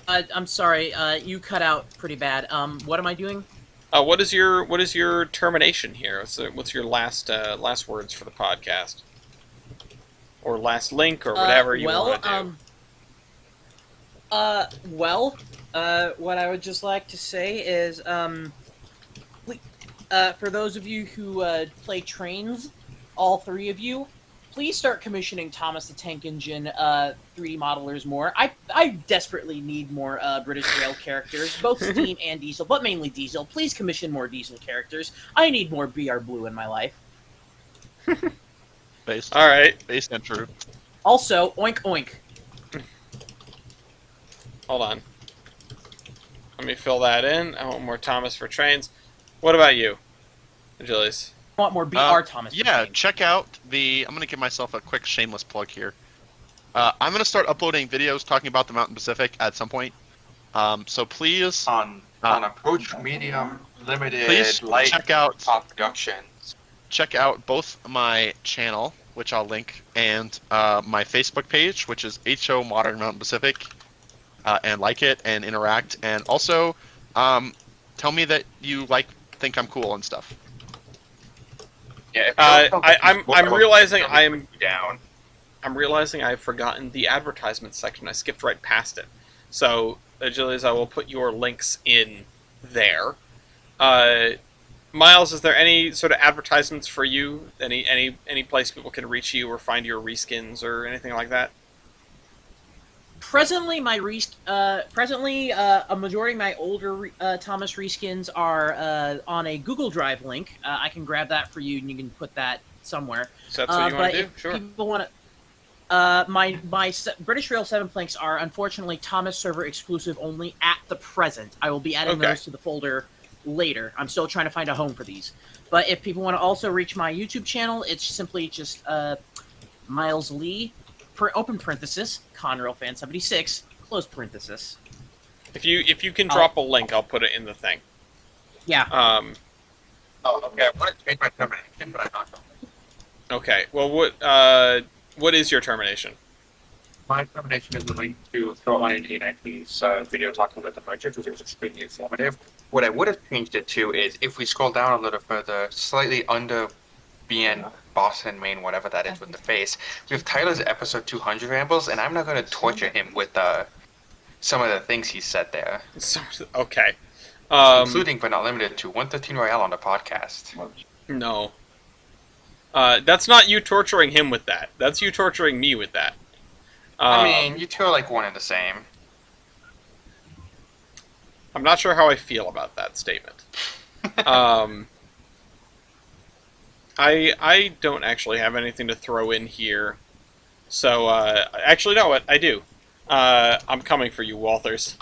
I'm sorry, you cut out pretty bad. What am I doing? What is your termination here? What's your last words for the podcast, or last link, or whatever you want to do? What I would just like to say is, for those of you who play trains, all three of you, please start commissioning Thomas the Tank Engine 3D modelers more. I desperately need more British Rail characters, both Steam and Diesel, but mainly Diesel. Please commission more Diesel characters. I need more BR Blue in my life. Based. All right, Based and true. Also, oink oink. hold on. Let me fill that in. I want more Thomas for trains. What about you, Julius? I want more BR Thomas. for Yeah, trains. check out the. I'm gonna give myself a quick shameless plug here. I'm gonna start uploading videos talking about the Mountain Pacific at some point. So please, On Approach Medium Limited please Light check out Productions. both my channel, which I'll link, and my Facebook page, which is HO Modern Mountain Pacific, and like it and interact, and also tell me that you think I'm cool and stuff. Yeah, if you don't think I'm he's bored, realizing he'll I'm put you down. I've forgotten the advertisement section. I skipped right past it. So, Julius, I will put your links in there. Miles, is there any sort of advertisements for you? Any place people can reach you or find your reskins or anything like that? Presently, a majority of my older Thomas reskins are on a Google Drive link. I can grab that for you, and you can put that somewhere. So that's what you want But to do? if Sure. people want to, my British Rail 7 planks are unfortunately Thomas server exclusive only at the present. I will be adding Okay. those to the folder later. I'm still trying to find a home for these. But if people want to also reach my YouTube channel, it's simply just Miles Lee, open parenthesis, Conrail Fan 76, close parenthesis. If you can drop a link, I'll put it in the thing. Yeah. Oh, okay. I want to change my termination, but I'm not going to. Okay. Well, what is your termination? My termination is the link to Shoreline 890's video talking about the merger, which was extremely informative. What I would have changed it to is if we scroll down a little further, slightly under BN Boston, Maine, whatever that is with the face, we have Tyler's episode 200 rambles, and I'm not going to torture him with some of the things he said there, Okay. including but not limited to 113 Royale on the podcast. No. That's not you torturing him with that. That's you torturing me with that. I mean, you two are like one and the same. I'm not sure how I feel about that statement. I don't actually have anything to throw in here. So, actually, no, I do. I'm coming for you, Walthers.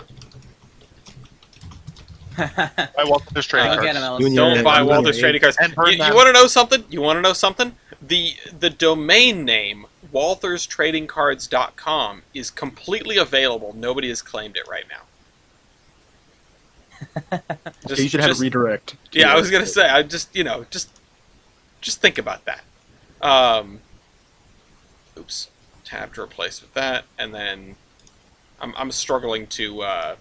I Walter's trading Go get him, cards. Ellis. Don't buy and Walthers trading cards. and burn You them. want to know something? The domain name WalthersTradingCards.com is completely available. Nobody has claimed it right now. You should have a redirect. Yeah, I was gonna say. I just think about that. Oops, tab to replace with that, and then I'm struggling to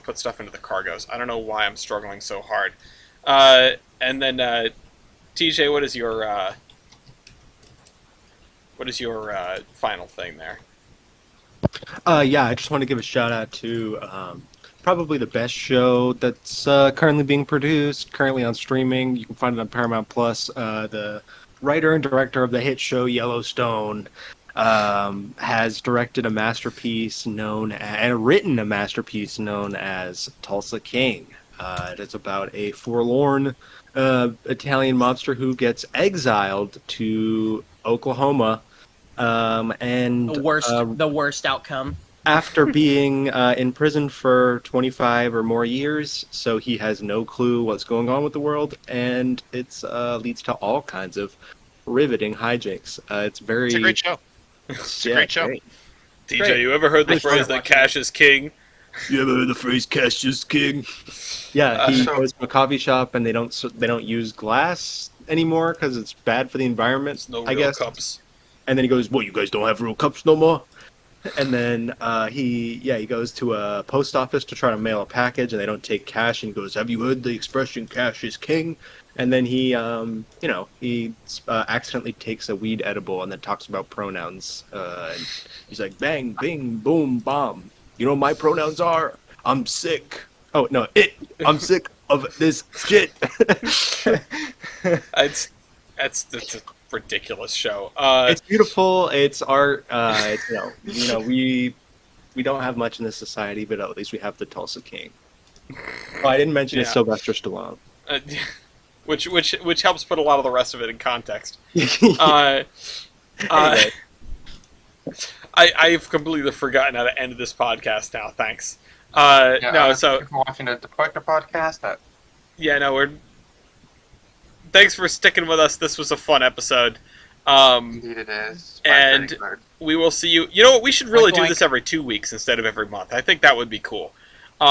put stuff into the cargoes. I don't know why I'm struggling so hard. And then TJ, what is your final thing there? Yeah, I just want to give a shout out to probably the best show that's currently being produced, currently on streaming. You can find it on Paramount Plus. The writer and director of the hit show Yellowstone has directed a masterpiece and written a masterpiece known as Tulsa King. It is about a forlorn Italian mobster who gets exiled to Oklahoma, and The worst outcome. after being in prison for 25 or more years, so he has no clue what's going on with the world, and it's leads to all kinds of riveting hijinks. It's very It's a great show. It's a great show. great. DJ, Great. you ever heard the I phrase started that watching cash is king? You ever heard the phrase "cash is king"? Yeah, he So- goes to a coffee shop and they don't use glass anymore because it's bad for the environment. There's no I real guess. cups. And then he goes, "What? You guys don't have real cups no more?" And then he goes to a post office to try to mail a package, and they don't take cash. And he goes, "Have you heard the expression 'cash is king'?" And then he accidentally takes a weed edible and then talks about pronouns. And he's like, "Bang, bing, boom, bomb. You know what my pronouns are? I'm sick. Oh no, I'm sick of this shit." It's a ridiculous show. It's beautiful. It's art. It's we don't have much in this society, but at least we have the Tulsa King. Oh, I didn't mention it's Yeah. Sylvester Stallone. Which helps put a lot of the rest of it in context. Uh, Anyway. I've completely forgotten how to end this podcast now. Thanks. So if you're watching the Departure podcast, we're. Thanks for sticking with us. This was a fun episode. indeed it is. And- Very good. We will see you. You know what? We should really Oink, do oink. this every 2 weeks instead of every month. I think that would be cool. You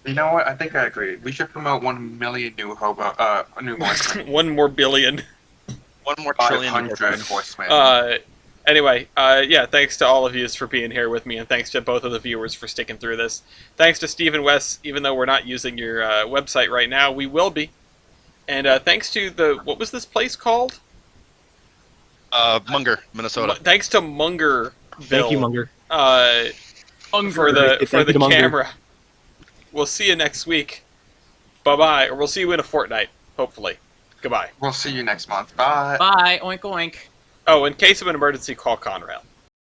know what? I think I agree. We should promote 1 million new new horsemen. 1 more billion. 1 more trillion. 500 horsemen. Anyway, thanks to all of you for being here with me, and thanks to both of the viewers for sticking through this. Thanks to Steve and Wes, even though we're not using your website right now, we will be. And thanks to what was this place called? Munger, Minnesota. Thanks to Munger. Thank you, Munger. For the Thank you to Munger. camera. We'll see you next week. Bye-bye. Or we'll see you in a fortnight, hopefully. Goodbye. We'll see you next month. Bye. Bye. Oink oink. Oh, in case of an emergency, call Conrail.